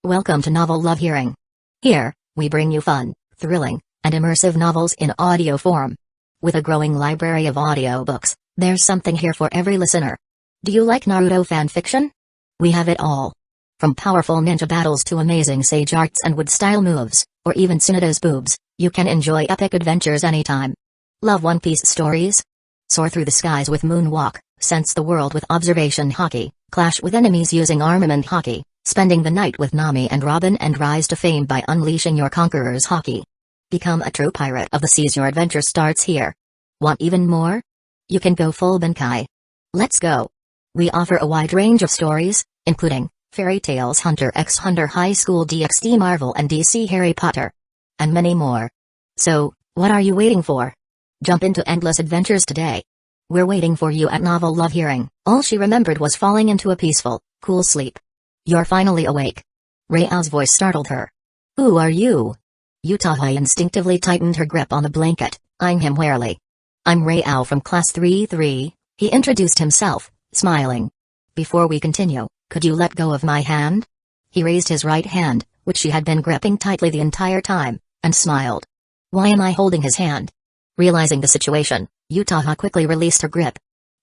Welcome to Novel Love Hearing. Here, we bring you fun, thrilling, and immersive novels in audio form. With a growing library of audiobooks, there's something here for every listener. Do you like Naruto fan fiction? We have it all. From powerful ninja battles to amazing sage arts and wood-style moves, or even Tsunoda's boobs, you can enjoy epic adventures anytime. Love One Piece stories? Soar through the skies with Moonwalk, sense the world with observation hockey, clash with enemies using armament hockey, spending the night with Nami and Robin, and rise to fame by unleashing your conqueror's hockey. Become a true pirate of the seas. Your adventure starts here. Want even more? You can go full Bankai. Let's go. We offer a wide range of stories, including Fairy Tales, Hunter x Hunter, High School DxD, Marvel and DC, Harry Potter, and many more. So, what are you waiting for? Jump into endless adventures today. We're waiting for you at Novel Love Hearing. All she remembered was falling into a peaceful, cool sleep. You're finally awake. Rei-Ao's voice startled her. Who are you? Utaha instinctively tightened her grip on the blanket, eyeing him warily. I'm Rei-Ao from Class 3-3, he introduced himself, smiling. Before we continue, could you let go of my hand? He raised his right hand, which she had been gripping tightly the entire time, and smiled. Why am I holding his hand? Realizing the situation, Utaha quickly released her grip.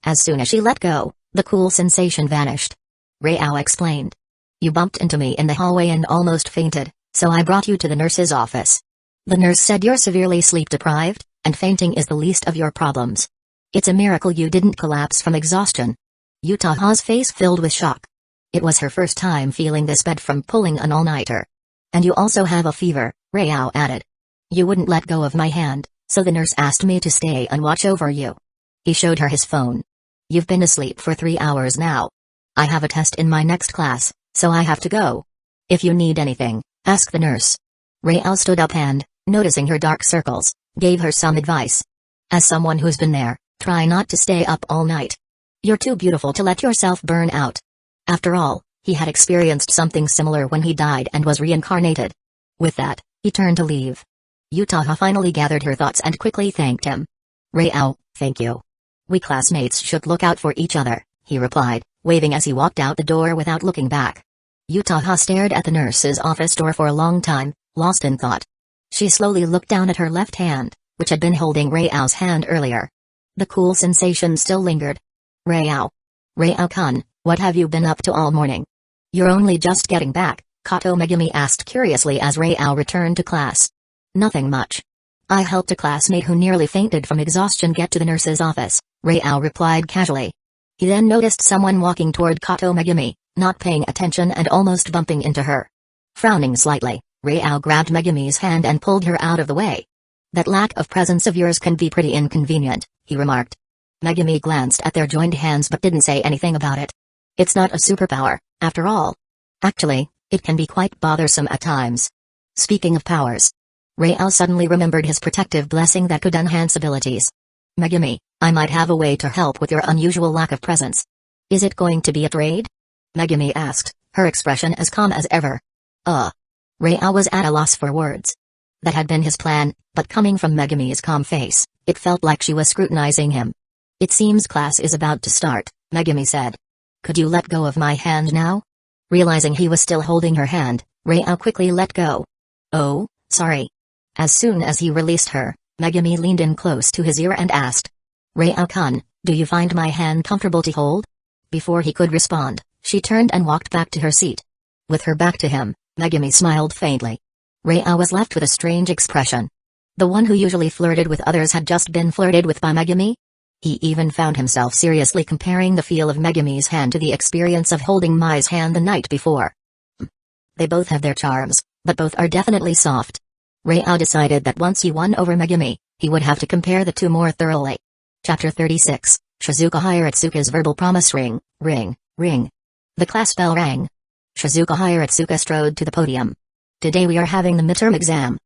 As soon as she let go, the cool sensation vanished. Rei-Ao explained. You bumped into me in the hallway and almost fainted, so I brought you to the nurse's office. The nurse said you're severely sleep-deprived, and fainting is the least of your problems. It's a miracle you didn't collapse from exhaustion. Utaha's face filled with shock. It was her first time feeling this bad from pulling an all-nighter. And you also have a fever, Rei-Ao added. You wouldn't let go of my hand, so the nurse asked me to stay and watch over you. He showed her his phone. You've been asleep for 3 hours now. I have a test in my next class, so I have to go. If you need anything, ask the nurse. Rei-Ao stood up and, noticing her dark circles, gave her some advice. As someone who's been there, try not to stay up all night. You're too beautiful to let yourself burn out. After all, he had experienced something similar when he died and was reincarnated. With that, he turned to leave. Utaha finally gathered her thoughts and quickly thanked him. Rei-Ao, thank you. We classmates should look out for each other, he replied, waving as he walked out the door without looking back. Utaha stared at the nurse's office door for a long time, lost in thought. She slowly looked down at her left hand, which had been holding Rei-Ao's hand earlier. The cool sensation still lingered. Rei-Ao. Rei-Ao-kun, what have you been up to all morning? You're only just getting back, Kato Megumi asked curiously as Rei-Ao returned to class. Nothing much. I helped a classmate who nearly fainted from exhaustion get to the nurse's office, Rei-Ao replied casually. He then noticed someone walking toward Kato Megumi, not paying attention and almost bumping into her. Frowning slightly, Rei-Ao grabbed Megumi's hand and pulled her out of the way. That lack of presence of yours can be pretty inconvenient, he remarked. Megumi glanced at their joined hands but didn't say anything about it. It's not a superpower, after all. Actually, it can be quite bothersome at times. Speaking of powers, Rei-Ao suddenly remembered his protective blessing that could enhance abilities. Megumi, I might have a way to help with your unusual lack of presence. Is it going to be a trade? Megumi asked, her expression as calm as ever. Rei-Ao was at a loss for words. That had been his plan, but coming from Megumi's calm face, it felt like she was scrutinizing him. It seems class is about to start, Megumi said. Could you let go of my hand now? Realizing he was still holding her hand, Rei-Ao quickly let go. Oh, sorry. As soon as he released her, Megumi leaned in close to his ear and asked. Rei-Ao-kun, do you find my hand comfortable to hold? Before he could respond, she turned and walked back to her seat. With her back to him, Megumi smiled faintly. Rei-Ao was left with a strange expression. The one who usually flirted with others had just been flirted with by Megumi? He even found himself seriously comparing the feel of Megumi's hand to the experience of holding Mai's hand the night before. They both have their charms, but both are definitely soft. Rei-Ao decided that once he won over Megumi, he would have to compare the two more thoroughly. Chapter 36, Shizuka Hiratsuka's verbal promise. Ring, ring, ring. The class bell rang. Shizuka Hiratsuka strode to the podium. Today we are having the midterm exam.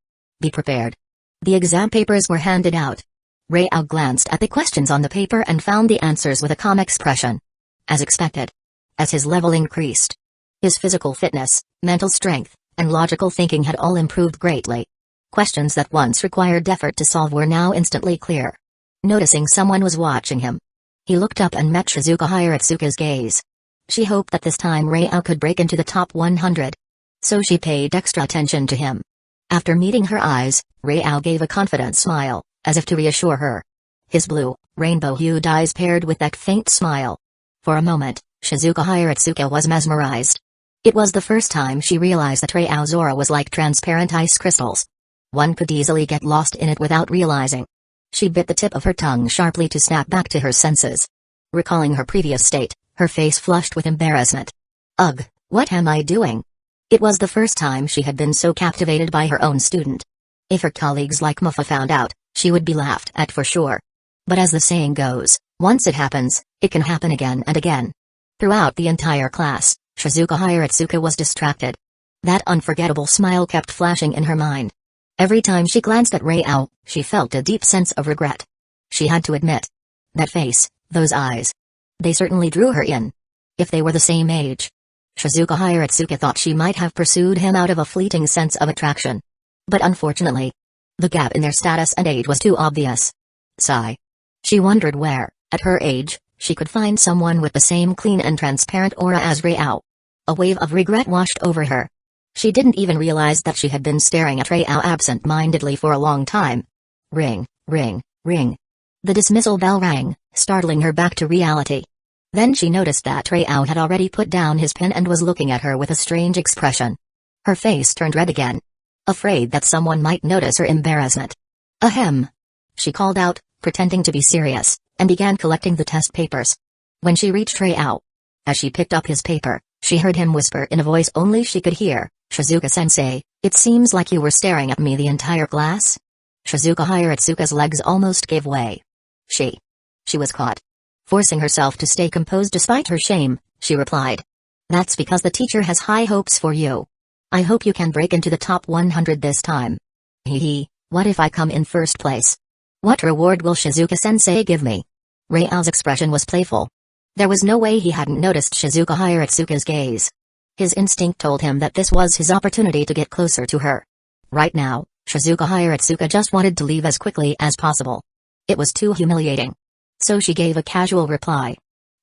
Be prepared. The exam papers were handed out. Rei-Ao glanced at the questions on the paper and found the answers with a calm expression. As expected. As his level increased, his physical fitness, mental strength, and logical thinking had all improved greatly. Questions that once required effort to solve were now instantly clear. Noticing someone was watching him, he looked up and met Shizuka Hiratsuka's gaze. She hoped that this time Rei-Ao could break into the top 100. so she paid extra attention to him. After meeting her eyes, Rao gave a confident smile, as if to reassure her. His blue, rainbow-hued eyes paired with that faint smile. For a moment, Shizuka Hiratsuka was mesmerized. It was the first time she realized that Rao's aura was like transparent ice crystals. One could easily get lost in it without realizing. She bit the tip of her tongue sharply to snap back to her senses. Recalling her previous state, her face flushed with embarrassment. Ugh, what am I doing? It was the first time she had been so captivated by her own student. If her colleagues like Muffa found out, she would be laughed at for sure. But as the saying goes, once it happens, it can happen again and again. Throughout the entire class, Shizuka Hiratsuka was distracted. That unforgettable smile kept flashing in her mind. Every time she glanced at Rao, she felt a deep sense of regret. She had to admit. That face, those eyes. They certainly drew her in. If they were the same age. Shizuka Hiratsuka thought she might have pursued him out of a fleeting sense of attraction. But unfortunately, the gap in their status and age was too obvious. Sigh. She wondered where, at her age, she could find someone with the same clean and transparent aura as Rao. A wave of regret washed over her. She didn't even realize that she had been staring at Rao absent-mindedly for a long time. Ring, ring, ring. The dismissal bell rang, startling her back to reality. Then she noticed that Rao had already put down his pen and was looking at her with a strange expression. Her face turned red again. Afraid that someone might notice her embarrassment. Ahem. She called out, pretending to be serious, and began collecting the test papers. When she reached Rao, as she picked up his paper, she heard him whisper in a voice only she could hear, "Shizuka-sensei, it seems like you were staring at me the entire class?" Shizuka Hiratsuka's legs almost gave way. She was caught. Forcing herself to stay composed despite her shame, she replied. "That's because the teacher has high hopes for you. I hope you can break into the top 100 this time." Hee, what if I come in first place? What reward will Shizuka-sensei give me? Rao's expression was playful. There was no way he hadn't noticed Shizuka Hiratsuka's gaze. His instinct told him that this was his opportunity to get closer to her. Right now, Shizuka Hiratsuka just wanted to leave as quickly as possible. It was too humiliating. So she gave a casual reply.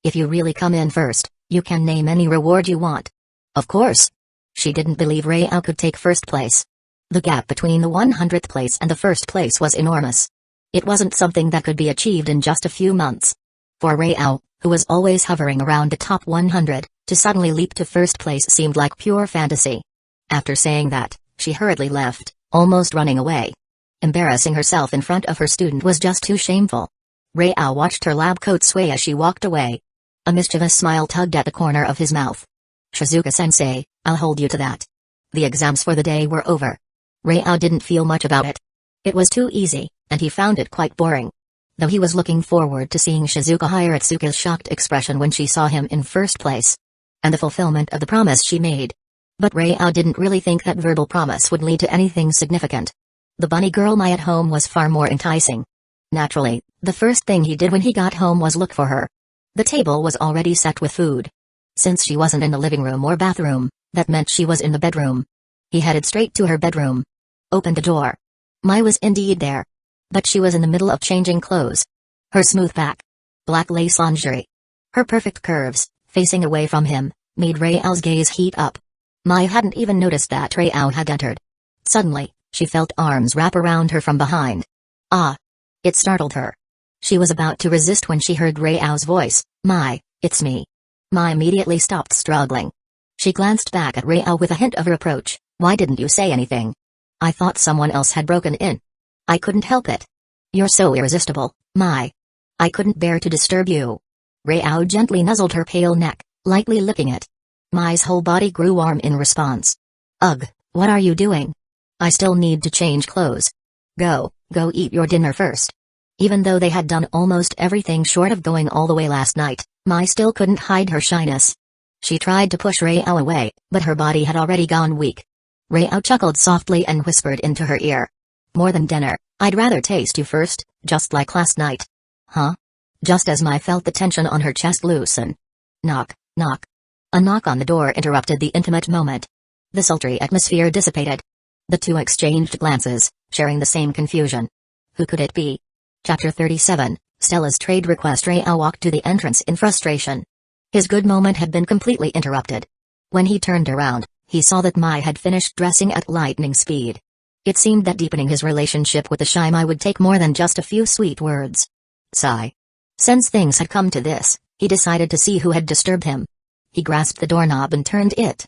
"If you really come in first, you can name any reward you want." Of course. She didn't believe Rao could take first place. The gap between the 100th place and the first place was enormous. It wasn't something that could be achieved in just a few months. For Rao, who was always hovering around the top 100, to suddenly leap to first place seemed like pure fantasy. After saying that, she hurriedly left, almost running away. Embarrassing herself in front of her student was just too shameful. Rao watched her lab coat sway as she walked away. A mischievous smile tugged at the corner of his mouth. "Shizuka-sensei, I'll hold you to that." The exams for the day were over. Rao didn't feel much about it. It was too easy, and he found it quite boring. Though he was looking forward to seeing Shizuka Hiratsuka's shocked expression when she saw him in first place. And the fulfillment of the promise she made. But Rao didn't really think that verbal promise would lead to anything significant. The bunny girl Mai at home was far more enticing. Naturally, the first thing he did when he got home was look for her. The table was already set with food. Since she wasn't in the living room or bathroom, that meant she was in the bedroom. He headed straight to her bedroom. Opened the door. Mai was indeed there. But she was in the middle of changing clothes. Her smooth back. Black lace lingerie. Her perfect curves, facing away from him, made Rao's gaze heat up. Mai hadn't even noticed that Rao had entered. Suddenly, she felt arms wrap around her from behind. Ah! It startled her. She was about to resist when she heard Rao's voice, "Mai, it's me." Mai immediately stopped struggling. She glanced back at Rao with a hint of reproach. "Why didn't you say anything? I thought someone else had broken in." "I couldn't help it. You're so irresistible, Mai. I couldn't bear to disturb you." Rao gently nuzzled her pale neck, lightly licking it. Mai's whole body grew warm in response. "Ugh, what are you doing? I still need to change clothes. Go eat your dinner first." Even though they had done almost everything short of going all the way last night, Mai still couldn't hide her shyness. She tried to push Rao away, but her body had already gone weak. Rao chuckled softly and whispered into her ear. "More than dinner, I'd rather taste you first, just like last night." "Huh?" Just as Mai felt the tension on her chest loosen. Knock, knock. A knock on the door interrupted the intimate moment. The sultry atmosphere dissipated. The two exchanged glances, sharing the same confusion. Who could it be? Chapter 37, Stella's trade request. Rao walked to the entrance in frustration. His good moment had been completely interrupted. When he turned around, He saw that Mai had finished dressing at lightning speed. It seemed that deepening his relationship with the shy Mai would take more than just a few sweet words. Sigh. Since things had come to this, he decided to see who had disturbed him. He grasped the doorknob and turned it.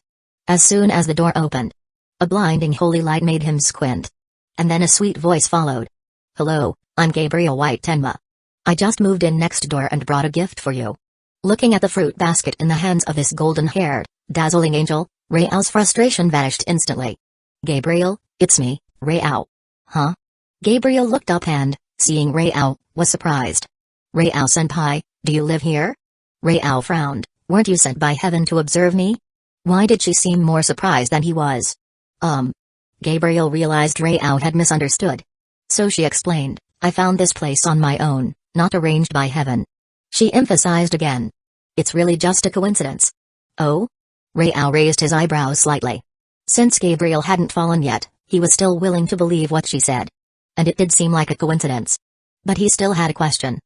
As soon as the door opened, a blinding holy light made him squint. And then a sweet voice followed. Hello, I'm Gabriel White Tenma. I just moved in next door and brought a gift for you. Looking at the fruit basket in the hands of this golden-haired, dazzling angel, Rao's frustration vanished instantly. Gabriel, it's me, Rao. Huh? Gabriel looked up and, seeing Rao, was surprised. Rao-senpai, do you live here? Rao frowned. Weren't you sent by heaven to observe me? Why did she seem more surprised than he was? Gabriel realized Rao had misunderstood. So she explained, I found this place on my own, not arranged by heaven. She emphasized again. It's really just a coincidence. Oh? Rao raised his eyebrows slightly. Since Gabriel hadn't fallen yet, he was still willing to believe what she said. And it did seem like a coincidence. But he still had a question.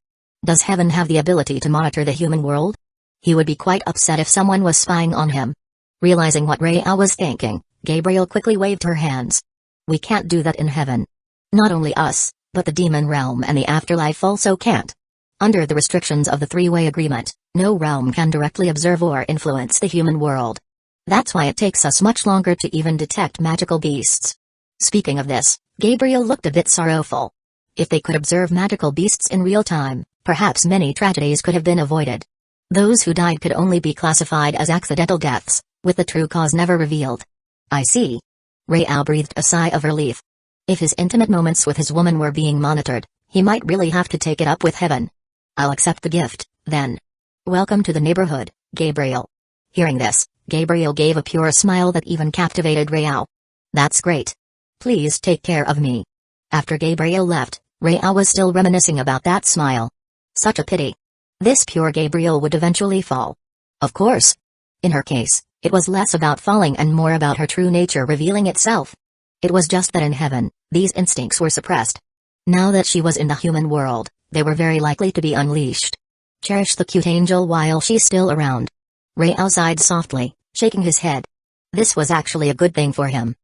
Does heaven have the ability to monitor the human world? He would be quite upset if someone was spying on him. Realizing what Rao was thinking, Gabriel quickly waved her hands. We can't do that in heaven. Not only us, but the demon realm and the afterlife also can't. Under the restrictions of the three-way agreement, no realm can directly observe or influence the human world. That's why it takes us much longer to even detect magical beasts. Speaking of this, Gabriel looked a bit sorrowful. If they could observe magical beasts in real time, perhaps many tragedies could have been avoided. Those who died could only be classified as accidental deaths, with the true cause never revealed. I see. Rao breathed a sigh of relief. If his intimate moments with his woman were being monitored, he might really have to take it up with heaven. I'll accept the gift, then. Welcome to the neighborhood, Gabriel. Hearing this, Gabriel gave a pure smile that even captivated Rao. That's great. Please take care of me. After Gabriel left, Rao was still reminiscing about that smile. Such a pity. This pure Gabriel would eventually fall. Of course. In her case, it was less about falling and more about her true nature revealing itself. It was just that in heaven, these instincts were suppressed. Now that she was in the human world, they were very likely to be unleashed. Cherish the cute angel while she's still around. Rao sighed softly, shaking his head. This was actually a good thing for him.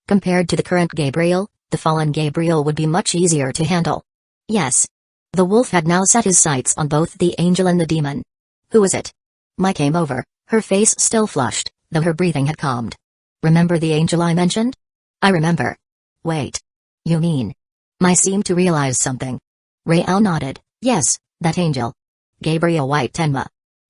Compared to the current Gabriel, the fallen Gabriel would be much easier to handle. Yes. The wolf had now set his sights on both the angel and the demon. Who is it? Mai came over, her face still flushed, though her breathing had calmed. Remember the angel I mentioned? I remember. Wait. You mean? Mai seemed to realize something. Rao nodded. Yes, that angel. Gabriel White Tenma.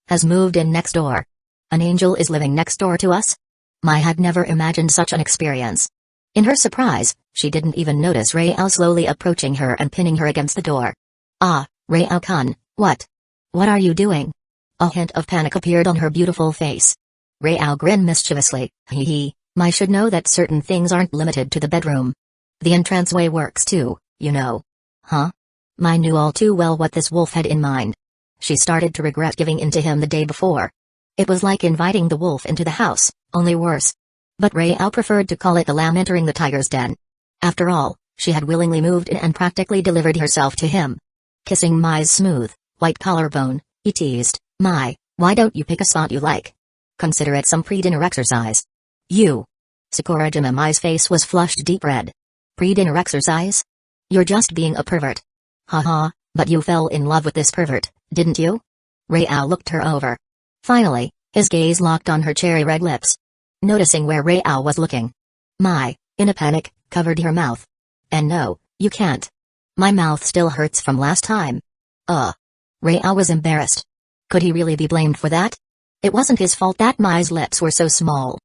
Has moved in next door. An angel is living next door to us? Mai had never imagined such an experience. In her surprise, she didn't even notice Rao slowly approaching her and pinning her against the door. Ah, Rao-kun, what? What are you doing? A hint of panic appeared on her beautiful face. Rao grinned mischievously. Hee hee, Mai should know that certain things aren't limited to the bedroom. The entranceway works too, you know. Huh? Mai knew all too well what this wolf had in mind. She started to regret giving in to him the day before. It was like inviting the wolf into the house, only worse. But Rao preferred to call it the lamb entering the tiger's den. After all, she had willingly moved in and practically delivered herself to him. Kissing Mai's smooth, white collarbone, he teased, Mai, why don't you pick a spot you like? Consider it some pre-dinner exercise. You. Sakurajima Mai's face was flushed deep red. Pre-dinner exercise? You're just being a pervert. Haha, but you fell in love with this pervert, didn't you? Rao looked her over. Finally, his gaze locked on her cherry-red lips. Noticing where Rao was looking, Mai, in a panic, covered her mouth. And no, you can't. My mouth still hurts from last time. Rao was embarrassed. Could he really be blamed for that? It wasn't his fault that Mai's lips were so small.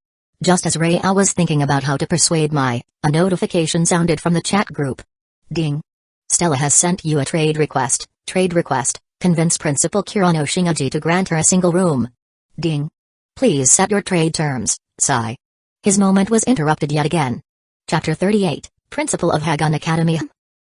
Just as Rao was thinking about how to persuade Mai, a notification sounded from the chat group. Ding. Stella has sent you a trade request. Convince Principal Kirano Shingaji to grant her a single room. Ding. Please set your trade terms, sigh. His moment was interrupted yet again. Chapter 38, Principal of Hagan Academy.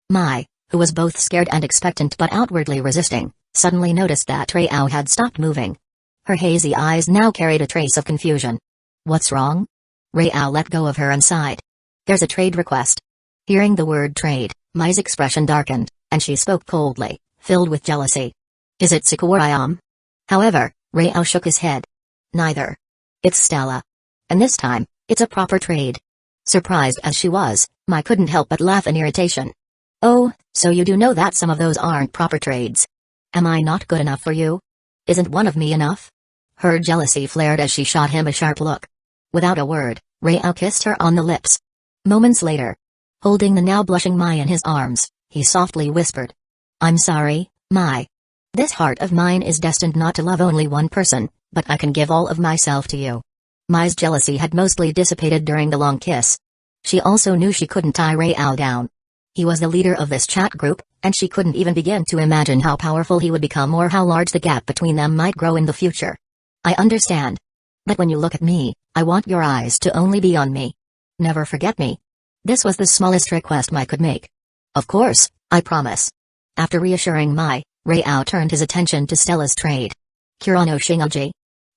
Mai, who was both scared and expectant but outwardly resisting, suddenly noticed that Rao had stopped moving. Her hazy eyes now carried a trace of confusion. What's wrong? Rao let go of her and sighed. There's a trade request. Hearing the word trade, Mai's expression darkened, and she spoke coldly, filled with jealousy. Is it Sakurayam? However, Rao shook his head. Neither. It's Stella. And this time, It's a proper trade. Surprised as she was, Mai couldn't help but laugh in irritation. Oh, so you do know that some of those aren't proper trades. Am I not good enough for you? Isn't one of me enough? Her jealousy flared as she shot him a sharp look. Without a word, Rao kissed her on the lips. Moments later, holding the now blushing Mai in his arms, he softly whispered. I'm sorry, Mai. This heart of mine is destined not to love only one person, but I can give all of myself to you. Mai's jealousy had mostly dissipated during the long kiss. She also knew she couldn't tie Rao down. He was the leader of this chat group, and she couldn't even begin to imagine how powerful he would become or how large the gap between them might grow in the future. I understand. But when you look at me, I want your eyes to only be on me. Never forget me. This was the smallest request Mai could make. Of course, I promise. After reassuring Mai, Rao turned his attention to Stella's trade. Kurano Shingoji,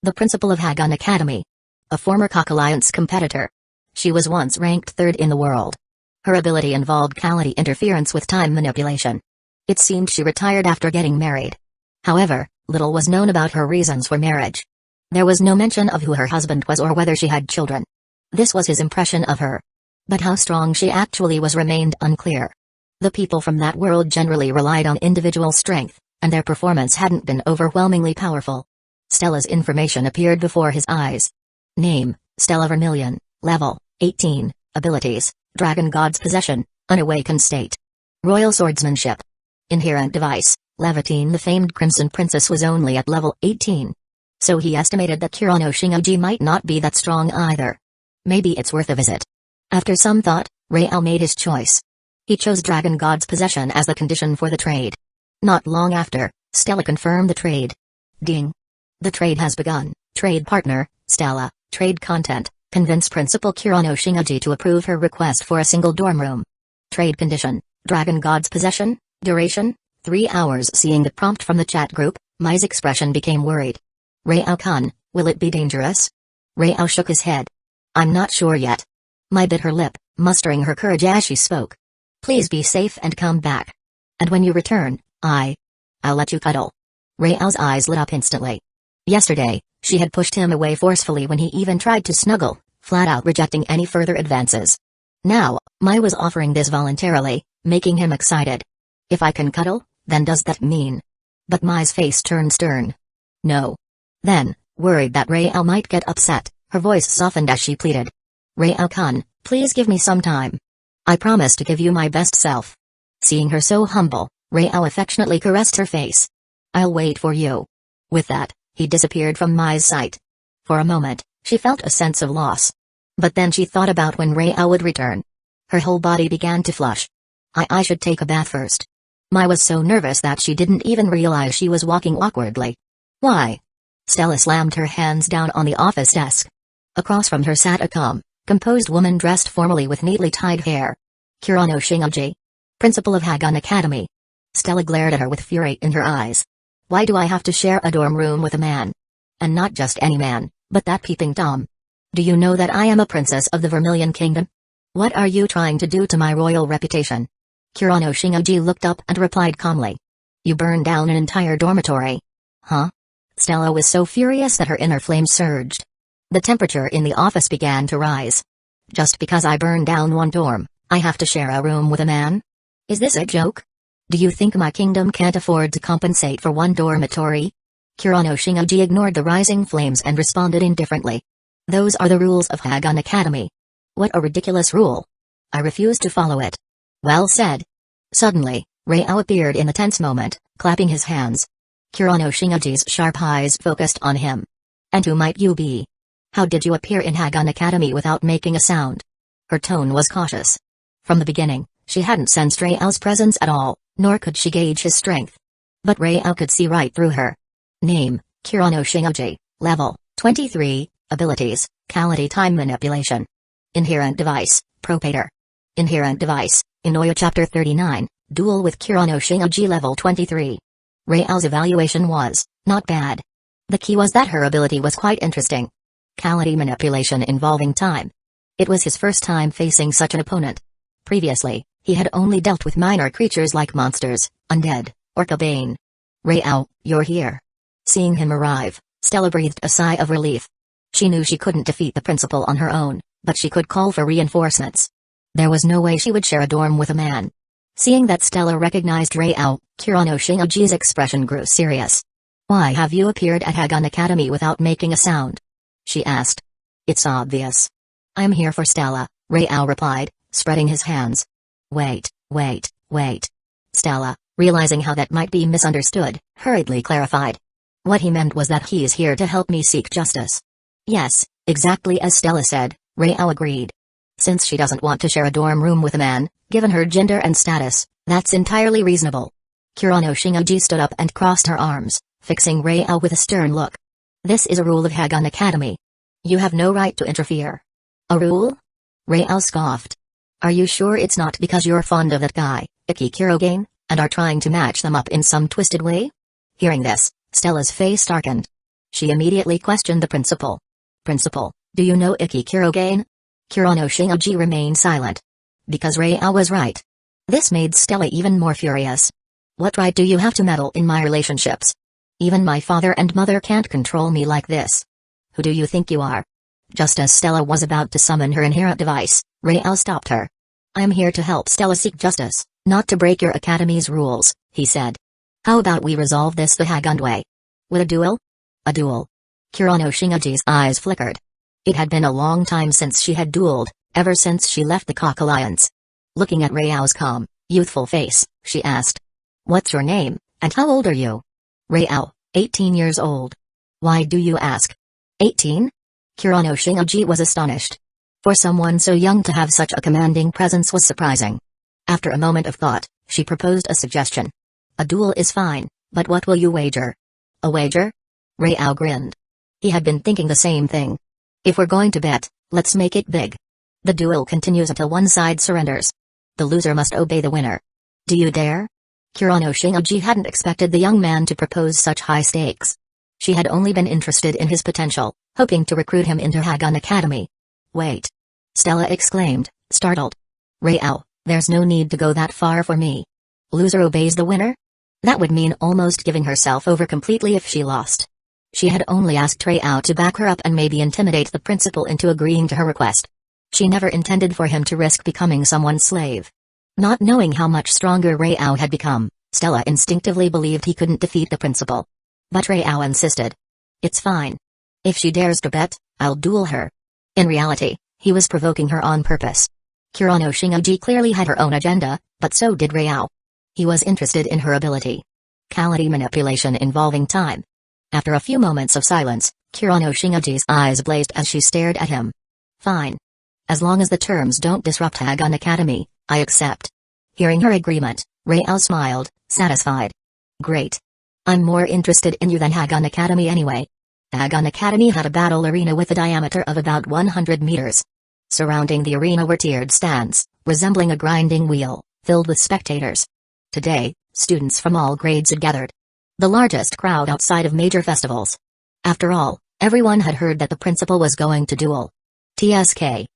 the principal of Hagon Academy. A former Cock Alliance competitor. She was once ranked third in the world. Her ability involved quality interference with time manipulation. It seemed she retired after getting married. However, little was known about her reasons for marriage. There was no mention of who her husband was or whether she had children. This was his impression of her. But how strong she actually was remained unclear. The people from that world generally relied on individual strength, and their performance hadn't been overwhelmingly powerful. Stella's information appeared before his eyes. Name, Stella Vermilion, level, 18, abilities, Dragon God's Possession, Unawakened State. Royal Swordsmanship. Inherent device, Levitine. The famed Crimson Princess was only at level 18. So he estimated that Kurano Shingoji might not be that strong either. Maybe it's worth a visit. After some thought, Rao made his choice. He chose Dragon God's Possession as the condition for the trade. Not long after, Stella confirmed the trade. Ding. The trade has begun. Trade partner, Stella. Trade content, convince Principal Kurano Shingoji to approve her request for a single dorm room. Trade condition, Dragon God's Possession, duration, 3 hours. Seeing the prompt from the chat group, Mai's expression became worried. Rao-kun, will it be dangerous? Rao shook his head. I'm not sure yet. Mai bit her lip, mustering her courage as she spoke. Please be safe and come back. And when you return, I'll let you cuddle. Rao's eyes lit up instantly. Yesterday, she had pushed him away forcefully when he even tried to snuggle, flat out rejecting any further advances. Now, Mai was offering this voluntarily, making him excited. If I can cuddle, then does that mean? But Mai's face turned stern. No. Then, worried that Rao might get upset, her voice softened as she pleaded. Rao-kun, please give me some time. I promise to give you my best self. Seeing her so humble, Rao affectionately caressed her face. I'll wait for you. With that, he disappeared from Mai's sight. For a moment, she felt a sense of loss. But then she thought about when Rao would return. Her whole body began to flush. I should take a bath first. Mai was so nervous that she didn't even realize she was walking awkwardly. Why? Stella slammed her hands down on the office desk. Across from her sat a calm, composed woman dressed formally with neatly tied hair. Kurano Shingoji, principal of Hagon Academy. Stella glared at her with fury in her eyes. Why do I have to share a dorm room with a man? And not just any man, but that peeping Tom. Do you know that I am a princess of the Vermilion Kingdom? What are you trying to do to my royal reputation? Kurano Shingoji looked up and replied calmly. You burned down an entire dormitory. Huh? Stella was so furious that her inner flame surged. The temperature in the office began to rise. Just because I burned down one dorm, I have to share a room with a man? Is this a joke? Do you think my kingdom can't afford to compensate for one dormitory? Kurano Shingoji ignored the rising flames and responded indifferently. Those are the rules of Hagon Academy. What a ridiculous rule. I refuse to follow it. Well said. Suddenly, Rao appeared in the tense moment, clapping his hands. Kurano Shingoji's sharp eyes focused on him. And who might you be? How did you appear in Hagon Academy without making a sound? Her tone was cautious. From the beginning, she hadn't sensed Rao's presence at all, nor could she gauge his strength. But Rao could see right through her. Name, Kurano Shingoji, level, 23, abilities, quality time manipulation. Inherent device, Propator. Inherent device, Inoya Chapter 39, duel with Kurano Shingoji level 23. Rao's evaluation was, not bad. The key was that her ability was quite interesting. Quality manipulation involving time. It was his first time facing such an opponent. Previously, he had only dealt with minor creatures like monsters, undead, or Cabane. Rao, you're here. Seeing him arrive, Stella breathed a sigh of relief. She knew she couldn't defeat the principal on her own, but she could call for reinforcements. There was no way she would share a dorm with a man. Seeing that Stella recognized Rao, Kirano Shingaji's expression grew serious. "Why have you appeared at Hagan Academy without making a sound?" she asked. "It's obvious. I'm here for Stella," Rao replied, spreading his hands. Wait. Stella, realizing how that might be misunderstood, hurriedly clarified. "What he meant was that he's here to help me seek justice." "Yes, exactly as Stella said," Rao agreed. "Since she doesn't want to share a dorm room with a man, given her gender and status, that's entirely reasonable." Kirano Shingaji stood up and crossed her arms, fixing Rao with a stern look. "This is a rule of Hagan Academy. You have no right to interfere." "A rule?" Rao scoffed. "Are you sure it's not because you're fond of that guy, Iki Kurogane, and are trying to match them up in some twisted way?" Hearing this, Stella's face darkened. She immediately questioned the principal. "Principal, do you know Iki Kurogane?" Kirano Shingaji remained silent. Because Rao was right. This made Stella even more furious. "What right do you have to meddle in my relationships? Even my father and mother can't control me like this. Who do you think you are?" Just as Stella was about to summon her inherent device, Rao stopped her. "I'm here to help Stella seek justice, not to break your academy's rules," he said. "How about we resolve this the Hagan way? With a duel?" "A duel?" Kirano Shingaji's eyes flickered. It had been a long time since she had dueled, ever since she left the Cock Alliance. Looking at Rao's calm, youthful face, she asked. "What's your name, and how old are you?" "Rao, 18 years old." "Why do you ask?" 18? Kirano Shingaji was astonished. For someone so young to have such a commanding presence was surprising. After a moment of thought, she proposed a suggestion. "A duel is fine, but what will you wager?" "A wager?" Rao grinned. He had been thinking the same thing. "If we're going to bet, let's make it big. The duel continues until one side surrenders. The loser must obey the winner. Do you dare?" Kirano Shingaji hadn't expected the young man to propose such high stakes. She had only been interested in his potential, hoping to recruit him into Hagan Academy. "Wait!" Stella exclaimed, startled. "Rao, there's no need to go that far for me. Loser obeys the winner? That would mean almost giving herself over completely if she lost." She had only asked Rao to back her up and maybe intimidate the principal into agreeing to her request. She never intended for him to risk becoming someone's slave. Not knowing how much stronger Rao had become, Stella instinctively believed he couldn't defeat the principal. But Rao insisted. "It's fine. If she dares to bet, I'll duel her." In reality, he was provoking her on purpose. Kirano Shingaji clearly had her own agenda, but so did Rao. He was interested in her ability. Quality manipulation involving time. After a few moments of silence, Kirano Shingaji's eyes blazed as she stared at him. "Fine. As long as the terms don't disrupt Hagan Academy, I accept." Hearing her agreement, Rao smiled, satisfied. "Great. I'm more interested in you than Hagan Academy anyway." Hagan Academy had a battle arena with a diameter of about 100 meters. Surrounding the arena were tiered stands, resembling a grinding wheel, filled with spectators. Today, students from all grades had gathered. The largest crowd outside of major festivals. After all, everyone had heard that the principal was going to duel. TSK,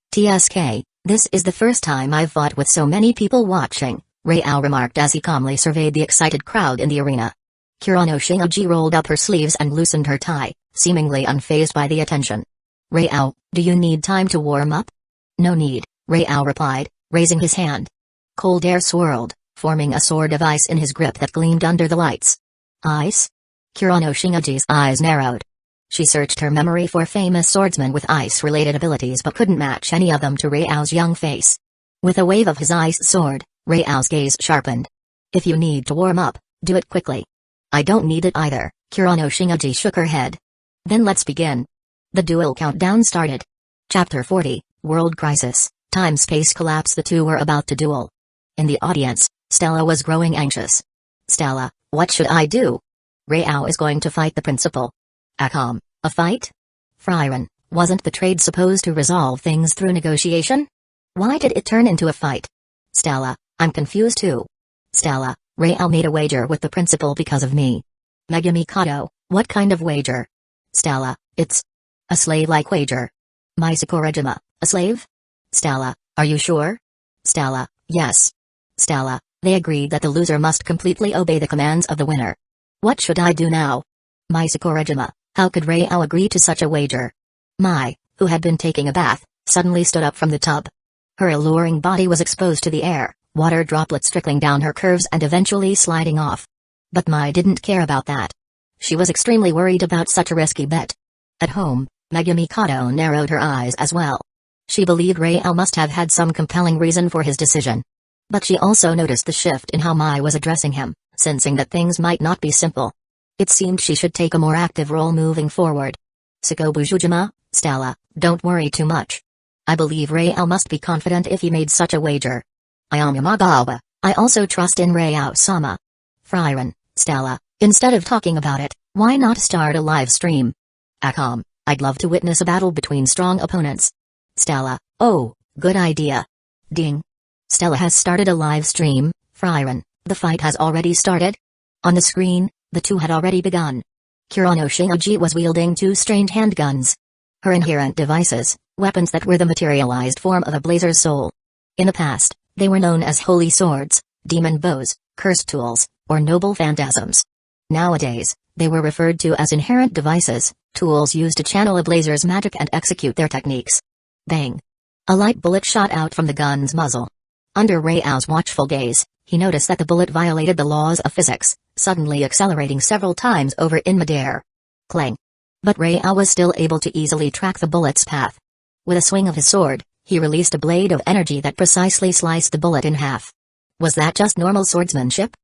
this is the first time I've fought with so many people watching," Rao remarked as he calmly surveyed the excited crowd in the arena. Kirano Shingaji rolled up her sleeves and loosened her tie, seemingly unfazed by the attention. "Rao, do you need time to warm up?" "No need," Rao replied, raising his hand. Cold air swirled, forming a sword of ice in his grip that gleamed under the lights. "Ice?" Kirano Shingaji's eyes narrowed. She searched her memory for famous swordsmen with ice-related abilities but couldn't match any of them to Rao's young face. With a wave of his ice sword, Rao's gaze sharpened. "If you need to warm up, do it quickly." "I don't need it either," Kirano Shingaji shook her head. "Then let's begin." The duel countdown started. Chapter 40, World Crisis, Time-Space Collapse. The two were about to duel. In the audience, Stella was growing anxious. "Stella, what should I do? Rao is going to fight the principal." "Akam, a fight? Frieren, wasn't the trade supposed to resolve things through negotiation? Why did it turn into a fight?" "Stella, I'm confused too." "Stella, Rao made a wager with the principal because of me." "Megami Kato, what kind of wager?" "Stella, it's a slave-like wager." "Maisakurejima, a slave?" "Stella, are you sure?" "Stella, yes." "Stella, they agreed that the loser must completely obey the commands of the winner. What should I do now?" "Maisakurejima, how could Rao agree to such a wager?" Mai, who had been taking a bath, suddenly stood up from the tub. Her alluring body was exposed to the air, water droplets trickling down her curves and eventually sliding off. But Mai didn't care about that. She was extremely worried about such a risky bet. At home, Megumi Kato narrowed her eyes as well. She believed Rayao must have had some compelling reason for his decision. But she also noticed the shift in how Mai was addressing him, sensing that things might not be simple. It seemed she should take a more active role moving forward. Sakobujujima, Stella, don't worry too much. I believe Rayao must be confident if he made such a wager. I am Yamagawa, I also trust in Rayao-sama. Frieren, Stella, instead of talking about it, why not start a live stream? Akam, I'd love to witness a battle between strong opponents. Stella, oh, good idea. Ding. Stella has started a live stream. Frieren, the fight has already started? On the screen, the two had already begun. Kurano Shinji was wielding two strange handguns. Her inherent devices, weapons that were the materialized form of a blazer's soul. In the past, they were known as holy swords, demon bows, cursed tools, or noble phantasms. Nowadays, they were referred to as inherent devices, tools used to channel a blazer's magic and execute their techniques. Bang! A light bullet shot out from the gun's muzzle. Under Rayao's watchful gaze, he noticed that the bullet violated the laws of physics, suddenly accelerating several times over in midair. Clang! But Rayao was still able to easily track the bullet's path. With a swing of his sword, he released a blade of energy that precisely sliced the bullet in half. Was that just normal swordsmanship?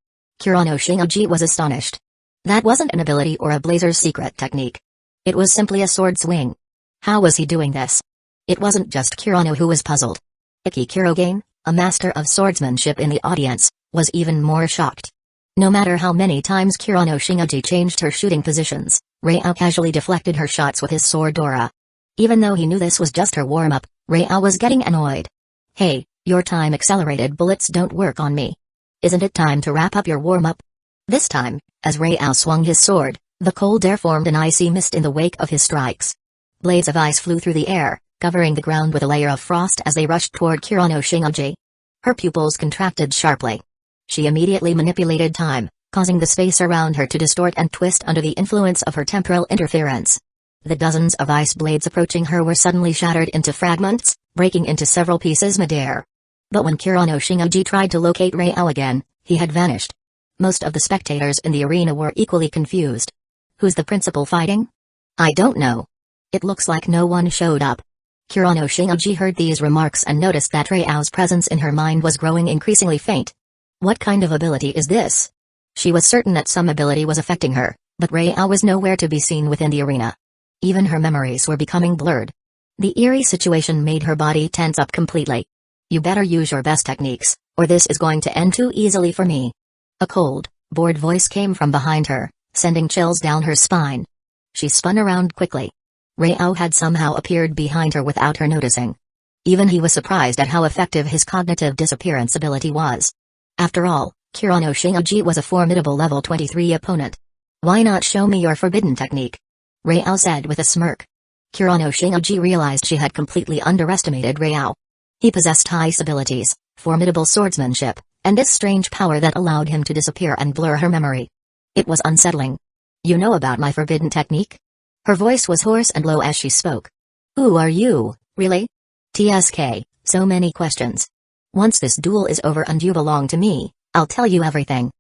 Kurano Shinji was astonished. That wasn't an ability or a blazer's secret technique. It was simply a sword swing. How was he doing this? It wasn't just Kurano who was puzzled. Iki Kurogane, a master of swordsmanship in the audience, was even more shocked. No matter how many times Kurano Shinji changed her shooting positions, Rayao casually deflected her shots with his sword Dora. Even though he knew this was just her warm-up, Rayao was getting annoyed. Hey, your time-accelerated bullets don't work on me. Isn't it time to wrap up your warm-up? This time, as Rayao swung his sword, the cold air formed an icy mist in the wake of his strikes. Blades of ice flew through the air, covering the ground with a layer of frost as they rushed toward Kurano Shinji. Her pupils contracted sharply. She immediately manipulated time, causing the space around her to distort and twist under the influence of her temporal interference. The dozens of ice blades approaching her were suddenly shattered into fragments, breaking into several pieces midair. But when Kurano Shinji tried to locate Rayao again, he had vanished. Most of the spectators in the arena were equally confused. Who's the principal fighting? I don't know. It looks like no one showed up. Kurano Shinji heard these remarks and noticed that Rayao's presence in her mind was growing increasingly faint. What kind of ability is this? She was certain that some ability was affecting her, but Rayao was nowhere to be seen within the arena. Even her memories were becoming blurred. The eerie situation made her body tense up completely. You better use your best techniques, or this is going to end too easily for me. A cold, bored voice came from behind her, sending chills down her spine. She spun around quickly. Rayao had somehow appeared behind her without her noticing. Even he was surprised at how effective his cognitive disappearance ability was. After all, Kurano Shinji was a formidable level 23 opponent. Why not show me your forbidden technique? Rayao said with a smirk. Kurano Shinji realized she had completely underestimated Rayao. He possessed ice abilities, formidable swordsmanship, and this strange power that allowed him to disappear and blur her memory. It was unsettling. You know about my forbidden technique? Her voice was hoarse and low as she spoke. Who are you, really? TSK, so many questions. Once this duel is over and you belong to me, I'll tell you everything.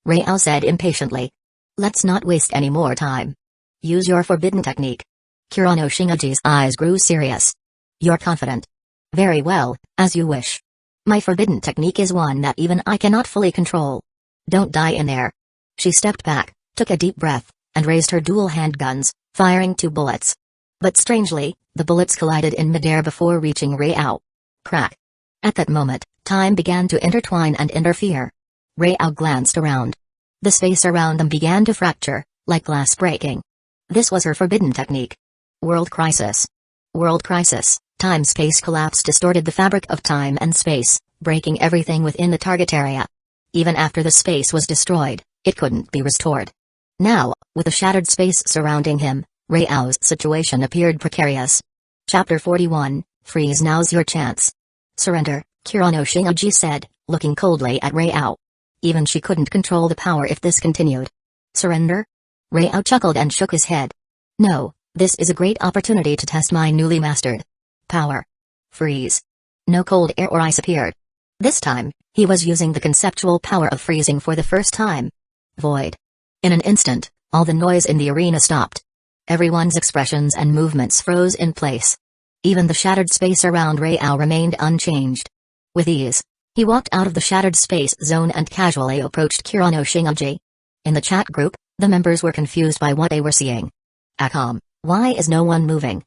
Rayao said impatiently. Let's not waste any more time. Use your forbidden technique. Kurano Shinji's eyes grew serious. You're confident. Very well, as you wish. My forbidden technique is one that even I cannot fully control. Don't die in there. She stepped back, took a deep breath, and raised her dual handguns, firing 2 bullets. But strangely, the bullets collided in midair before reaching Rayao. Crack. At that moment, time began to intertwine and interfere. Rayao glanced around. The space around them began to fracture, like glass breaking. This was her forbidden technique. World crisis. World crisis. Time-space collapse distorted the fabric of time and space, breaking everything within the target area. Even after the space was destroyed, it couldn't be restored. Now, with a shattered space surrounding him, Rayao's situation appeared precarious. Chapter 41, Freeze. Now's your chance. Surrender, Kurano Shinji said, looking coldly at Rayao. Even she couldn't control the power if this continued. Surrender? Rayao chuckled and shook his head. No, this is a great opportunity to test my newly mastered power. Freeze. No cold air or ice appeared. This time, he was using the conceptual power of freezing for the first time. Void. In an instant, all the noise in the arena stopped. Everyone's expressions and movements froze in place. Even the shattered space around Rao remained unchanged. With ease, he walked out of the shattered space zone and casually approached Kirano Shinji. In the chat group, the members were confused by what they were seeing. Akam, why is no one moving?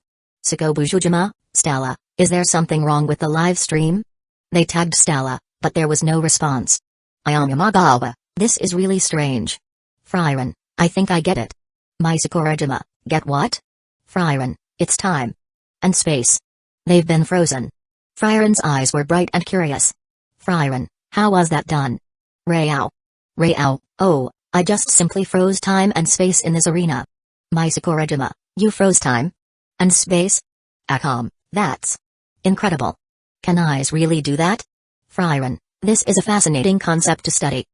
Sakobujujima, Stella, is there something wrong with the live stream? They tagged Stella, but there was no response. Ayamamagawa, this is really strange. Frieren, I think I get it. Sakurajima, get what? Frieren, it's time. And space. They've been frozen. Frieren's eyes were bright and curious. Frieren, how was that done? Rao. Oh, I just simply froze time and space in this arena. Sakurajima, you froze time? And space? Akam, that's incredible. Can eyes really do that? Frieren, this is a fascinating concept to study.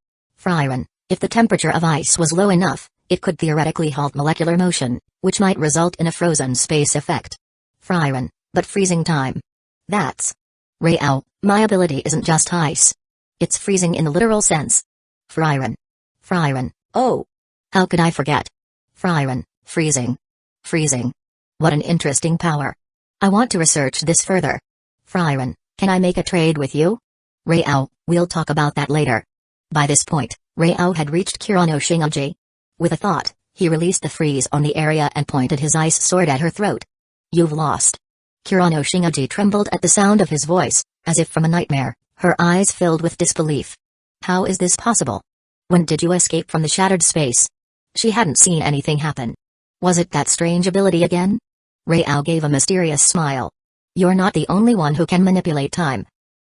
Frieren, if the temperature of ice was low enough, it could theoretically halt molecular motion, which might result in a frozen space effect. Frieren, but freezing time. That's Rao, my ability isn't just ice. It's freezing in the literal sense. Frieren, oh. How could I forget? Frieren, freezing. What an interesting power. I want to research this further. Frieren, can I make a trade with you? Rao, we'll talk about that later. By this point, Rao had reached Kirano Shinji. With a thought, he released the freeze on the area and pointed his ice sword at her throat. You've lost. Kirano Shinji trembled at the sound of his voice, as if from a nightmare, her eyes filled with disbelief. How is this possible? When did you escape from the shattered space? She hadn't seen anything happen. Was it that strange ability again? Rao gave a mysterious smile. You're not the only one who can manipulate time.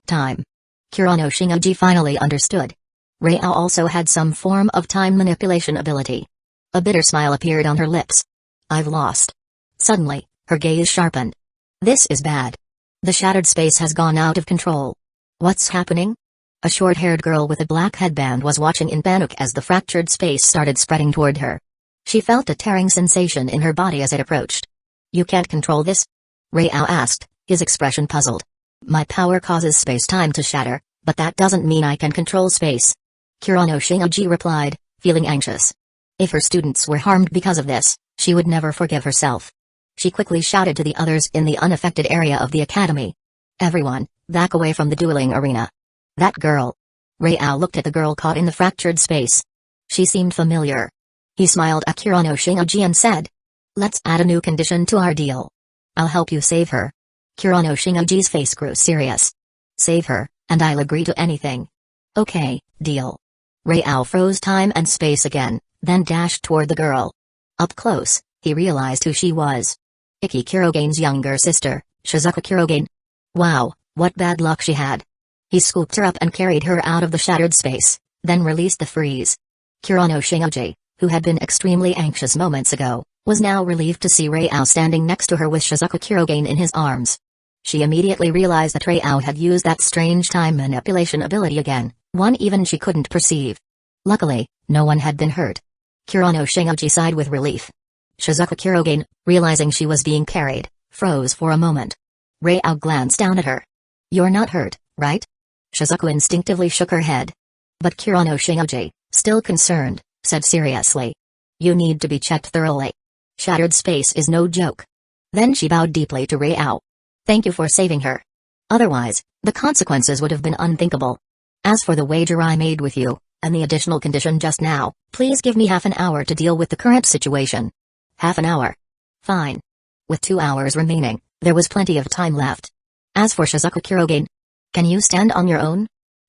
Kirano Shinji finally understood. Rao also had some form of time manipulation ability. A bitter smile appeared on her lips. I've lost. Suddenly, her gaze sharpened. This is bad. The shattered space has gone out of control. What's happening? A short-haired girl with a black headband was watching in panic as the fractured space started spreading toward her. She felt a tearing sensation in her body as it approached. You can't control this? Rao asked, his expression puzzled. My power causes space-time to shatter, but that doesn't mean I can control space. Kirano Shinji replied, feeling anxious. If her students were harmed because of this, she would never forgive herself. She quickly shouted to the others in the unaffected area of the academy. Everyone, back away from the dueling arena. That girl. Rao looked at the girl caught in the fractured space. She seemed familiar. He smiled at Kirano Shinji and said, let's add a new condition to our deal. I'll help you save her. Kirano Shinji's face grew serious. Save her, and I'll agree to anything. Okay, deal. Rao froze time and space again, then dashed toward the girl. Up close, he realized who she was. Iki Kurogane's younger sister, Shizuka Kurogane. Wow, what bad luck she had. He scooped her up and carried her out of the shattered space, then released the freeze. Kirano Shinji, who had been extremely anxious moments ago, was now relieved to see Rao standing next to her with Shizuka Kurogane in his arms. She immediately realized that Rao had used that strange time manipulation ability again, one even she couldn't perceive. Luckily, no one had been hurt. Kirano Shinji sighed with relief. Shizuka Kurogane, realizing she was being carried, froze for a moment. Rao glanced down at her. You're not hurt, right? Shizuka instinctively shook her head. But Kirano Shinji, still concerned, said seriously. You need to be checked thoroughly. Shattered space is no joke. Then she bowed deeply to Rao. Thank you for saving her. Otherwise, the consequences would have been unthinkable. As for the wager I made with you, and the additional condition just now, please give me half an hour to deal with the current situation. Half an hour. Fine. With 2 hours remaining, there was plenty of time left. As for Shizuka Kurogane, can you stand on your own?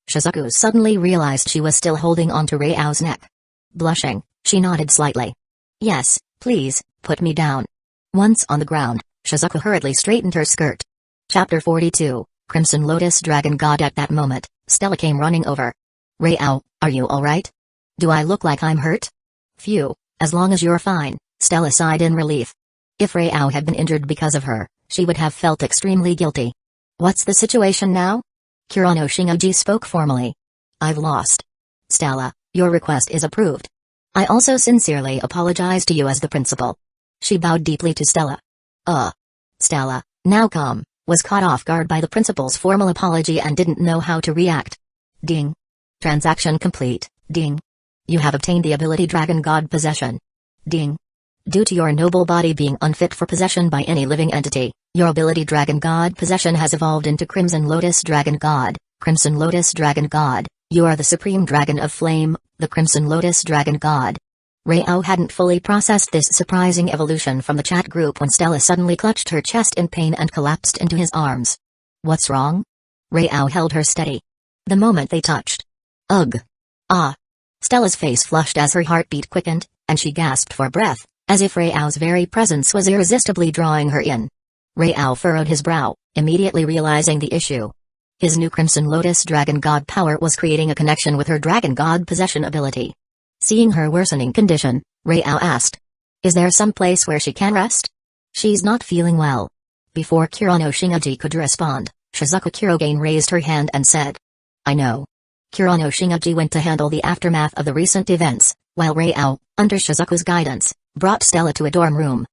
Shizuku suddenly realized she was still holding onto Rao's neck. Blushing, she nodded slightly. Yes, please, put me down. Once on the ground, Shizuku hurriedly straightened her skirt. Chapter 42, Crimson Lotus Dragon God. At that moment, Stella came running over. Rao, are you alright? Do I look like I'm hurt? Phew, as long as you're fine, Stella sighed in relief. If Rao had been injured because of her, she would have felt extremely guilty. What's the situation now? Kirano Shinji spoke formally. I've lost. Stella, your request is approved. I also sincerely apologize to you as the principal. She bowed deeply to Stella. Stella, now calm, was caught off guard by the principal's formal apology and didn't know how to react. Ding. Transaction complete. Ding. You have obtained the ability Dragon God Possession. Ding. Due to your noble body being unfit for possession by any living entity, your ability Dragon God Possession has evolved into Crimson Lotus Dragon God. Crimson Lotus Dragon God, you are the supreme dragon of flame, the Crimson Lotus Dragon God. Rao hadn't fully processed this surprising evolution from the chat group when Stella suddenly clutched her chest in pain and collapsed into his arms. What's wrong? Rao held her steady. The moment they touched. Ugh. Ah. Stella's face flushed as her heartbeat quickened, and she gasped for breath, as if Rao's very presence was irresistibly drawing her in. Rao furrowed his brow, immediately realizing the issue. His new Crimson Lotus Dragon God power was creating a connection with her Dragon God Possession ability. Seeing her worsening condition, Rao asked. Is there some place where she can rest? She's not feeling well. Before Kurano Shingaji could respond, Shizuku Kurogane raised her hand and said. I know. Kurano Shingaji went to handle the aftermath of the recent events, while Rao, under Shizuku's guidance, brought Stella to a dorm room.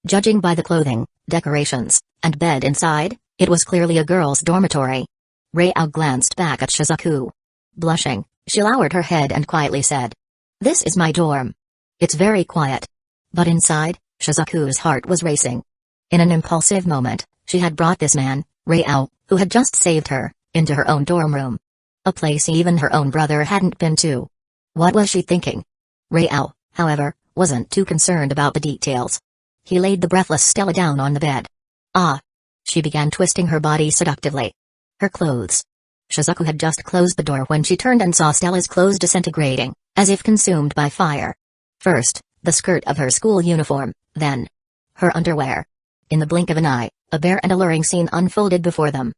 Judging by the clothing, decorations, and bed inside, it was clearly a girl's dormitory. Rao glanced back at Shizuku. Blushing, she lowered her head and quietly said. This is my dorm. It's very quiet. But inside, Shizuku's heart was racing. In an impulsive moment, she had brought this man, Rao, who had just saved her, into her own dorm room. A place even her own brother hadn't been to. What was she thinking? Rao, however, wasn't too concerned about the details. He laid the breathless Stella down on the bed. Ah. She began twisting her body seductively. Her clothes. Shizuku had just closed the door when she turned and saw Stella's clothes disintegrating, as if consumed by fire. First, the skirt of her school uniform, then her underwear. In the blink of an eye, a bare and alluring scene unfolded before them.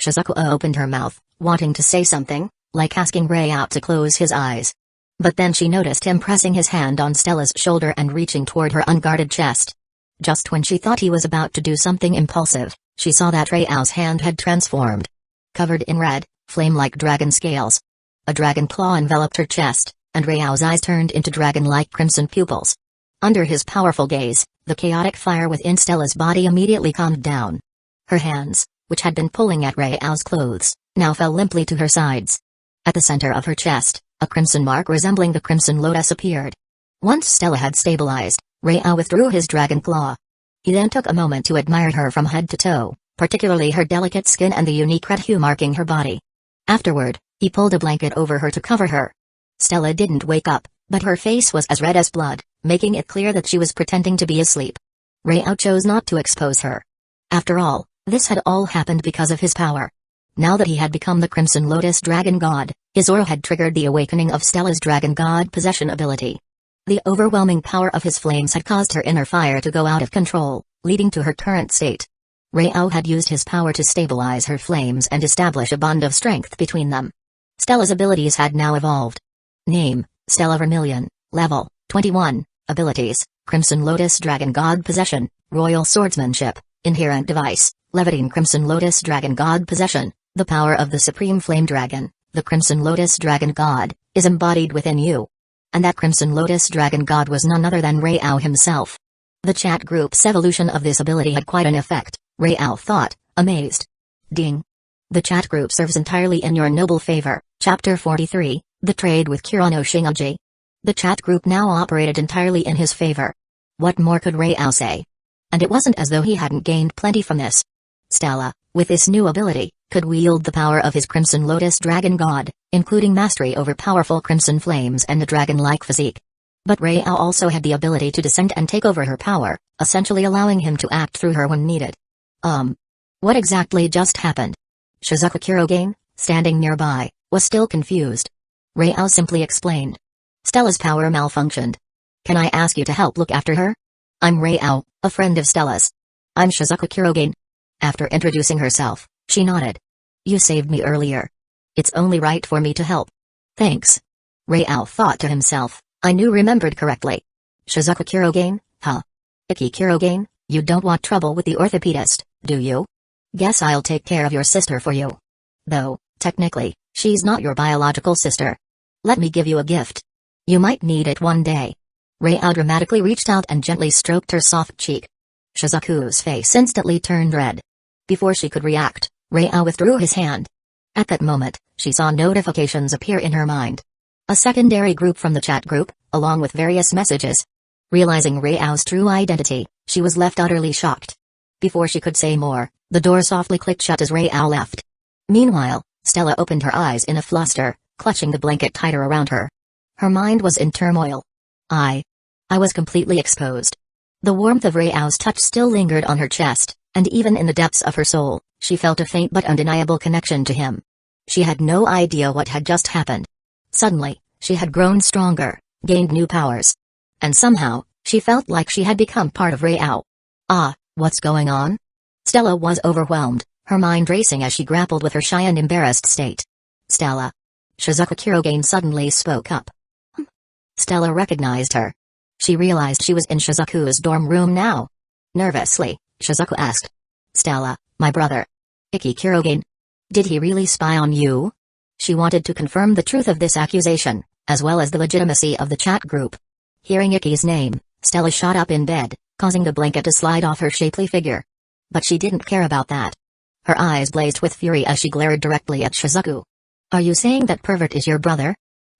Shizuku opened her mouth, wanting to say something, like asking Rao to close his eyes. But then she noticed him pressing his hand on Stella's shoulder and reaching toward her unguarded chest. Just when she thought he was about to do something impulsive, she saw that Rao's hand had transformed. Covered in red, flame-like dragon scales. A dragon claw enveloped her chest, and Rao's eyes turned into dragon-like crimson pupils. Under his powerful gaze, the chaotic fire within Stella's body immediately calmed down. Her hands, which had been pulling at Rao's clothes, now fell limply to her sides. At the center of her chest, a crimson mark resembling the Crimson Lotus appeared. Once Stella had stabilized, Rao withdrew his dragon claw. He then took a moment to admire her from head to toe, particularly her delicate skin and the unique red hue marking her body. Afterward, he pulled a blanket over her to cover her. Stella didn't wake up, but her face was as red as blood, making it clear that she was pretending to be asleep. Rao chose not to expose her. After all, this had all happened because of his power. Now that he had become the Crimson Lotus Dragon God, his aura had triggered the awakening of Stella's Dragon God Possession ability. The overwhelming power of his flames had caused her inner fire to go out of control, leading to her current state. Rao had used his power to stabilize her flames and establish a bond of strength between them. Stella's abilities had now evolved. Name, Stella Vermilion, Level, 21, Abilities, Crimson Lotus Dragon God Possession, Royal Swordsmanship, Inherent Device, Levitating Crimson Lotus Dragon God Possession, the power of the Supreme Flame Dragon, the Crimson Lotus Dragon God, is embodied within you. And that Crimson Lotus Dragon God was none other than Rao himself. The chat group's evolution of this ability had quite an effect, Rao thought, amazed. Ding. The chat group serves entirely in your noble favor. Chapter 43, The Trade with Kurano Shingaji. The chat group now operated entirely in his favor. What more could Rao say? And it wasn't as though he hadn't gained plenty from this. Stella, with this new ability, could wield the power of his Crimson Lotus Dragon God, including mastery over powerful crimson flames and a dragon-like physique. But Rao also had the ability to descend and take over her power, essentially allowing him to act through her when needed. What exactly just happened? Shizuku Kurogane, standing nearby, was still confused. Rao simply explained. Stella's power malfunctioned. Can I ask you to help look after her? I'm Rao, a friend of Stella's. I'm Shizuku Kurogane. After introducing herself, she nodded. You saved me earlier. It's only right for me to help. Thanks. Rao thought to himself, I knew remembered correctly. Shizuku Kurogane, huh? Iki Kurogane, you don't want trouble with the orthopedist, do you? Guess I'll take care of your sister for you. Though, technically, she's not your biological sister. Let me give you a gift. You might need it one day. Rao dramatically reached out and gently stroked her soft cheek. Shizuku's face instantly turned red. Before she could react, Rao withdrew his hand. At that moment, she saw notifications appear in her mind. A secondary group from the chat group, along with various messages. Realizing Rao's true identity, she was left utterly shocked. Before she could say more, the door softly clicked shut as Rao left. Meanwhile, Stella opened her eyes in a fluster, clutching the blanket tighter around her. Her mind was in turmoil. I was completely exposed. The warmth of Rao's touch still lingered on her chest, and even in the depths of her soul, she felt a faint but undeniable connection to him. She had no idea what had just happened. Suddenly, she had grown stronger, gained new powers. And somehow, she felt like she had become part of Rao. What's going on? Stella was overwhelmed, her mind racing as she grappled with her shy and embarrassed state. Stella. Shizuku Kurogane suddenly spoke up. Stella recognized her. She realized she was in Shizuku's dorm room now. Nervously, Shizuku asked. Stella, my brother. Iki Kurogane. Did he really spy on you? She wanted to confirm the truth of this accusation, as well as the legitimacy of the chat group. Hearing Iki's name, Stella shot up in bed, causing the blanket to slide off her shapely figure. But she didn't care about that. Her eyes blazed with fury as she glared directly at Shizuku. Are you saying that pervert is your brother?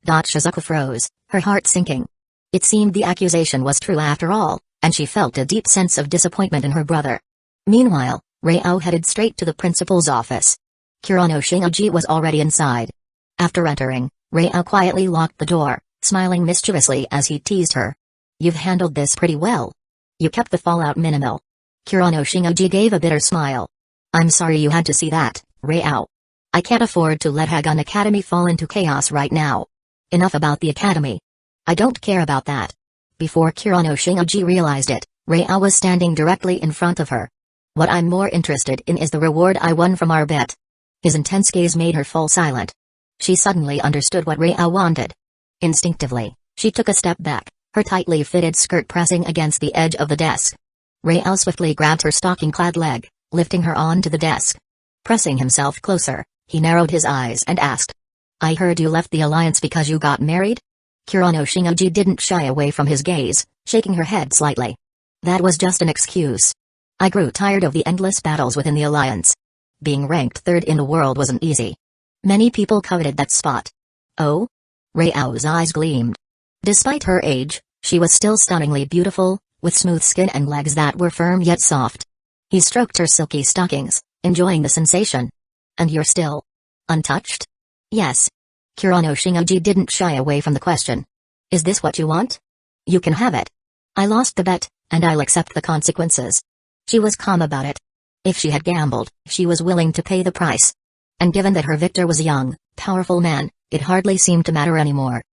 Shizuku froze, her heart sinking. It seemed the accusation was true after all, and she felt a deep sense of disappointment in her brother. Meanwhile, Rao headed straight to the principal's office. Kurano Shinji was already inside. After entering, Rao quietly locked the door, smiling mischievously as he teased her. You've handled this pretty well. You kept the fallout minimal. Kurano Shinji gave a bitter smile. I'm sorry you had to see that, Rao. I can't afford to let Hagun Academy fall into chaos right now. Enough about the academy. I don't care about that. Before Kurano Shinji realized it, Rao was standing directly in front of her. What I'm more interested in is the reward I won from our bet. His intense gaze made her fall silent. She suddenly understood what Rao wanted. Instinctively, she took a step back, her tightly fitted skirt pressing against the edge of the desk. Rao swiftly grabbed her stocking-clad leg, lifting her onto the desk. Pressing himself closer, he narrowed his eyes and asked. I heard you left the alliance because you got married? Kurano Shinji didn't shy away from his gaze, shaking her head slightly. That was just an excuse. I grew tired of the endless battles within the alliance. Being ranked third in the world wasn't easy. Many people coveted that spot. Oh? Rao's eyes gleamed. Despite her age, she was still stunningly beautiful, with smooth skin and legs that were firm yet soft. He stroked her silky stockings, enjoying the sensation. And you're still untouched? Yes. Kurano Shinji didn't shy away from the question. Is this what you want? You can have it. I lost the bet, and I'll accept the consequences. She was calm about it. If she had gambled, she was willing to pay the price. And given that her victor was a young, powerful man, it hardly seemed to matter anymore.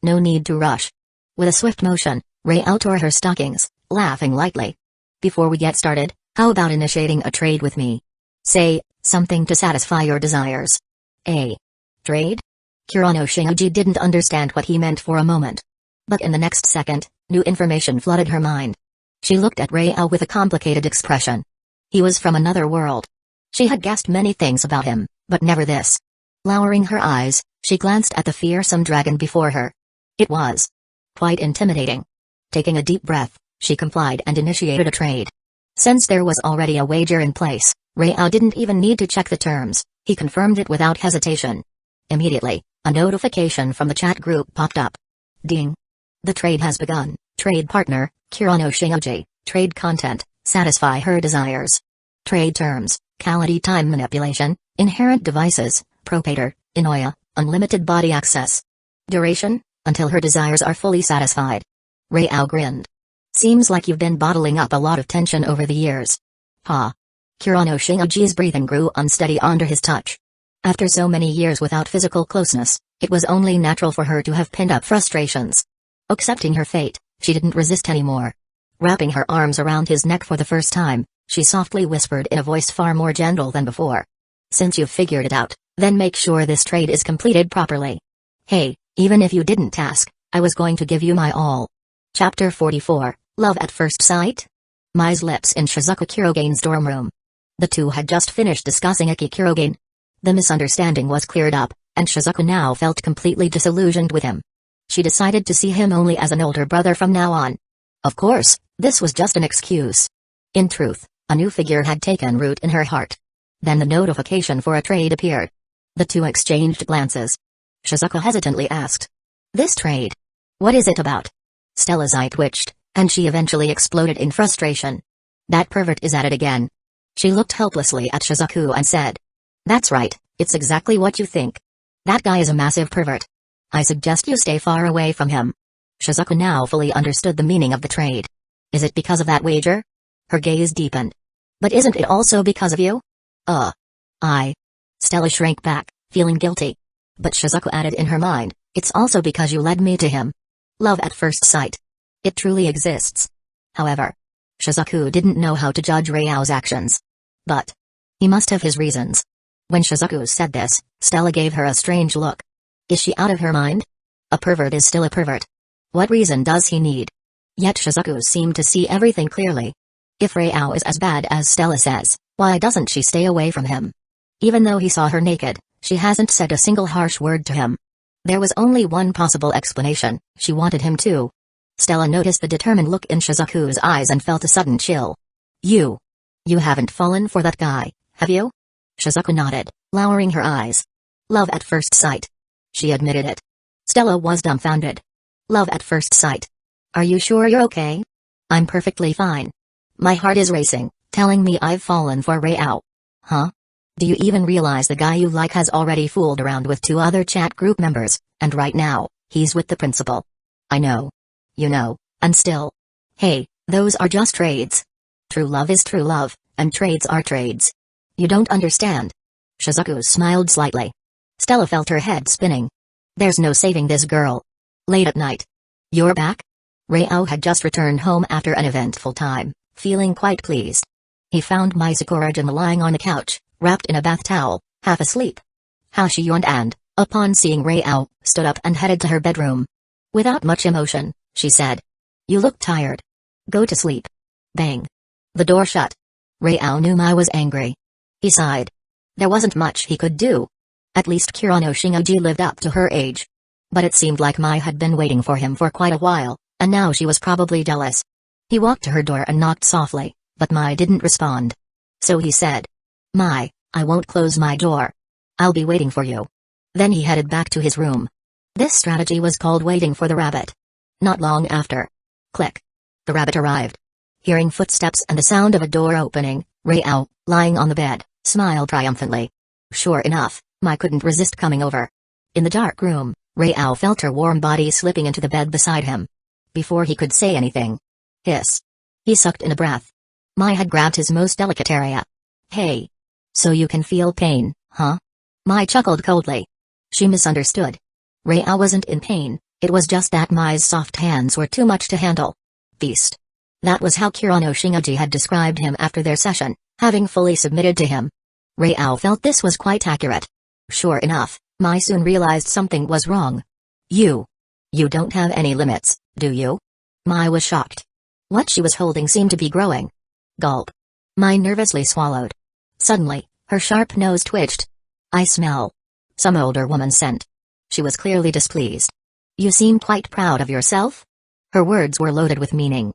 No need to rush. With a swift motion, Rao tore her stockings, laughing lightly. Before we get started, how about initiating a trade with me? Say, something to satisfy your desires. A trade? Kurano Shinji didn't understand what he meant for a moment. But in the next second, new information flooded her mind. She looked at Rao with a complicated expression. He was from another world. She had guessed many things about him, but never this. Lowering her eyes, she glanced at the fearsome dragon before her. It was quite intimidating. Taking a deep breath, she complied and initiated a trade. Since there was already a wager in place, Rao didn't even need to check the terms, he confirmed it without hesitation. Immediately, a notification from the chat group popped up. Ding. The trade has begun. Trade partner, Kurano Shinji. Trade content, satisfy her desires. Trade terms, quality time manipulation, inherent devices, propator, Inoya, unlimited body access. Duration, until her desires are fully satisfied. Rao grinned. Seems like you've been bottling up a lot of tension over the years. Ha. Kurano Shinji's breathing grew unsteady under his touch. After so many years without physical closeness, it was only natural for her to have pinned up frustrations. Accepting her fate, she didn't resist anymore. Wrapping her arms around his neck for the first time, she softly whispered in a voice far more gentle than before. Since you've figured it out, then make sure this trade is completed properly. Hey, even if you didn't ask, I was going to give you my all. Chapter 44, Love at First Sight? Mai's lips in Shizuku Kurogane's dorm room. The two had just finished discussing Iki Kurogane. The misunderstanding was cleared up, and Shizuku now felt completely disillusioned with him. She decided to see him only as an older brother from now on. Of course, this was just an excuse. In truth, A new figure had taken root in her heart. Then the notification for a trade appeared. The two exchanged glances. Shizuka hesitantly asked, "This trade? What is it about?" Stella's eye twitched, and she eventually exploded in frustration. That pervert is at it again. She looked helplessly at Shizuku and said, "That's right, it's exactly what you think. That guy is a massive pervert. I suggest you stay far away from him." Shizuku now fully understood the meaning of the trade. "Is it because of that wager?" Her gaze deepened. "But isn't it also because of you?" Stella shrank back, feeling guilty. But Shizuku added in her mind, "It's also because you led me to him. Love at first sight. It truly exists." However, Shizuku didn't know how to judge Ryao's actions. But he must have his reasons. When Shizuku said this, Stella gave her a strange look. Is she out of her mind? A pervert is still a pervert. What reason does he need? Yet Shizuku seemed to see everything clearly. If Ryao is as bad as Stella says, why doesn't she stay away from him? Even though he saw her naked, she hasn't said a single harsh word to him. There was only one possible explanation: she wanted him too. Stella noticed the determined look in Shizuku's eyes and felt a sudden chill. You haven't fallen for that guy, have you?" Shizuku nodded, lowering her eyes. "Love at first sight." She admitted it. Stella was dumbfounded. "Love at first sight? Are you sure you're okay?" "I'm perfectly fine. My heart is racing, telling me I've fallen for Ryao." "Huh? Do you even realize the guy you like has already fooled around with 2 other chat group members, and right now, he's with the principal?" "I know. You know, and still. Hey, those are just trades. True love is true love, and trades are trades. You don't understand." Shizuku smiled slightly. Stella felt her head spinning. There's no saving this girl. Late at night. "You're back?" Ryao had just returned home after an eventful time, feeling quite pleased. He found Mai Sakurajima lying on the couch, wrapped in a bath towel, half asleep. She yawned and, upon seeing Ryao, stood up and headed to her bedroom. Without much emotion, she said, "You look tired. Go to sleep." Bang. The door shut. Ryao knew Mai was angry. He sighed. There wasn't much he could do. At least Kirano Shinguji lived up to her age. But it seemed like Mai had been waiting for him for quite a while, and now she was probably jealous. He walked to her door and knocked softly, but Mai didn't respond. So he said, "Mai, I won't close my door. I'll be waiting for you." Then he headed back to his room. This strategy was called waiting for the rabbit. Not long after. Click. The rabbit arrived. Hearing footsteps and the sound of a door opening, Ryao, lying on the bed, smiled triumphantly. Sure enough, Mai couldn't resist coming over. In the dark room, Ryao felt her warm body slipping into the bed beside him. Before he could say anything. Hiss. He sucked in a breath. Mai had grabbed his most delicate area. "Hey. So you can feel pain, huh?" Mai chuckled coldly. She misunderstood. Ryao wasn't in pain, it was just that Mai's soft hands were too much to handle. Beast. That was how Kirano Shinguji had described him after their session, having fully submitted to him. Ryao felt this was quite accurate. Sure enough, Mai soon realized something was wrong. You don't have any limits, do you?" Mai was shocked. What she was holding seemed to be growing. Gulp. Mai nervously swallowed. Suddenly, her sharp nose twitched. "I smell some older woman's scent." She was clearly displeased. "You seem quite proud of yourself?" Her words were loaded with meaning.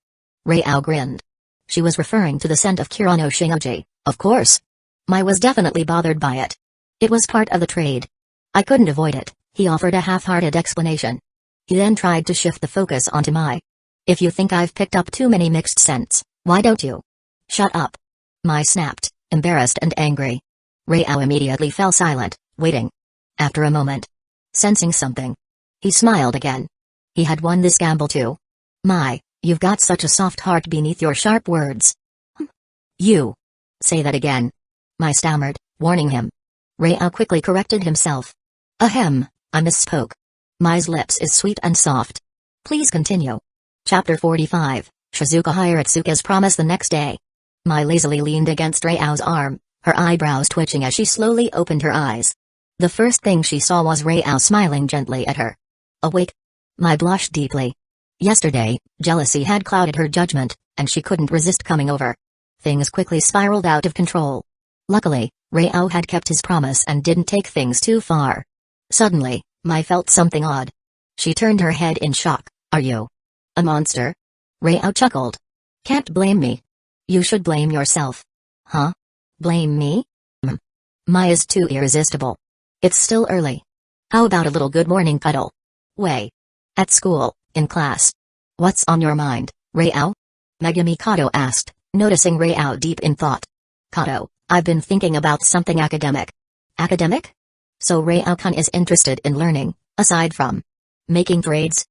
Ryao grinned. She was referring to the scent of Kirano Shinguji, of course. Mai was definitely bothered by it. It was part of the trade. "I couldn't avoid it," he offered a half-hearted explanation. He then tried to shift the focus onto Mai. "If you think I've picked up too many mixed scents, why don't you?" "Shut up." Mai snapped, embarrassed and angry. Ryao immediately fell silent, waiting. After a moment, sensing something, he smiled again. He had won this gamble too. "Mai, you've got such a soft heart beneath your sharp words." "You. Say that again." Mai stammered, warning him. Ryao quickly corrected himself. "Ahem, I misspoke. Mai's lips is sweet and soft." Please continue. Chapter 45, Shizuka Hiratsuka's promise the next day. Mai lazily leaned against Ryao's arm, her eyebrows twitching as she slowly opened her eyes. The first thing she saw was Ryao smiling gently at her. Awake? Mai blushed deeply. Yesterday, jealousy had clouded her judgment, and she couldn't resist coming over. Things quickly spiraled out of control. Luckily, Ryao had kept his promise and didn't take things too far. Suddenly, Mai felt something odd. She turned her head in shock. "Are you a monster?" Ryao chuckled. "Can't blame me. You should blame yourself. Huh? Blame me? My is too irresistible. It's still early. How about a little good morning cuddle? Way. At school, in class. What's on your mind, Rao? Megumi Kato asked, noticing Rao deep in thought. Kato, I've been thinking about something academic. Academic? So Rao-kun is interested in learning, aside from making grades?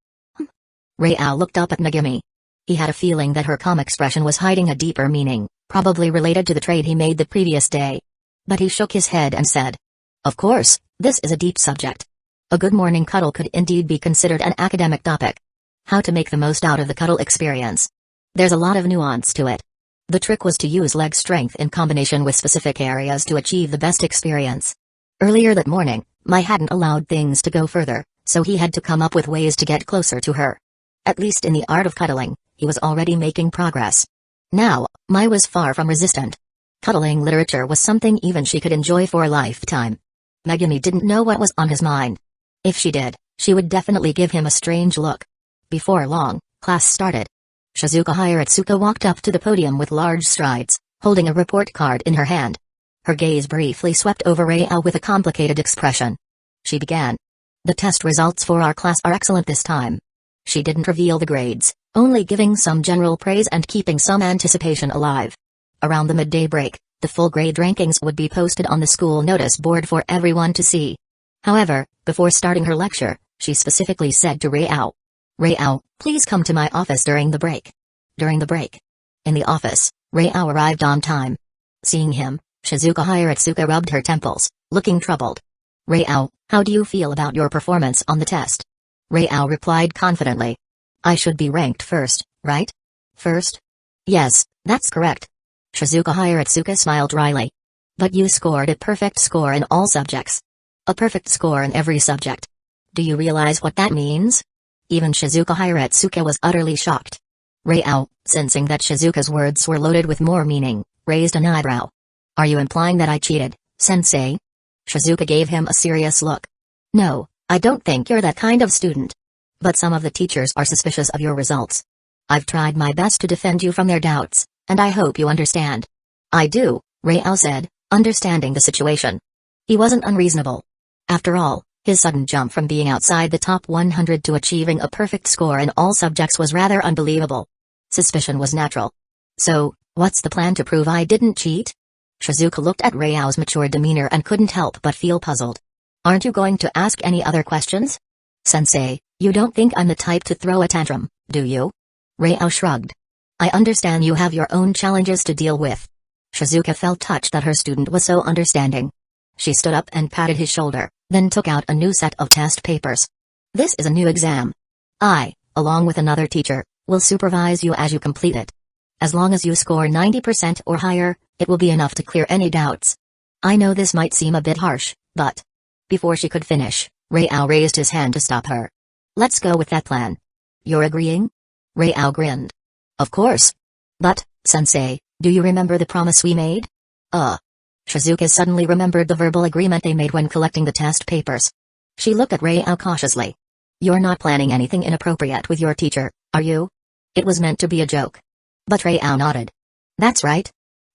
Rao looked up at Megumi. He had a feeling that her calm expression was hiding a deeper meaning, probably related to the trade he made the previous day. But he shook his head and said, of course, this is a deep subject. A good morning cuddle could indeed be considered an academic topic. How to make the most out of the cuddle experience. There's a lot of nuance to it. The trick was to use leg strength in combination with specific areas to achieve the best experience. Earlier that morning, Mai hadn't allowed things to go further, so he had to come up with ways to get closer to her. At least in the art of cuddling, he was already making progress. Now, Mai was far from resistant. Cuddling literature was something even she could enjoy for a lifetime. Megumi didn't know what was on his mind. If she did, she would definitely give him a strange look. Before long, class started. Shizuka Hiratsuka walked up to the podium with large strides, holding a report card in her hand. Her gaze briefly swept over Rao with a complicated expression. She began. The test results for our class are excellent this time. She didn't reveal the grades, only giving some general praise and keeping some anticipation alive. Around the midday break, the full grade rankings would be posted on the school notice board for everyone to see. However, before starting her lecture, she specifically said to Rao, Rao, please come to my office during the break. During the break. In the office, Rao arrived on time. Seeing him, Shizuka Hiratsuka rubbed her temples, looking troubled. Rao, how do you feel about your performance on the test? Rao replied confidently. I should be ranked first, right? First? Yes, that's correct. Shizuka Hiratsuka smiled wryly. But you scored a perfect score in all subjects. A perfect score in every subject. Do you realize what that means? Even Shizuka Hiratsuka was utterly shocked. Rao, sensing that Shizuka's words were loaded with more meaning, raised an eyebrow. Are you implying that I cheated, sensei? Shizuka gave him a serious look. No, I don't think you're that kind of student. But some of the teachers are suspicious of your results. I've tried my best to defend you from their doubts, and I hope you understand. I do, Rao said, understanding the situation. He wasn't unreasonable. After all, his sudden jump from being outside the top 100 to achieving a perfect score in all subjects was rather unbelievable. Suspicion was natural. So, what's the plan to prove I didn't cheat? Shizuka looked at Rao's mature demeanor and couldn't help but feel puzzled. Aren't you going to ask any other questions? Sensei, you don't think I'm the type to throw a tantrum, do you? Rao shrugged. I understand you have your own challenges to deal with. Shizuka felt touched that her student was so understanding. She stood up and patted his shoulder, then took out a new set of test papers. This is a new exam. I, along with another teacher, will supervise you as you complete it. As long as you score 90% or higher, it will be enough to clear any doubts. I know this might seem a bit harsh, but... Before she could finish, Rao raised his hand to stop her. Let's go with that plan. You're agreeing? Rao grinned. Of course. But, sensei, do you remember the promise we made? Shizuka suddenly remembered the verbal agreement they made when collecting the test papers. She looked at Rao cautiously. You're not planning anything inappropriate with your teacher, are you? It was meant to be a joke. But Rao nodded. That's right.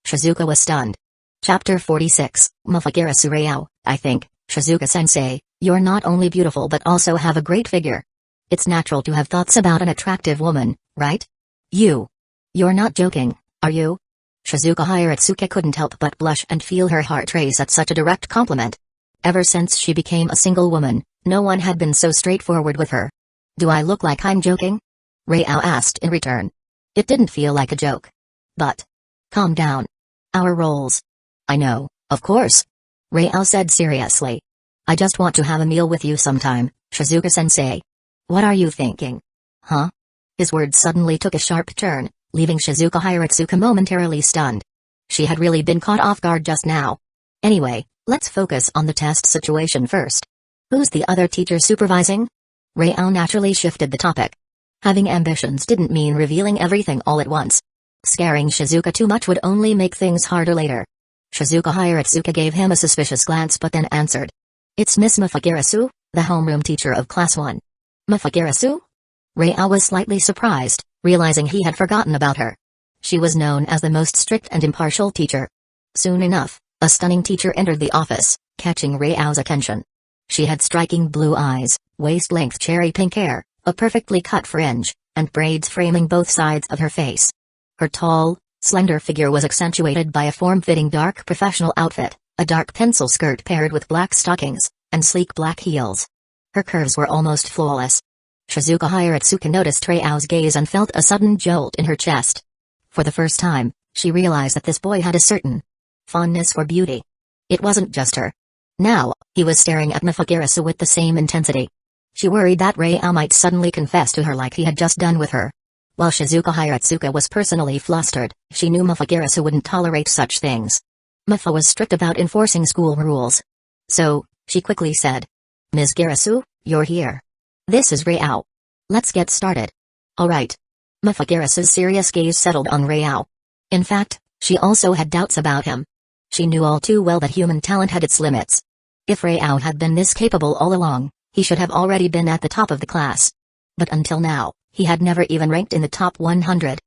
Shizuka was stunned. Chapter 46, Mafagirasu Rao, I think, Shizuka-sensei, you're not only beautiful but also have a great figure. It's natural to have thoughts about an attractive woman, right? You're not joking, are you? Shizuka Hiratsuka couldn't help but blush and feel her heart race at such a direct compliment. Ever since she became a single woman, no one had been so straightforward with her. Do I look like I'm joking? Rao asked in return. It didn't feel like a joke. But... Calm down. Our roles. I know, of course. Rao said seriously. I just want to have a meal with you sometime, Shizuka-sensei. What are you thinking? Huh? His words suddenly took a sharp turn, leaving Shizuka Hiratsuka momentarily stunned. She had really been caught off guard just now. Anyway, let's focus on the test situation first. Who's the other teacher supervising? Rao naturally shifted the topic. Having ambitions didn't mean revealing everything all at once. Scaring Shizuka too much would only make things harder later. Shizuka Hiratsuka gave him a suspicious glance but then answered. It's Miss Mafagirasu, the homeroom teacher of Class 1. Mafagirasu? Rao was slightly surprised, realizing he had forgotten about her. She was known as the most strict and impartial teacher. Soon enough, a stunning teacher entered the office, catching Rao's attention. She had striking blue eyes, waist-length cherry pink hair, a perfectly cut fringe, and braids framing both sides of her face. Her tall, slender figure was accentuated by a form-fitting dark professional outfit, a dark pencil skirt paired with black stockings, and sleek black heels. Her curves were almost flawless. Shizuka Hiratsuka noticed Rao's gaze and felt a sudden jolt in her chest. For the first time, she realized that this boy had a certain fondness for beauty. It wasn't just her. Now, he was staring at Mifagirasu with the same intensity. She worried that Rao might suddenly confess to her like he had just done with her. While Shizuka Hiratsuka was personally flustered, she knew Mifagirasu wouldn't tolerate such things. Mifa was strict about enforcing school rules. So, she quickly said, "Ms. Girasu, you're here. This is Rao. Let's get started." "Alright." Mifagirasu's serious gaze settled on Rao. In fact, she also had doubts about him. She knew all too well that human talent had its limits. If Rao had been this capable all along, he should have already been at the top of the class. But until now, he had never even ranked in the top 100.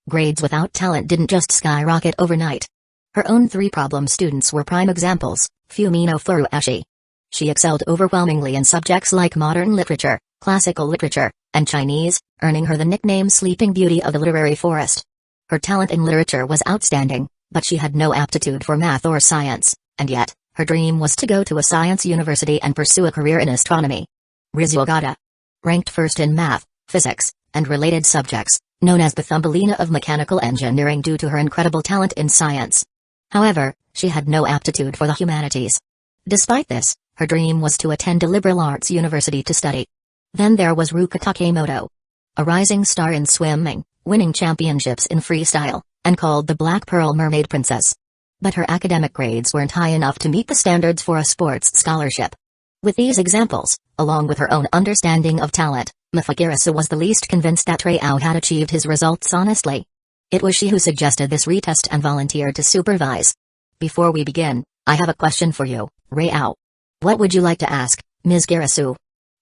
Grades without talent didn't just skyrocket overnight. Her own 3 problem students were prime examples. Fumino Furuhashi. She excelled overwhelmingly in subjects like modern literature, classical literature, and Chinese, earning her the nickname Sleeping Beauty of the Literary Forest. Her talent in literature was outstanding, but she had no aptitude for math or science, and yet, her dream was to go to a science university and pursue a career in astronomy. Rizu Ogata. Ranked first in math, physics, and related subjects, known as the Thumbelina of mechanical engineering due to her incredible talent in science. However, she had no aptitude for the humanities. Despite this, her dream was to attend a liberal arts university to study. Then there was Ruka Takemoto. A rising star in swimming, winning championships in freestyle, and called the Black Pearl Mermaid Princess. But her academic grades weren't high enough to meet the standards for a sports scholarship. With these examples, along with her own understanding of talent, Mifagirasu was the least convinced that Rao had achieved his results honestly. It was she who suggested this retest and volunteered to supervise. "Before we begin, I have a question for you, Rao." "What would you like to ask, Ms. Girasu?"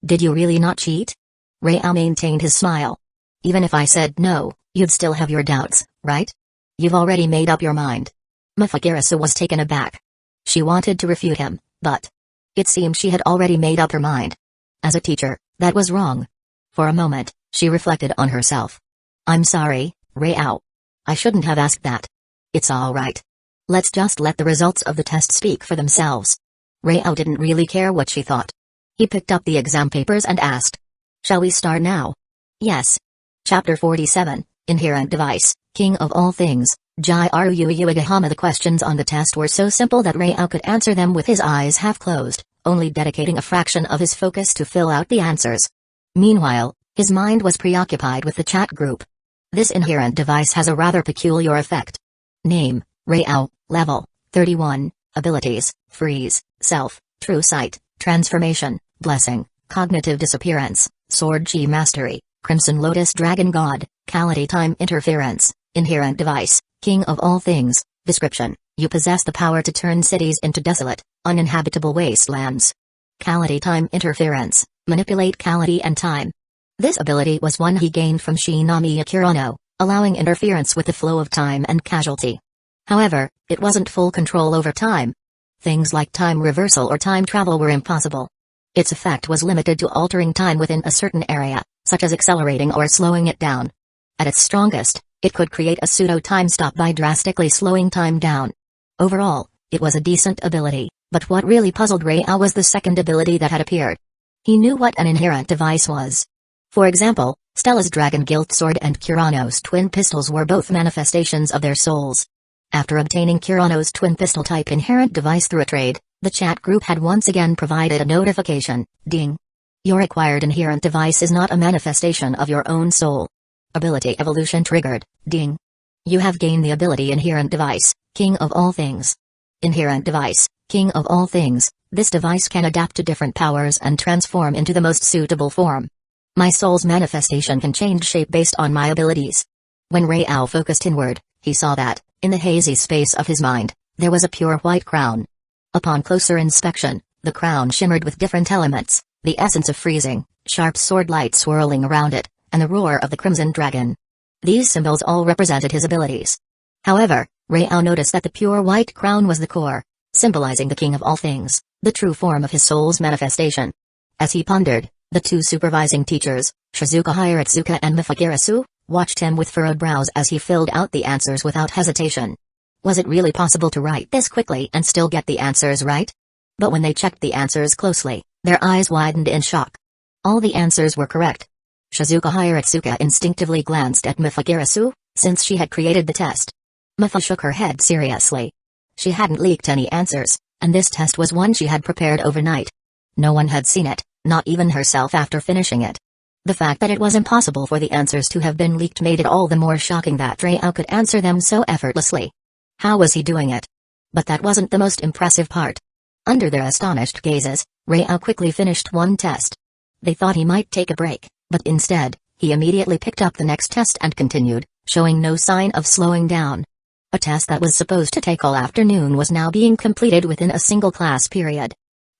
"Did you really not cheat?" Rao maintained his smile. "Even if I said no, you'd still have your doubts, right? You've already made up your mind." Mifagirasu was taken aback. She wanted to refute him, but it seemed she had already made up her mind. As a teacher, that was wrong. For a moment, she reflected on herself. "I'm sorry, Rao. I shouldn't have asked that. It's all right. Let's just let the results of the test speak for themselves." Rao didn't really care what she thought. He picked up the exam papers and asked, "Shall we start now?" "Yes." Chapter 47, Inherent Device, King of All Things, Jiru Uigahama. The questions on the test were so simple that Rao could answer them with his eyes half closed, only dedicating a fraction of his focus to fill out the answers. Meanwhile, his mind was preoccupied with the chat group. This inherent device has a rather peculiar effect. Name, Rao, level, 31, abilities, freeze, self, true sight, transformation, blessing, cognitive disappearance, sword chi mastery, crimson lotus dragon god, quality time interference, inherent device, king of all things, description, you possess the power to turn cities into desolate, uninhabitable wastelands. Quality time interference, manipulate quality and time. This ability was one he gained from Shinamiya Kurano, allowing interference with the flow of time and casualty. However, it wasn't full control over time. Things like time reversal or time travel were impossible. Its effect was limited to altering time within a certain area, such as accelerating or slowing it down. At its strongest, it could create a pseudo-time stop by drastically slowing time down. Overall, it was a decent ability, but what really puzzled Rao was the second ability that had appeared. He knew what an inherent device was. For example, Stella's dragon gilt sword and Kurano's twin pistols were both manifestations of their souls. After obtaining Kurano's twin pistol type inherent device through a trade, the chat group had once again provided a notification, ding. Your acquired inherent device is not a manifestation of your own soul. Ability evolution triggered, ding. You have gained the ability inherent device, king of all things. Inherent device, king of all things, this device can adapt to different powers and transform into the most suitable form. My soul's manifestation can change shape based on my abilities. When Rao focused inward, he saw that, in the hazy space of his mind, there was a pure white crown. Upon closer inspection, the crown shimmered with different elements, the essence of freezing, sharp sword light swirling around it, and the roar of the crimson dragon. These symbols all represented his abilities. However, Rao noticed that the pure white crown was the core, symbolizing the king of all things, the true form of his soul's manifestation. As he pondered, the two supervising teachers, Shizuka Hiratsuka and Mifagirasu, watched him with furrowed brows as he filled out the answers without hesitation. Was it really possible to write this quickly and still get the answers right? But when they checked the answers closely, their eyes widened in shock. All the answers were correct. Shizuka Hiratsuka instinctively glanced at Mifagirasu, since she had created the test. Mifa shook her head seriously. She hadn't leaked any answers, and this test was one she had prepared overnight. No one had seen it, not even herself after finishing it. The fact that it was impossible for the answers to have been leaked made it all the more shocking that Rao could answer them so effortlessly. How was he doing it? But that wasn't the most impressive part. Under their astonished gazes, Rao quickly finished one test. They thought he might take a break, but instead, he immediately picked up the next test and continued, showing no sign of slowing down. A test that was supposed to take all afternoon was now being completed within a single class period.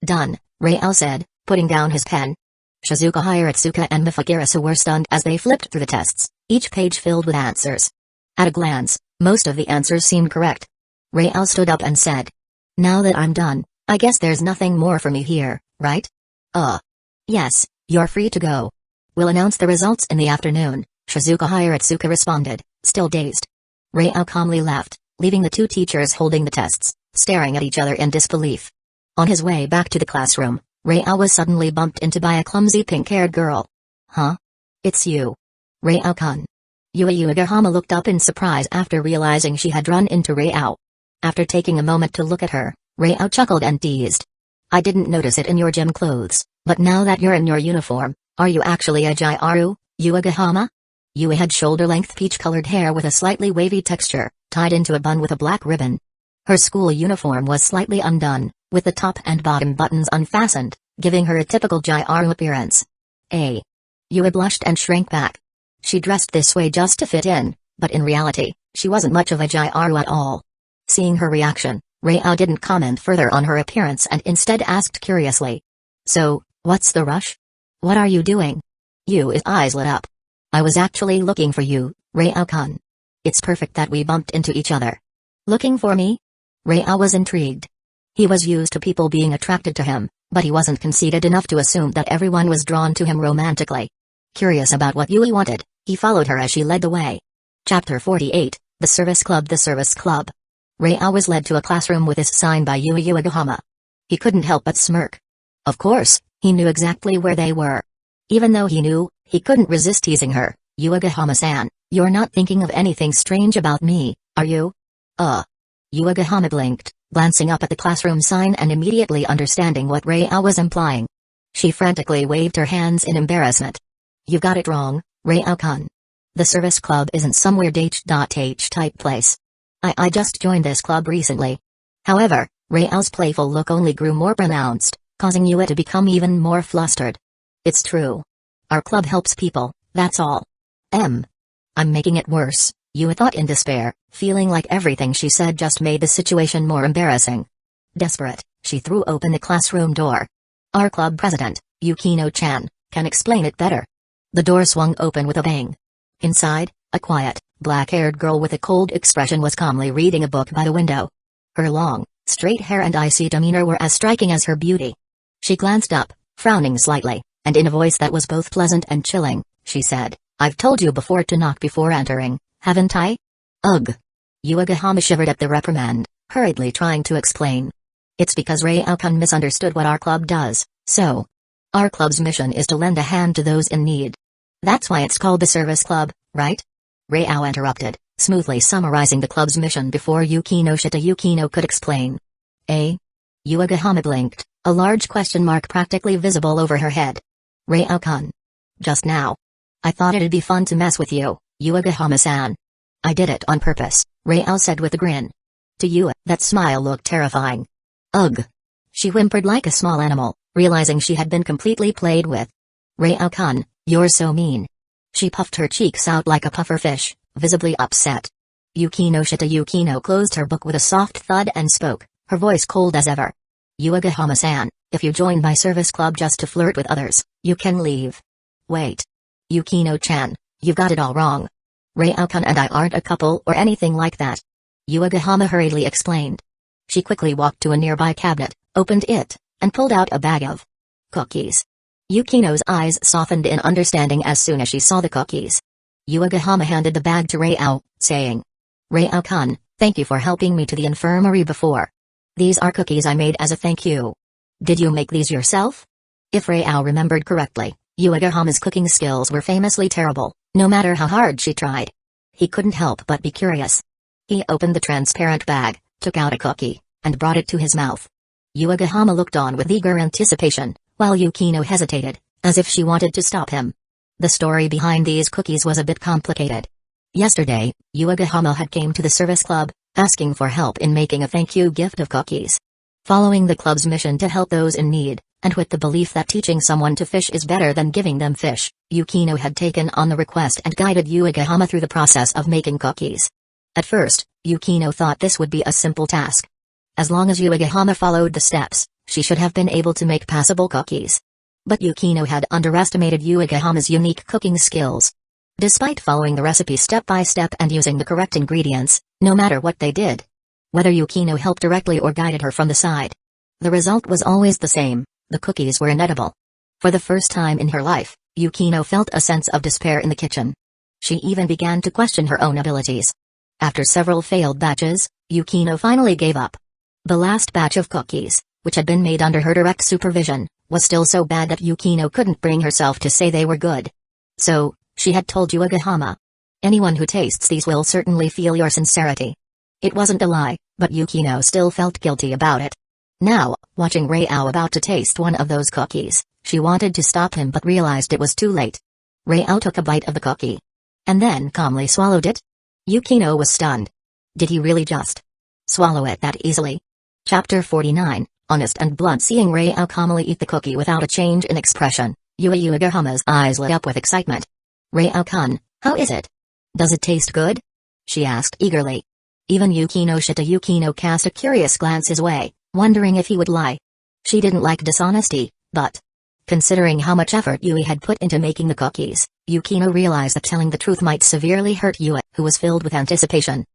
Done, Rao said, putting down his pen. Shizuka Hiratsuka and Mifagirasu were stunned as they flipped through the tests, each page filled with answers. At a glance, most of the answers seemed correct. Rao stood up and said, "Now that I'm done, I guess there's nothing more for me here, right?" Yes, you're free to go. We'll announce the results in the afternoon," Shizuka Hiratsuka responded, still dazed. Rao calmly left, leaving the two teachers holding the tests, staring at each other in disbelief. On his way back to the classroom, Rao was suddenly bumped into by a clumsy pink-haired girl. "Huh? It's you. Rao-kun." Uegahama looked up in surprise after realizing she had run into Rao. After taking a moment to look at her, Rao chuckled and teased. "I didn't notice it in your gym clothes, but now that you're in your uniform, are you actually a Jaiaru, Uegahama?" Yue had shoulder-length peach-colored hair with a slightly wavy texture, tied into a bun with a black ribbon. Her school uniform was slightly undone, with the top and bottom buttons unfastened, giving her a typical Jaiaru appearance. Yue blushed and shrank back. She dressed this way just to fit in, but in reality, she wasn't much of a Jaiaru at all. Seeing her reaction, Rao didn't comment further on her appearance and instead asked curiously, "So, what's the rush? What are you doing?" Yue's eyes lit up. "I was actually looking for you, Rao-kun. It's perfect that we bumped into each other." "Looking for me?" Rao was intrigued. He was used to people being attracted to him, but he wasn't conceited enough to assume that everyone was drawn to him romantically. Curious about what Yue wanted, he followed her as she led the way. Chapter 48, The Service Club. The Service Club. Rao was led to a classroom with his sign by Uegahama. He couldn't help but smirk. Of course, he knew exactly where they were. Even though he knew, he couldn't resist teasing her. "Uegahama-san, you're not thinking of anything strange about me, are you?" Uegahama blinked, glancing up at the classroom sign and immediately understanding what Rao was implying. She frantically waved her hands in embarrassment. "You got it wrong, Rao-kun. The service club isn't some weird H.H type place. I just joined this club recently." However, Rao's playful look only grew more pronounced, causing Yue to become even more flustered. "It's true. Our club helps people, that's all." I'm making it worse," Yue thought in despair, feeling like everything she said just made the situation more embarrassing. Desperate, she threw open the classroom door. "Our club president, Yukino-chan, can explain it better." The door swung open with a bang. Inside, a quiet, black-haired girl with a cold expression was calmly reading a book by the window. Her long, straight hair and icy demeanor were as striking as her beauty. She glanced up, frowning slightly, and in a voice that was both pleasant and chilling, she said, "I've told you before to knock before entering, haven't I?" "Ugh." Uegahama shivered at the reprimand, hurriedly trying to explain. "It's because Rao-kun misunderstood what our club does, so. Our club's mission is to lend a hand to those in need. That's why it's called the Service Club, right?" Rao interrupted, smoothly summarizing the club's mission before Yukino could explain. Uegahama blinked, a large question mark practically visible over her head. "Rao-kun. Just now. I thought it'd be fun to mess with you, Uegahama-san. I did it on purpose," Rao said with a grin. To Yue, that smile looked terrifying. "Ugh." She whimpered like a small animal, realizing she had been completely played with. "Rao-kun, you're so mean." She puffed her cheeks out like a puffer fish, visibly upset. Yukino closed her book with a soft thud and spoke, her voice cold as ever. "Uegahama-san, if you join my service club just to flirt with others, you can leave." "Wait. Yukino-chan, you've got it all wrong. Ryo-kun and I aren't a couple or anything like that. Yuagahama hurriedly explained. She quickly walked to a nearby cabinet, opened it, and pulled out a bag of cookies. Yukino's eyes softened in understanding as soon as she saw the cookies. Yuagahama handed the bag to Ryo, saying, Ryo-kun, thank you for helping me to the infirmary before. These are cookies I made as a thank you. Did you make these yourself? If Ryo remembered correctly, Yuagahama's cooking skills were famously terrible, no matter how hard she tried. He couldn't help but be curious. He opened the transparent bag, took out a cookie, and brought it to his mouth. Yuagahama looked on with eager anticipation, while Yukino hesitated, as if she wanted to stop him. The story behind these cookies was a bit complicated. Yesterday, Yuagahama had came to the service club, asking for help in making a thank you gift of cookies. Following the club's mission to help those in need, and with the belief that teaching someone to fish is better than giving them fish, Yukino had taken on the request and guided Yuagahama through the process of making cookies. At first, Yukino thought this would be a simple task. As long as Yuagahama followed the steps, she should have been able to make passable cookies. But Yukino had underestimated Yuagahama's unique cooking skills. Despite following the recipe step by step and using the correct ingredients, no matter what they did, whether Yukino helped directly or guided her from the side, the result was always the same: the cookies were inedible. For the first time in her life, Yukino felt a sense of despair in the kitchen. She even began to question her own abilities. After several failed batches, Yukino finally gave up. The last batch of cookies, which had been made under her direct supervision, was still so bad that Yukino couldn't bring herself to say they were good. So, she had told Yuagahama, anyone who tastes these will certainly feel your sincerity. It wasn't a lie, but Yukino still felt guilty about it. Now, watching Ryo about to taste one of those cookies, she wanted to stop him but realized it was too late. Ryo took a bite of the cookie. And then calmly swallowed it. Yukino was stunned. Did he really just swallow it that easily? Chapter 49, Honest and Blunt. Seeing Ryo calmly eat the cookie without a change in expression, Yuagahama's eyes lit up with excitement. Ryo-kun, how is it? Does it taste good? She asked eagerly. Even Yukino cast a curious glance his way, wondering if he would lie. She didn't like dishonesty, but considering how much effort Yui had put into making the cookies, Yukino realized that telling the truth might severely hurt Yui, who was filled with anticipation.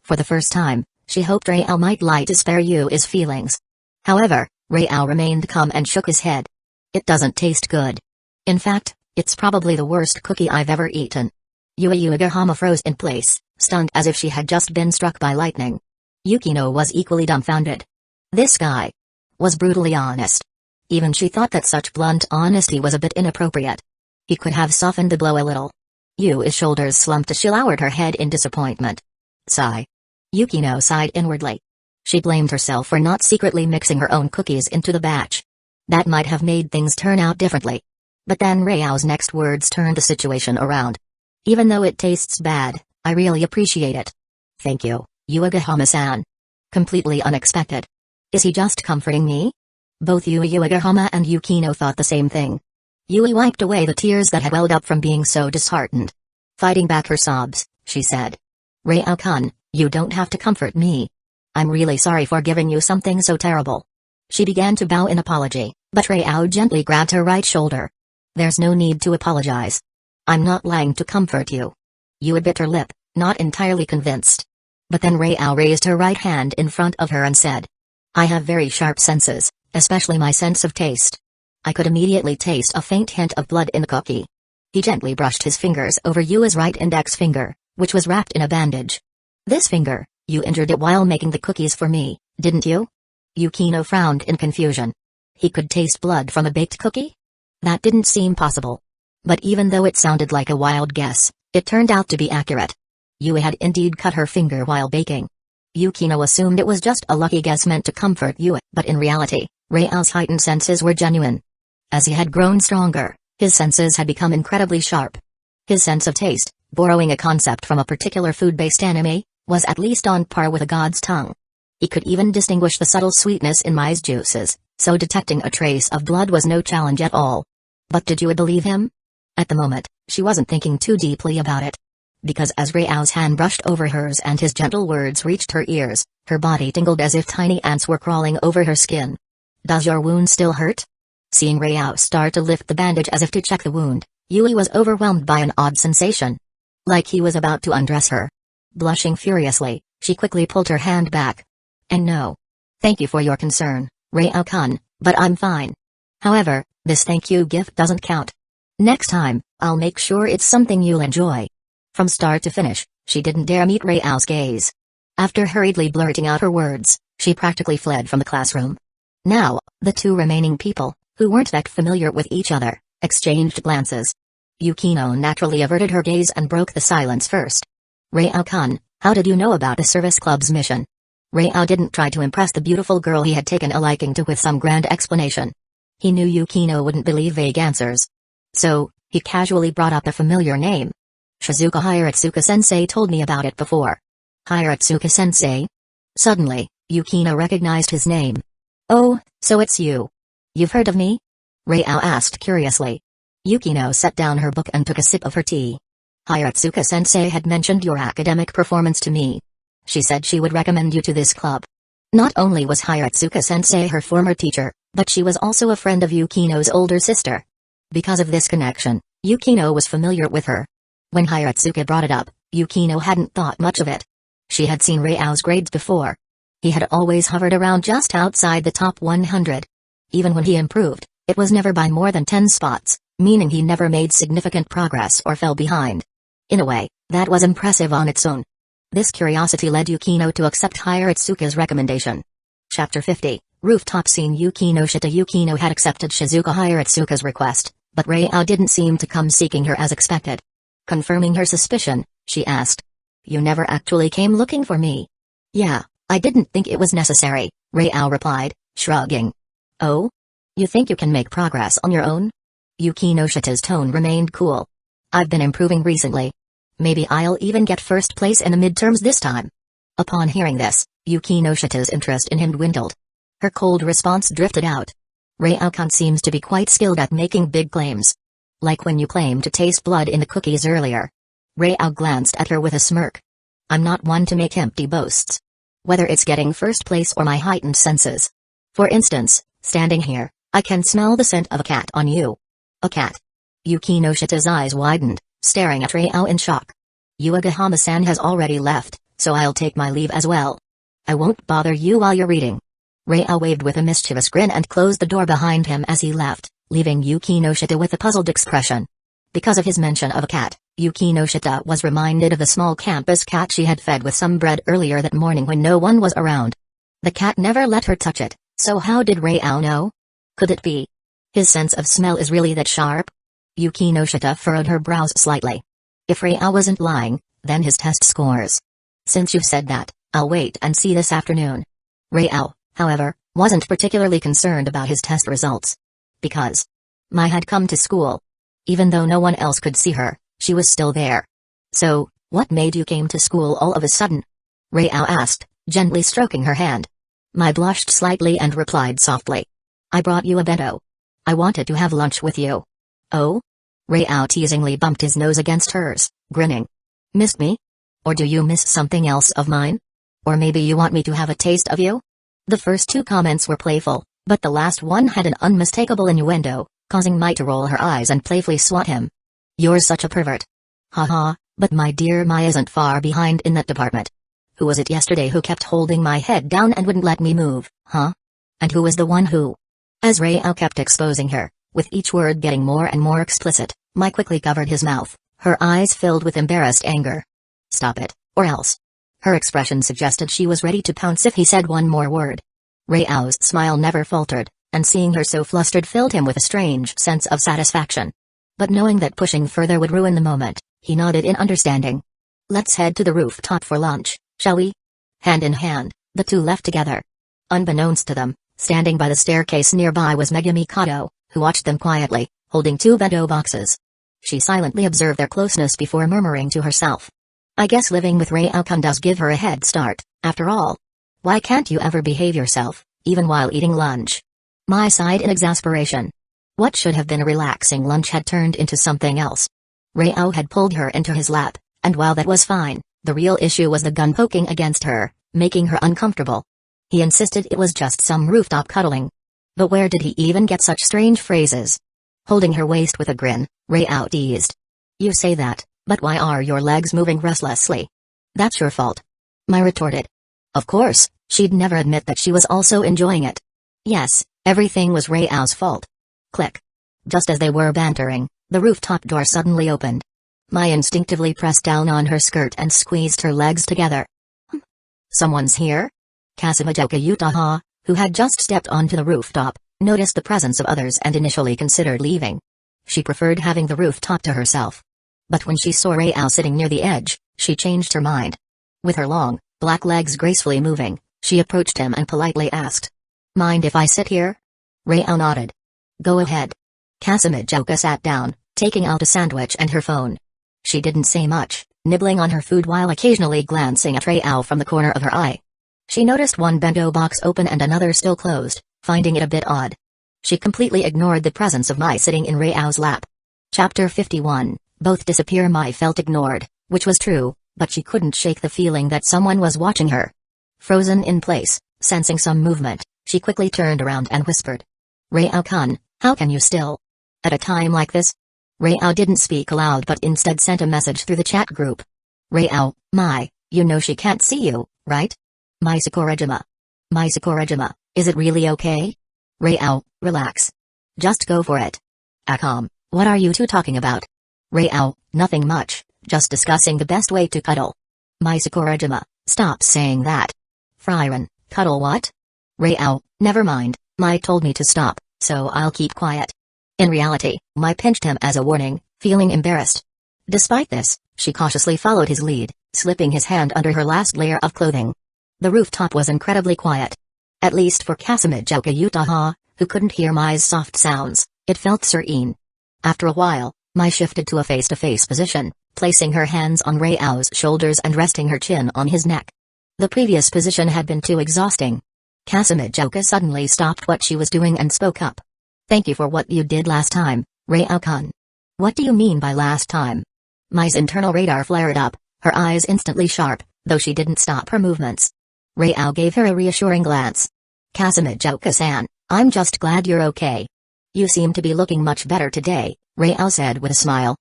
For the first time, she hoped Ryo might lie to spare Yui's feelings. However, Ryo remained calm and shook his head. It doesn't taste good. In fact, it's probably the worst cookie I've ever eaten. Yuagahama froze in place, stunned as if she had just been struck by lightning. Yukino was equally dumbfounded. This guy was brutally honest. Even she thought that such blunt honesty was a bit inappropriate. He could have softened the blow a little. Yui's shoulders slumped as she lowered her head in disappointment. Sigh. Yukino sighed inwardly. She blamed herself for not secretly mixing her own cookies into the batch. That might have made things turn out differently. But then Ryo's next words turned the situation around. Even though it tastes bad, I really appreciate it. Thank you, Yuagahama-san. Completely unexpected. Is he just comforting me? Both Yuagahama and Yukino thought the same thing. Yui wiped away the tears that had welled up from being so disheartened. Fighting back her sobs, she said. Ryo-kun, you don't have to comfort me. I'm really sorry for giving you something so terrible. She began to bow in apology, but Ryo gently grabbed her right shoulder. There's no need to apologize. I'm not lying to comfort you. Yui bit her lip, not entirely convinced. But then Ryo raised her right hand in front of her and said, I have very sharp senses, especially my sense of taste. I could immediately taste a faint hint of blood in the cookie. He gently brushed his fingers over Yui's right index finger, which was wrapped in a bandage. This finger, you injured it while making the cookies for me, didn't you? Yukino frowned in confusion. He could taste blood from a baked cookie? That didn't seem possible. But even though it sounded like a wild guess, it turned out to be accurate. Yui had indeed cut her finger while baking. Yukino assumed it was just a lucky guess meant to comfort Yui, but in reality, Ryo's heightened senses were genuine. As he had grown stronger, his senses had become incredibly sharp. His sense of taste, borrowing a concept from a particular food-based anime, was at least on par with a god's tongue. He could even distinguish the subtle sweetness in Mai's juices, so detecting a trace of blood was no challenge at all. But did Yui believe him? At the moment, she wasn't thinking too deeply about it. Because as Ryo's hand brushed over hers and his gentle words reached her ears, her body tingled as if tiny ants were crawling over her skin. Does your wound still hurt? Seeing Ryo start to lift the bandage as if to check the wound, Yui was overwhelmed by an odd sensation. like he was about to undress her. Blushing furiously, she quickly pulled her hand back. And no. Thank you for your concern, Rao-kun, but I'm fine. However, this thank you gift doesn't count. Next time, I'll make sure it's something you'll enjoy. From start to finish, she didn't dare meet Rao's gaze. After hurriedly blurting out her words, she practically fled from the classroom. Now, the two remaining people, who weren't that familiar with each other, exchanged glances. Yukino naturally averted her gaze and broke the silence first. Rao-kun, how did you know about the service club's mission? Rao didn't try to impress the beautiful girl he had taken a liking to with some grand explanation. He knew Yukino wouldn't believe vague answers. So, he casually brought up a familiar name. Shizuka Hiratsuka-sensei told me about it before. Hiratsuka-sensei? Suddenly, Yukino recognized his name. Oh, so it's you. You've heard of me? Rao asked curiously. Yukino set down her book and took a sip of her tea. Hiratsuka-sensei had mentioned your academic performance to me. She said she would recommend you to this club. Not only was Hiratsuka-sensei her former teacher, but she was also a friend of Yukino's older sister. Because of this connection, Yukino was familiar with her. When Hiratsuka brought it up, Yukino hadn't thought much of it. She had seen Rao's grades before. He had always hovered around just outside the top 100. Even when he improved, it was never by more than 10 spots, meaning he never made significant progress or fell behind. In a way, that was impressive on its own. This curiosity led Yukino to accept Hiratsuka's recommendation. Chapter 50, Rooftop Scene. Yukino had accepted Shizuka Hiratsuka's request, but Rao didn't seem to come seeking her as expected. Confirming her suspicion, she asked. You never actually came looking for me? Yeah, I didn't think it was necessary, Rao replied, shrugging. Oh? You think you can make progress on your own? Yukino-shita's tone remained cool. I've been improving recently. Maybe I'll even get first place in the midterms this time. Upon hearing this, Yukino-shita's interest in him dwindled. Her cold response drifted out. Rao-kun seems to be quite skilled at making big claims. Like when you claimed to taste blood in the cookies earlier. Rao glanced at her with a smirk. I'm not one to make empty boasts. Whether it's getting first place or my heightened senses. For instance, standing here, I can smell the scent of a cat on you. A cat? Yukino-shita's eyes widened, staring at Rao in shock. Uegahama-san has already left, so I'll take my leave as well. I won't bother you while you're reading. Rao waved with a mischievous grin and closed the door behind him as he left, leaving Yukino-shita with a puzzled expression. Because of his mention of a cat, Yukino-shita was reminded of the small campus cat she had fed with some bread earlier that morning when no one was around. The cat never let her touch it, so how did Rao know? Could it be? His sense of smell is really that sharp? Yukino-shita furrowed her brows slightly. If Rao wasn't lying, then his test scores. Since you've said that, I'll wait and see this afternoon. Rao, however, wasn't particularly concerned about his test results. Because Mai had come to school. Even though no one else could see her, she was still there. So, what made you came to school all of a sudden? Rao asked, gently stroking her hand. Mai blushed slightly and replied softly. I brought you a bento. I wanted to have lunch with you. Oh? Rao teasingly bumped his nose against hers, grinning. Missed me? Or do you miss something else of mine? Or maybe you want me to have a taste of you? The first two comments were playful, but the last one had an unmistakable innuendo, causing Mai to roll her eyes and playfully swat him. You're such a pervert. Haha, but my dear Mai isn't far behind in that department. Who was it yesterday who kept holding my head down and wouldn't let me move, huh? And who was the one who? As Rao kept exposing her, with each word getting more and more explicit, Mai quickly covered his mouth, her eyes filled with embarrassed anger. Stop it, or else. Her expression suggested she was ready to pounce if he said one more word. Rao's smile never faltered, and seeing her so flustered filled him with a strange sense of satisfaction. But knowing that pushing further would ruin the moment, he nodded in understanding. Let's head to the rooftop for lunch, shall we? Hand in hand, the two left together. Unbeknownst to them, standing by the staircase nearby was Megumi Kato, who watched them quietly, holding two bento boxes. She silently observed their closeness before murmuring to herself. I guess living with Rao-kun does give her a head start, after all. Why can't you ever behave yourself, even while eating lunch? Mai sighed in exasperation. What should have been a relaxing lunch had turned into something else. Rao had pulled her into his lap, and while that was fine, the real issue was the gun poking against her, making her uncomfortable. He insisted it was just some rooftop cuddling. But where did he even get such strange phrases? Holding her waist with a grin, Rao teased. You say that, But why are your legs moving restlessly? That's your fault. Mai retorted. Of course, she'd never admit that she was also enjoying it. Yes, everything was Rao's fault. Click. Just as they were bantering, the rooftop door suddenly opened. Mai instinctively pressed down on her skirt and squeezed her legs together. Someone's here? Kasumijoka Utaha, who had just stepped onto the rooftop, noticed the presence of others and initially considered leaving. She preferred having the rooftop to herself. But when she saw Rao sitting near the edge, she changed her mind. With her long, black legs gracefully moving, she approached him and politely asked, "Mind if I sit here?" Rao nodded. "Go ahead." Kasumijoka sat down, taking out a sandwich and her phone. She didn't say much, nibbling on her food while occasionally glancing at Rao from the corner of her eye. She noticed one bento box open and another still closed, finding it a bit odd. She completely ignored the presence of Mai sitting in Rao's lap. Chapter 51, Both disappear. Mai felt ignored, which was true, but she couldn't shake the feeling that someone was watching her. Frozen in place, sensing some movement, she quickly turned around and whispered, "Rao-kun, how can you still? At a time like this?" Rao didn't speak aloud but instead sent a message through the chat group. "Rao, Mai, you know she can't see you, right? Mai Sakurajima. Mai Sakurajima, is it really okay? Rao, relax. Just go for it." "Akam, what are you two talking about?" "Rao, nothing much, just discussing the best way to cuddle." "Mai Sakurajima, stop saying that." "Fryron, cuddle what?" "Rao, never mind, Mai told me to stop, so I'll keep quiet." In reality, Mai pinched him as a warning, feeling embarrassed. Despite this, she cautiously followed his lead, slipping his hand under her last layer of clothing. The rooftop was incredibly quiet. At least for Kasumijoka Utaha, who couldn't hear Mai's soft sounds, it felt serene. After a while, Mai shifted to a face-to-face position, placing her hands on Rao's shoulders and resting her chin on his neck. The previous position had been too exhausting. Kasumijoka suddenly stopped what she was doing and spoke up. "Thank you for what you did last time, Rao-kun." "What do you mean by last time?" Mai's internal radar flared up, her eyes instantly sharp, though she didn't stop her movements. Rao gave her a reassuring glance. "Kasumijoka-san, I'm just glad you're okay. You seem to be looking much better today," Rao said with a smile.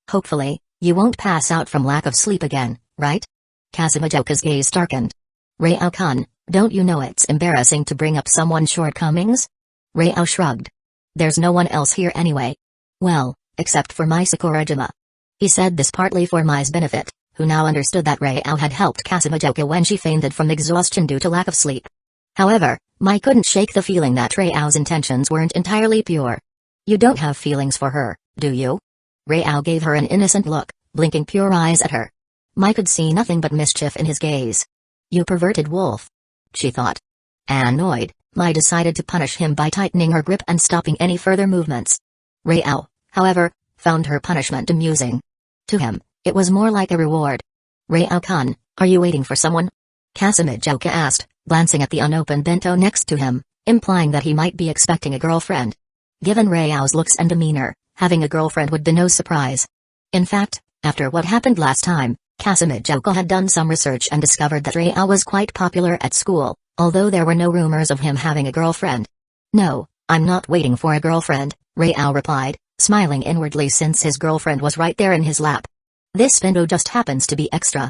"Hopefully, you won't pass out from lack of sleep again, right?" Kasumijoka's gaze darkened. "Rao-kun, don't you know it's embarrassing to bring up someone's shortcomings?" Rao shrugged. "There's no one else here anyway. Well, except for Mai Sakurajima." He said this partly for Mai's benefit, who now understood that Rao had helped Kasumijoka when she fainted from exhaustion due to lack of sleep. However, Mai couldn't shake the feeling that Rao's intentions weren't entirely pure. "You don't have feelings for her, do you?" Rao gave her an innocent look, blinking pure eyes at her. Mai could see nothing but mischief in his gaze. "You perverted wolf," she thought. Annoyed, Mai decided to punish him by tightening her grip and stopping any further movements. Rao, however, found her punishment amusing. To him, it was more like a reward. "Rao-kun, are you waiting for someone?" Kasumijoka asked, glancing at the unopened bento next to him, implying that he might be expecting a girlfriend. Given Rao's looks and demeanor, having a girlfriend would be no surprise. In fact, after what happened last time, Kasumijoka had done some research and discovered that Rao was quite popular at school, although there were no rumors of him having a girlfriend. "No, I'm not waiting for a girlfriend," Rao replied, smiling inwardly since his girlfriend was right there in his lap. "This bento just happens to be extra."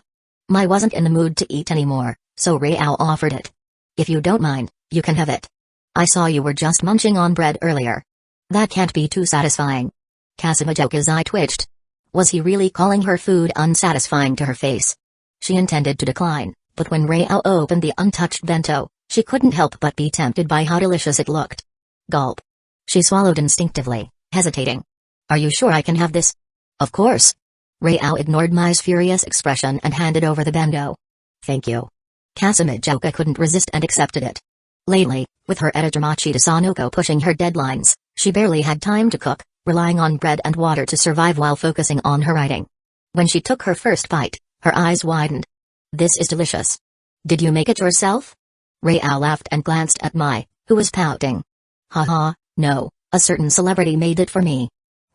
Mai wasn't in the mood to eat anymore, so Rao offered it. "If you don't mind, you can have it. I saw you were just munching on bread earlier. That can't be too satisfying." Kasumijoka's eye twitched. Was he really calling her food unsatisfying to her face? She intended to decline, but when Rao opened the untouched bento, she couldn't help but be tempted by how delicious it looked. Gulp. She swallowed instinctively, hesitating. "Are you sure I can have this?" "Of course." Rao ignored Mai's furious expression and handed over the bento. "Thank you." Kasumijoka couldn't resist and accepted it. Lately, with her editor Machida Sanoko pushing her deadlines, she barely had time to cook, relying on bread and water to survive while focusing on her writing. When she took her first bite, her eyes widened. "This is delicious. Did you make it yourself?" Rao laughed and glanced at Mai, who was pouting. "Haha, no, a certain celebrity made it for me."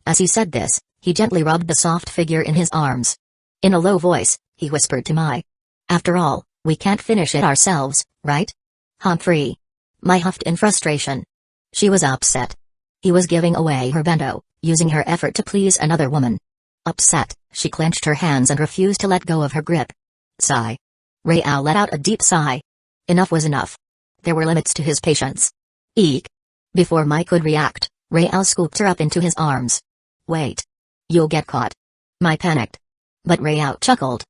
As he said this, he gently rubbed the soft figure in his arms. In a low voice, he whispered to Mai. "After all, we can't finish it ourselves, right?" "Humphrey." Mai huffed in frustration. She was upset. He was giving away her bento, using her effort to please another woman. Upset, she clenched her hands and refused to let go of her grip. Sigh. Rao let out a deep sigh. Enough was enough. There were limits to his patience. Eek. Before Mai could react, Rao scooped her up into his arms. Wait. You'll get caught. Mai panicked. But Rao chuckled.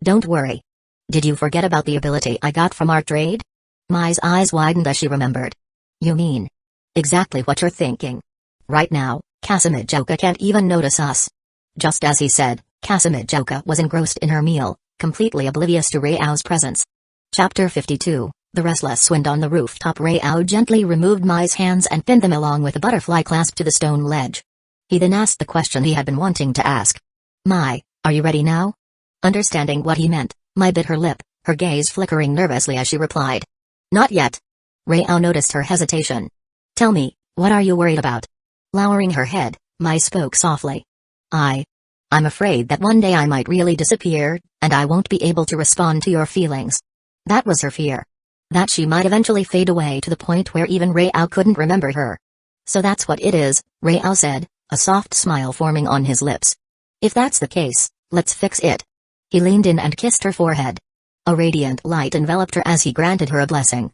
Don't worry. Did you forget about the ability I got from our trade? Mai's eyes widened as she remembered. You mean? Exactly what you're thinking. Right now, Kasamijoka can't even notice us. Just as he said, Kasamijoka was engrossed in her meal, completely oblivious to Rao's presence. Chapter 52, The Restless Wind on the Rooftop. Rao gently removed Mai's hands and pinned them along with a butterfly clasp to the stone ledge. He then asked the question he had been wanting to ask. Mai, are you ready now? Understanding what he meant, Mai bit her lip, her gaze flickering nervously as she replied. Not yet. Rao noticed her hesitation. Tell me, what are you worried about? Lowering her head, Mai spoke softly. I'm afraid that one day I might really disappear, and I won't be able to respond to your feelings. That was her fear. That she might eventually fade away to the point where even Rao couldn't remember her. So that's what it is, Rao said, a soft smile forming on his lips. If that's the case, let's fix it. He leaned in and kissed her forehead. A radiant light enveloped her as he granted her a blessing.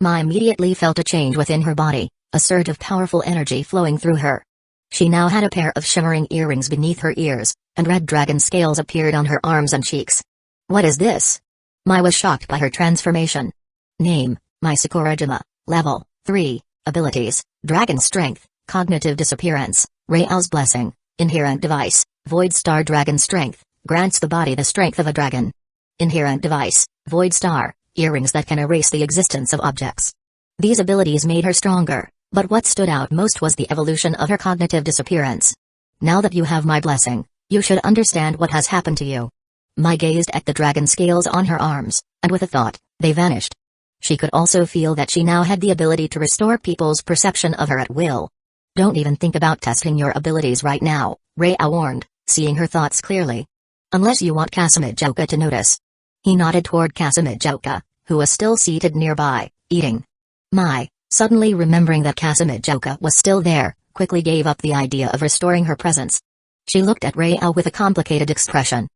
Mai immediately felt a change within her body, a surge of powerful energy flowing through her. She now had a pair of shimmering earrings beneath her ears, and red dragon scales appeared on her arms and cheeks. What is this? Mai was shocked by her transformation. Name, Mai Sakurajima, Level 3, Abilities, Dragon Strength, Cognitive Disappearance, Rao's Blessing, Inherent Device, Void Star. Dragon Strength, grants the body the strength of a dragon. Inherent Device, Void Star, earrings that can erase the existence of objects. These abilities made her stronger, but what stood out most was the evolution of her cognitive disappearance. Now that you have my blessing, you should understand what has happened to you. Mai gazed at the dragon scales on her arms, and with a thought, they vanished. She could also feel that she now had the ability to restore people's perception of her at will. Don't even think about testing your abilities right now, Rao warned, seeing her thoughts clearly. Unless you want Kasamijoka to notice. He nodded toward Kasamijoka, who was still seated nearby, eating. Mai, suddenly remembering that Kasamijoka was still there, quickly gave up the idea of restoring her presence. She looked at Rao with a complicated expression.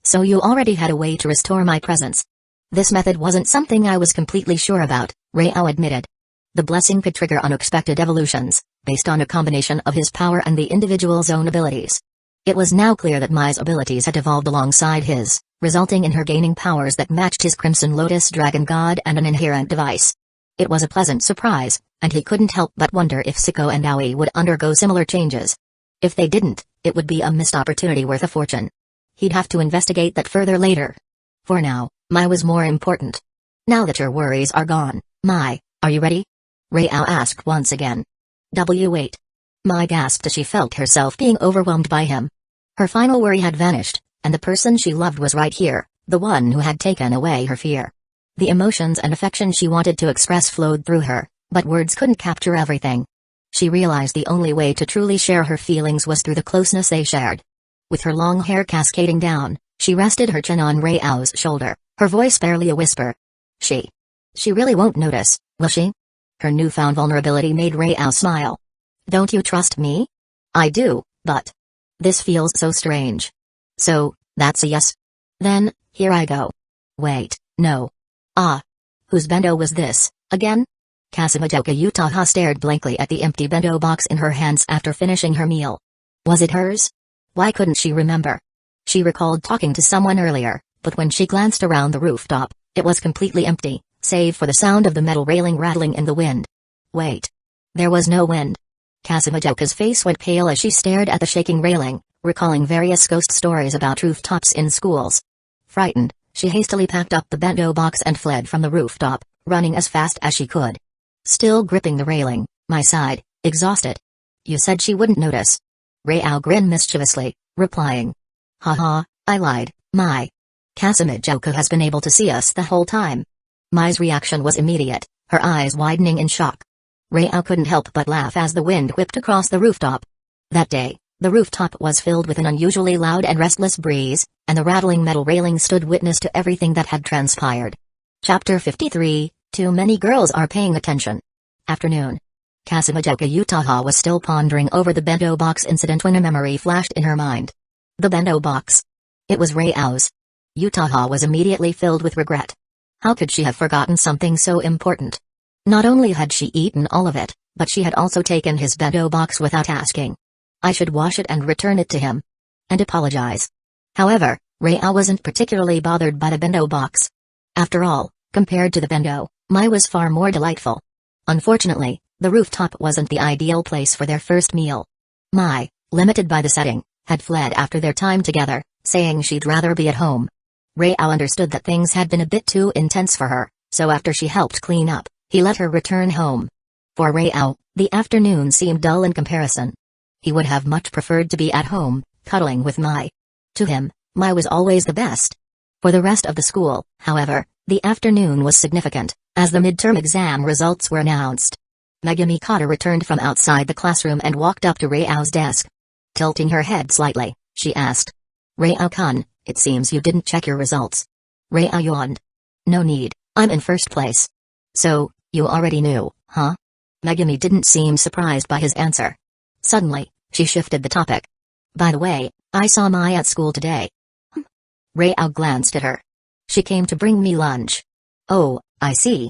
So you already had a way to restore my presence. This method wasn't something I was completely sure about, Rao admitted. The blessing could trigger unexpected evolutions, based on a combination of his power and the individual's own abilities. It was now clear that Mai's abilities had evolved alongside his, resulting in her gaining powers that matched his Crimson Lotus Dragon God and an inherent device. It was a pleasant surprise, and he couldn't help but wonder if Siko and Aoi would undergo similar changes. If they didn't, it would be a missed opportunity worth a fortune. He'd have to investigate that further later. For now, Mai was more important. Now that your worries are gone, Mai, are you ready? Rao asked once again. Wait. Mai gasped as she felt herself being overwhelmed by him. Her final worry had vanished, and the person she loved was right here, the one who had taken away her fear. The emotions and affection she wanted to express flowed through her, but words couldn't capture everything. She realized the only way to truly share her feelings was through the closeness they shared. With her long hair cascading down, she rested her chin on Rao's shoulder, her voice barely a whisper. She really won't notice, will she? Her newfound vulnerability made Rao smile. Don't you trust me? I do, but this feels so strange. So, that's a yes? Then, here I go. Wait, no. Whose bento was this, again? Kasamijoka Utaha stared blankly at the empty bento box in her hands after finishing her meal. Was it hers? Why couldn't she remember? She recalled talking to someone earlier, but when she glanced around the rooftop, it was completely empty, save for the sound of the metal railing rattling in the wind. Wait. There was no wind. Kasamijoka's face went pale as she stared at the shaking railing, recalling various ghost stories about rooftops in schools. Frightened, she hastily packed up the bento box and fled from the rooftop, running as fast as she could. Still gripping the railing, Mai sighed, exhausted. You said she wouldn't notice. Rao grinned mischievously, replying. Haha, I lied, Mai. Kasamijoka has been able to see us the whole time. Mai's reaction was immediate, her eyes widening in shock. Rao couldn't help but laugh as the wind whipped across the rooftop. That day, the rooftop was filled with an unusually loud and restless breeze, and the rattling metal railing stood witness to everything that had transpired. Chapter 53, Too Many Girls Are Paying Attention. Afternoon. Kasamijoka Utaha was still pondering over the bento box incident when a memory flashed in her mind. The bento box. It was Rao's. Utaha was immediately filled with regret. How could she have forgotten something so important? Not only had she eaten all of it, but she had also taken his bento box without asking. I should wash it and return it to him. And apologize. However, Rao wasn't particularly bothered by the bento box. After all, compared to the bento, Mai was far more delightful. Unfortunately, the rooftop wasn't the ideal place for their first meal. Mai, limited by the setting, had fled after their time together, saying she'd rather be at home. Rao understood that things had been a bit too intense for her, so after she helped clean up, he let her return home. For Rao, the afternoon seemed dull in comparison. He would have much preferred to be at home, cuddling with Mai. To him, Mai was always the best. For the rest of the school, however, the afternoon was significant, as the midterm exam results were announced. Megumi Kata returned from outside the classroom and walked up to Rao's desk. Tilting her head slightly, she asked. Rao-kun, it seems you didn't check your results. Rao yawned. No need, I'm in first place. So, you already knew, huh? Megumi didn't seem surprised by his answer. Suddenly, she shifted the topic. By the way, I saw Mai at school today. Rao glanced at her. She came to bring me lunch. Oh, I see.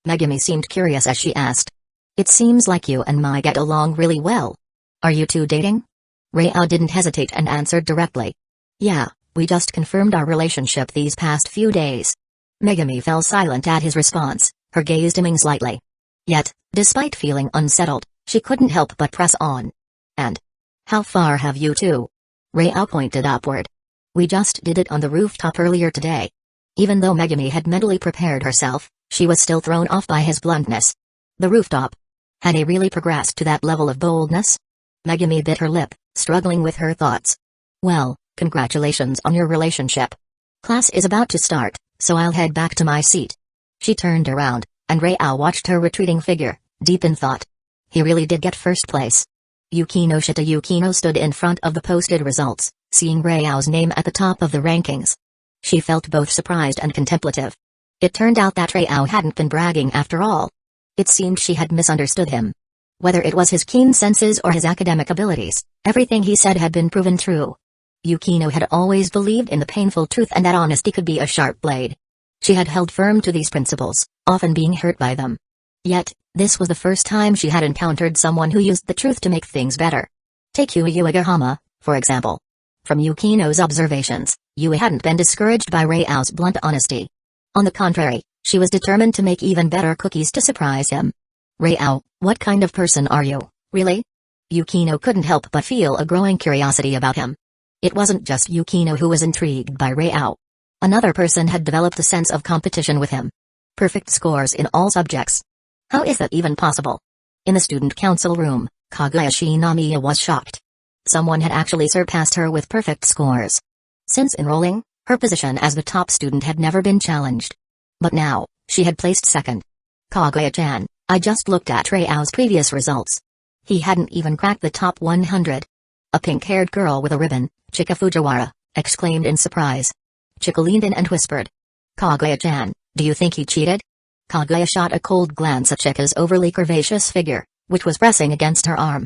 Megumi seemed curious as she asked. It seems like you and Mai get along really well. Are you two dating? Rao didn't hesitate and answered directly. Yeah, we just confirmed our relationship these past few days. Megumi fell silent at his response, her gaze dimming slightly. Yet, despite feeling unsettled, she couldn't help but press on. And? How far have you two? Rao pointed upward. We just did it on the rooftop earlier today. Even though Megumi had mentally prepared herself, she was still thrown off by his bluntness. The rooftop. Had he really progressed to that level of boldness? Megumi bit her lip, struggling with her thoughts. Well, congratulations on your relationship. Class is about to start, so I'll head back to my seat. She turned around, and Rao watched her retreating figure, deep in thought. He really did get first place. Yukino Shita Yukino stood in front of the posted results, seeing Rao's name at the top of the rankings. She felt both surprised and contemplative. It turned out that Rao hadn't been bragging after all. It seemed she had misunderstood him. Whether it was his keen senses or his academic abilities, everything he said had been proven true. Yukino had always believed in the painful truth and that honesty could be a sharp blade. She had held firm to these principles, often being hurt by them. Yet, this was the first time she had encountered someone who used the truth to make things better. Take Yui Uegahama, for example. From Yukino's observations, Yui hadn't been discouraged by Rao's blunt honesty. On the contrary, she was determined to make even better cookies to surprise him. Rao, what kind of person are you, really? Yukino couldn't help but feel a growing curiosity about him. It wasn't just Yukino who was intrigued by Rao. Another person had developed a sense of competition with him. Perfect scores in all subjects. How is that even possible? In the student council room, Kaguya Shinamiya was shocked. Someone had actually surpassed her with perfect scores. Since enrolling, her position as the top student had never been challenged. But now, she had placed second. Kaguya-chan, I just looked at Rao's previous results. He hadn't even cracked the top 100. A pink-haired girl with a ribbon, Chika Fujiwara, exclaimed in surprise. Chika leaned in and whispered. Kaguya-chan, do you think he cheated? Kaguya shot a cold glance at Chika's overly curvaceous figure, which was pressing against her arm.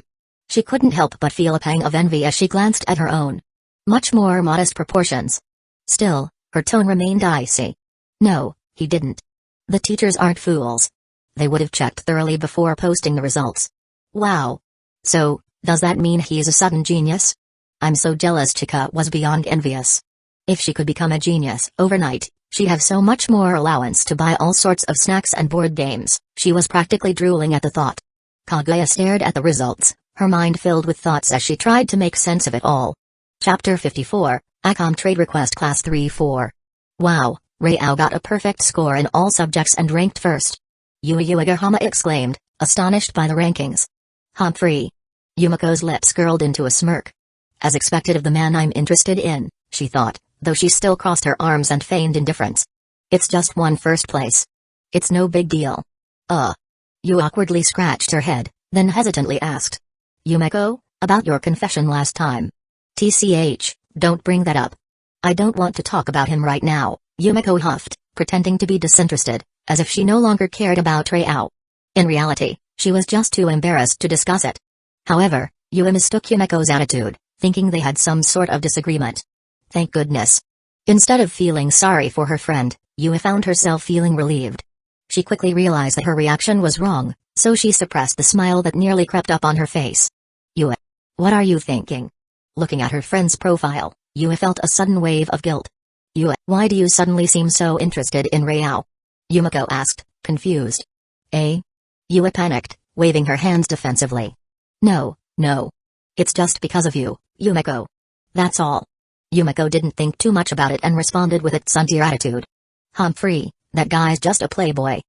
She couldn't help but feel a pang of envy as she glanced at her own. Much more modest proportions. Still, her tone remained icy. No, he didn't. The teachers aren't fools. They would have checked thoroughly before posting the results. Wow. So, does that mean he's a sudden genius? I'm so jealous. Chika was beyond envious. If she could become a genius overnight, she'd have so much more allowance to buy all sorts of snacks and board games. She was practically drooling at the thought. Kaguya stared at the results, her mind filled with thoughts as she tried to make sense of it all. Chapter 54, ACOM Trade Request Class 3-4. Wow, Rao got a perfect score in all subjects and ranked first. Yui Uegahama exclaimed, astonished by the rankings. Humphrey. Yumiko's lips curled into a smirk. As expected of the man I'm interested in, she thought, though she still crossed her arms and feigned indifference. It's just one first place. It's no big deal. Yu awkwardly scratched her head, then hesitantly asked. Yumiko, about your confession last time. TCH, don't bring that up. I don't want to talk about him right now, Yumiko huffed, pretending to be disinterested, as if she no longer cared about Rao. In reality, she was just too embarrassed to discuss it. However, Yui mistook Yumiko's attitude, thinking they had some sort of disagreement. Thank goodness. Instead of feeling sorry for her friend, Yue found herself feeling relieved. She quickly realized that her reaction was wrong, so she suppressed the smile that nearly crept up on her face. Yue. What are you thinking? Looking at her friend's profile, Yue felt a sudden wave of guilt. Yue, why do you suddenly seem so interested in Ruiao? Yumiko asked, confused. Eh? Yue panicked, waving her hands defensively. No. It's just because of you, Yumiko. That's all. Yumiko didn't think too much about it and responded with its sincere attitude. Humphrey, that guy's just a playboy.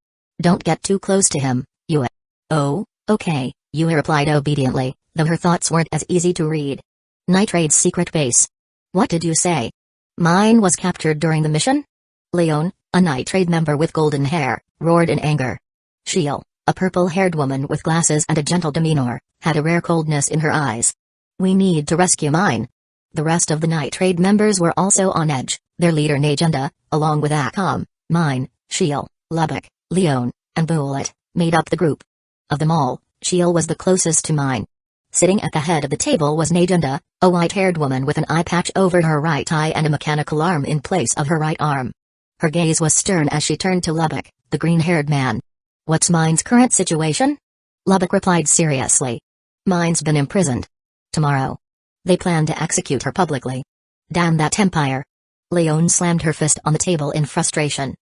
Don't get too close to him, Yue. Oh, okay, Yue replied obediently, though her thoughts weren't as easy to read. Nitrade's secret base. What did you say? Mine was captured during the mission? Leon, a Nitrade member with golden hair, roared in anger. Shiel, a purple-haired woman with glasses and a gentle demeanor, had a rare coldness in her eyes. We need to rescue mine. The rest of the Nitrade members were also on edge, their leader Najenda, along with Akam, Mine, Shiel, Lubbock, Leon, and Bullet, made up the group. Of them all, Shiel was the closest to Mine. Sitting at the head of the table was Najenda, a white-haired woman with an eye patch over her right eye and a mechanical arm in place of her right arm. Her gaze was stern as she turned to Lubbock, the green-haired man. What's Mine's current situation? Lubbock replied seriously. Mine's been imprisoned. Tomorrow. They plan to execute her publicly. Damn that empire. Leon slammed her fist on the table in frustration.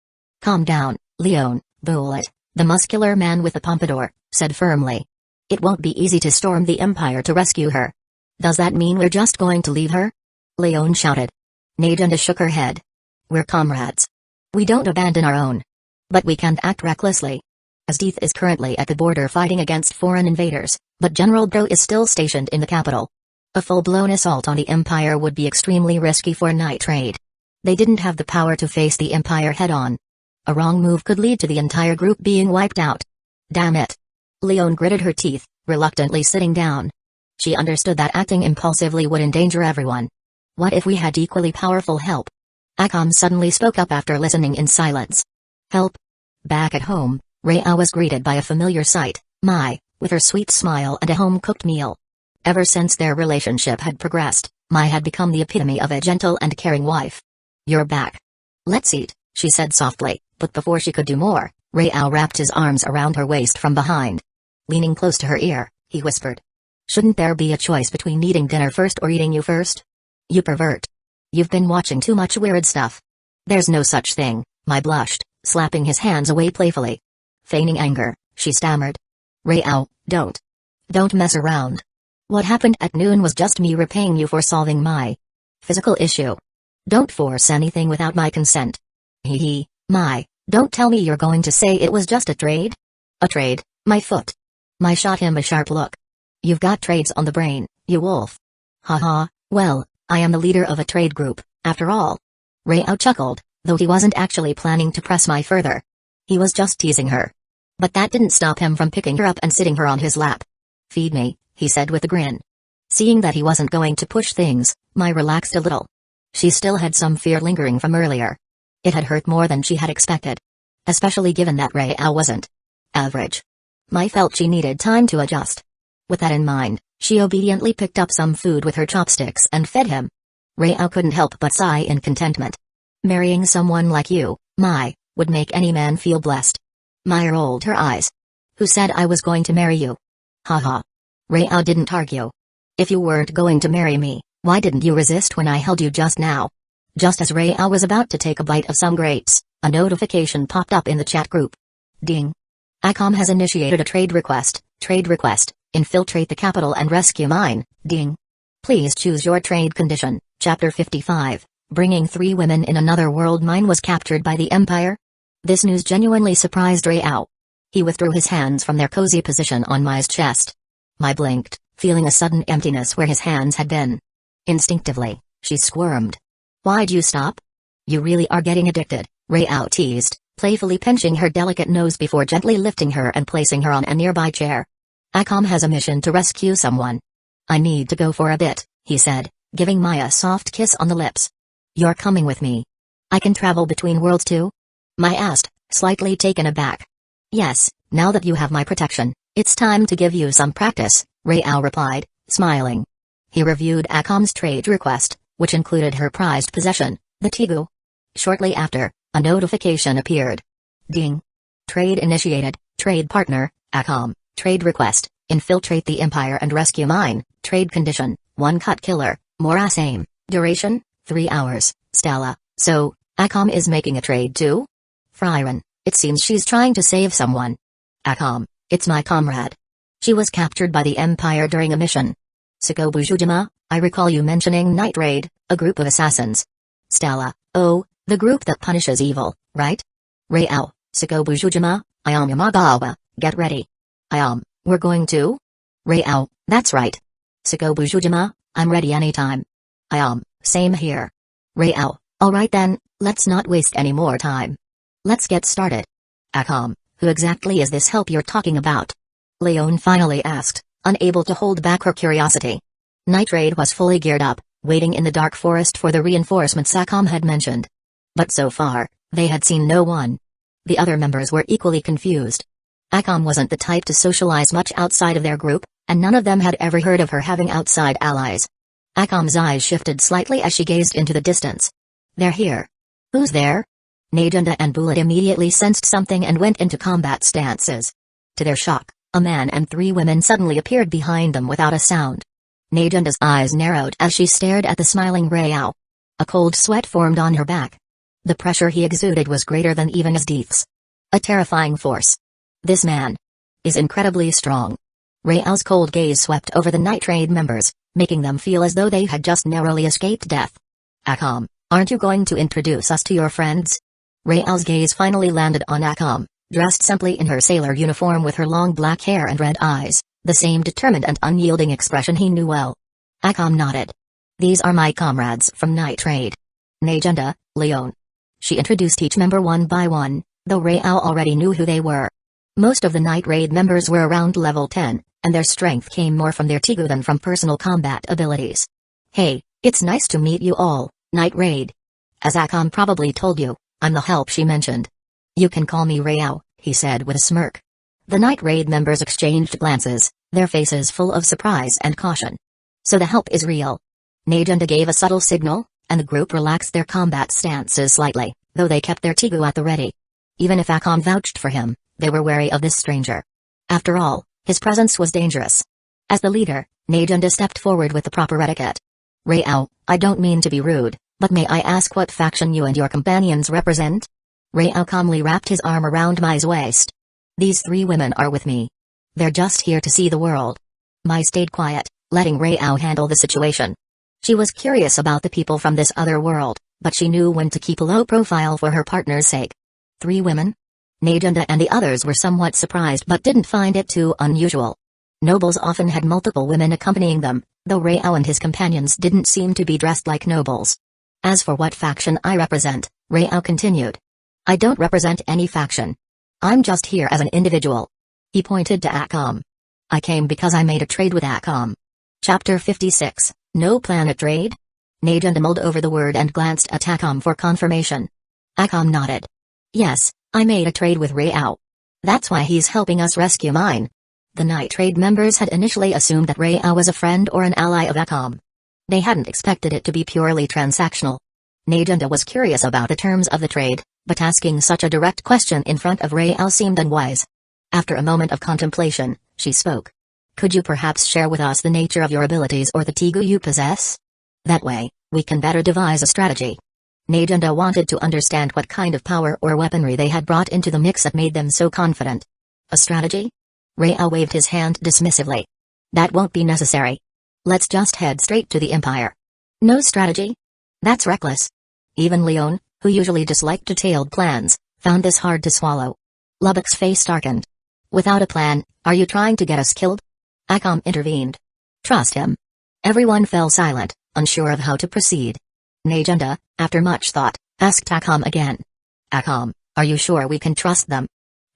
Calm down, Leon, Bullet, the muscular man with the pompadour, said firmly. It won't be easy to storm the empire to rescue her. Does that mean we're just going to leave her? Leon shouted. Najenda shook her head. We're comrades. We don't abandon our own. But we can't act recklessly. Asdeath is currently at the border fighting against foreign invaders, but General Bro is still stationed in the capital. A full-blown assault on the Empire would be extremely risky for Nitrade. They didn't have the power to face the Empire head-on. A wrong move could lead to the entire group being wiped out. Damn it. Leon gritted her teeth, reluctantly sitting down. She understood that acting impulsively would endanger everyone. What if we had equally powerful help? Akam suddenly spoke up after listening in silence. Help? Back at home, Ruiao was greeted by a familiar sight, Mai, with her sweet smile and a home-cooked meal. Ever since their relationship had progressed, Mai had become the epitome of a gentle and caring wife. You're back. Let's eat, she said softly, but before she could do more, Ruiao wrapped his arms around her waist from behind. Leaning close to her ear, he whispered. Shouldn't there be a choice between eating dinner first or eating you first? You pervert. You've been watching too much weird stuff. There's no such thing, Mai blushed, slapping his hands away playfully. Feigning anger, she stammered. Ruiao, don't mess around. What happened at noon was just me repaying you for solving my physical issue. Don't force anything without my consent. Hee, Mai, don't tell me you're going to say it was just a trade? A trade, my foot. Mai shot him a sharp look. You've got trades on the brain, you wolf. Haha, well, I am the leader of a trade group, after all. Ruiao chuckled, though he wasn't actually planning to press Mai further. He was just teasing her. But that didn't stop him from picking her up and sitting her on his lap. Feed me, he said with a grin. Seeing that he wasn't going to push things, Mai relaxed a little. She still had some fear lingering from earlier. It had hurt more than she had expected. Especially given that Ruiao wasn't average. Mai felt she needed time to adjust. With that in mind, she obediently picked up some food with her chopsticks and fed him. Ruiao couldn't help but sigh in contentment. Marrying someone like you, Mai, would make any man feel blessed. Mai rolled her eyes. Who said I was going to marry you? Haha. Ruiao didn't argue. If you weren't going to marry me, why didn't you resist when I held you just now? Just as Ruiao was about to take a bite of some grapes, a notification popped up in the chat group. Ding. Akam has initiated a trade request, infiltrate the capital and rescue mine, ding. Please choose your trade condition, Chapter 55, bringing 3 women in another world. Mine was captured by the Empire? This news genuinely surprised Ruiao. He withdrew his hands from their cozy position on Mai's chest. Mai blinked, feeling a sudden emptiness where his hands had been. Instinctively, she squirmed. Why'd you stop? You really are getting addicted, Ruiao teased, playfully pinching her delicate nose before gently lifting her and placing her on a nearby chair. Akam has a mission to rescue someone. I need to go for a bit, he said, giving Mai a soft kiss on the lips. You're coming with me. I can travel between worlds too? Mai asked, slightly taken aback. Yes, now that you have my protection, it's time to give you some practice, Ruiao replied, smiling. He reviewed Akom's trade request, which included her prized possession, the Tigu. Shortly after, a notification appeared. Ding. Trade initiated, trade partner, Akom, trade request, infiltrate the Empire and rescue mine, trade condition, 1 cut killer, Morass aim, duration, 3 hours, Stella, so, Akom is making a trade too? Fryron, it seems she's trying to save someone. Akom, it's my comrade. She was captured by the Empire during a mission. Sakobujujima, I recall you mentioning Night Raid, a group of assassins. Stella, oh, the group that punishes evil, right? Rao, Sakobujujima, Ayam Yamagawa, get ready. Ayam, we're going to? Rao, that's right. Sakobujujima, I'm ready anytime. Ayam, same here. Rao, alright then, let's not waste any more time. Let's get started. Akom, who exactly is this help you're talking about? Leon finally asked, unable to hold back her curiosity. Night Raid was fully geared up, waiting in the dark forest for the reinforcements Akom had mentioned. But so far, they had seen no one. The other members were equally confused. Akom wasn't the type to socialize much outside of their group, and none of them had ever heard of her having outside allies. Akom's eyes shifted slightly as she gazed into the distance. They're here. Who's there? Najunda and Bulat immediately sensed something and went into combat stances. To their shock, a man and 3 women suddenly appeared behind them without a sound. Najunda's eyes narrowed as she stared at the smiling Rao. A cold sweat formed on her back. The pressure he exuded was greater than even his deeds. A terrifying force. This man is incredibly strong. Rao's cold gaze swept over the Night Raid members, making them feel as though they had just narrowly escaped death. Akom, aren't you going to introduce us to your friends? Rao's gaze finally landed on Akom, dressed simply in her sailor uniform with her long black hair and red eyes, the same determined and unyielding expression he knew well. Akom nodded. These are my comrades from Night Raid. Najunda, Leon. She introduced each member one by one, though Rao already knew who they were. Most of the Night Raid members were around level 10, and their strength came more from their Tigu than from personal combat abilities. Hey, it's nice to meet you all, Night Raid. As Akom probably told you, I'm the help she mentioned. You can call me Rao, he said with a smirk. The Night Raid members exchanged glances, their faces full of surprise and caution. So the help is real. Najunda gave a subtle signal, and the group relaxed their combat stances slightly, though they kept their Tigu at the ready. Even if Akom vouched for him, they were wary of this stranger. After all, his presence was dangerous. As the leader, Najunda stepped forward with the proper etiquette. Rao, I don't mean to be rude, but may I ask what faction you and your companions represent? Rao calmly wrapped his arm around Mai's waist. These 3 women are with me. They're just here to see the world. Mai stayed quiet, letting Rao handle the situation. She was curious about the people from this other world, but she knew when to keep a low profile for her partner's sake. 3 women? Najunda and the others were somewhat surprised but didn't find it too unusual. Nobles often had multiple women accompanying them, though Rao and his companions didn't seem to be dressed like nobles. As for what faction I represent, Rao continued. I don't represent any faction. I'm just here as an individual. He pointed to Akom. I came because I made a trade with Akom. Chapter 56, No Planet Trade? Najunda mulled over the word and glanced at Akom for confirmation. Akom nodded. Yes, I made a trade with Rao. That's why he's helping us rescue mine. The Night Raid members had initially assumed that Rao was a friend or an ally of Akom. They hadn't expected it to be purely transactional. Najunda was curious about the terms of the trade, but asking such a direct question in front of Rao seemed unwise. After a moment of contemplation, she spoke. Could you perhaps share with us the nature of your abilities or the Tigu you possess? That way, we can better devise a strategy. Najunda wanted to understand what kind of power or weaponry they had brought into the mix that made them so confident. A strategy? Rao waved his hand dismissively. That won't be necessary. Let's just head straight to the Empire. No strategy? That's reckless. Even Leon, who usually disliked detailed plans, found this hard to swallow. Lubbock's face darkened. Without a plan, are you trying to get us killed? Akom intervened. Trust him. Everyone fell silent, unsure of how to proceed. Najunda, after much thought, asked Akom again. Akom, are you sure we can trust them?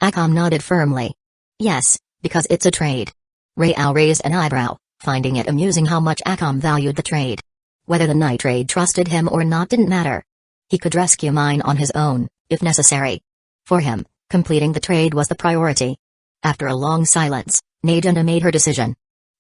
Akom nodded firmly. Yes, because it's a trade. Rao raised an eyebrow, finding it amusing how much Akom valued the trade. Whether the Night Raid trusted him or not didn't matter. He could rescue mine on his own, if necessary. For him, completing the trade was the priority. After a long silence, Najunda made her decision.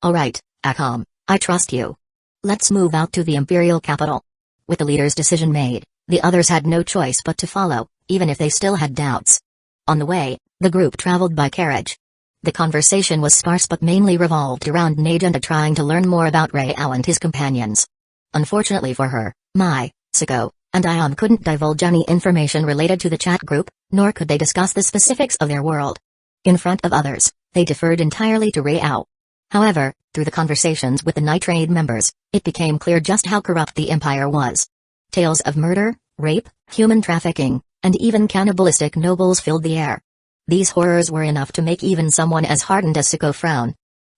Alright, Akom, I trust you. Let's move out to the imperial capital. With the leader's decision made, the others had no choice but to follow, even if they still had doubts. On the way, the group traveled by carriage. The conversation was sparse but mainly revolved around Najunda trying to learn more about Rao and his companions. Unfortunately for her, Mai, Siko, and Ion couldn't divulge any information related to the chat group, nor could they discuss the specifics of their world. In front of others, they deferred entirely to Rao. However, through the conversations with the Nitrade members, it became clear just how corrupt the empire was. Tales of murder, rape, human trafficking, and even cannibalistic nobles filled the air. These horrors were enough to make even someone as hardened as Siko frown.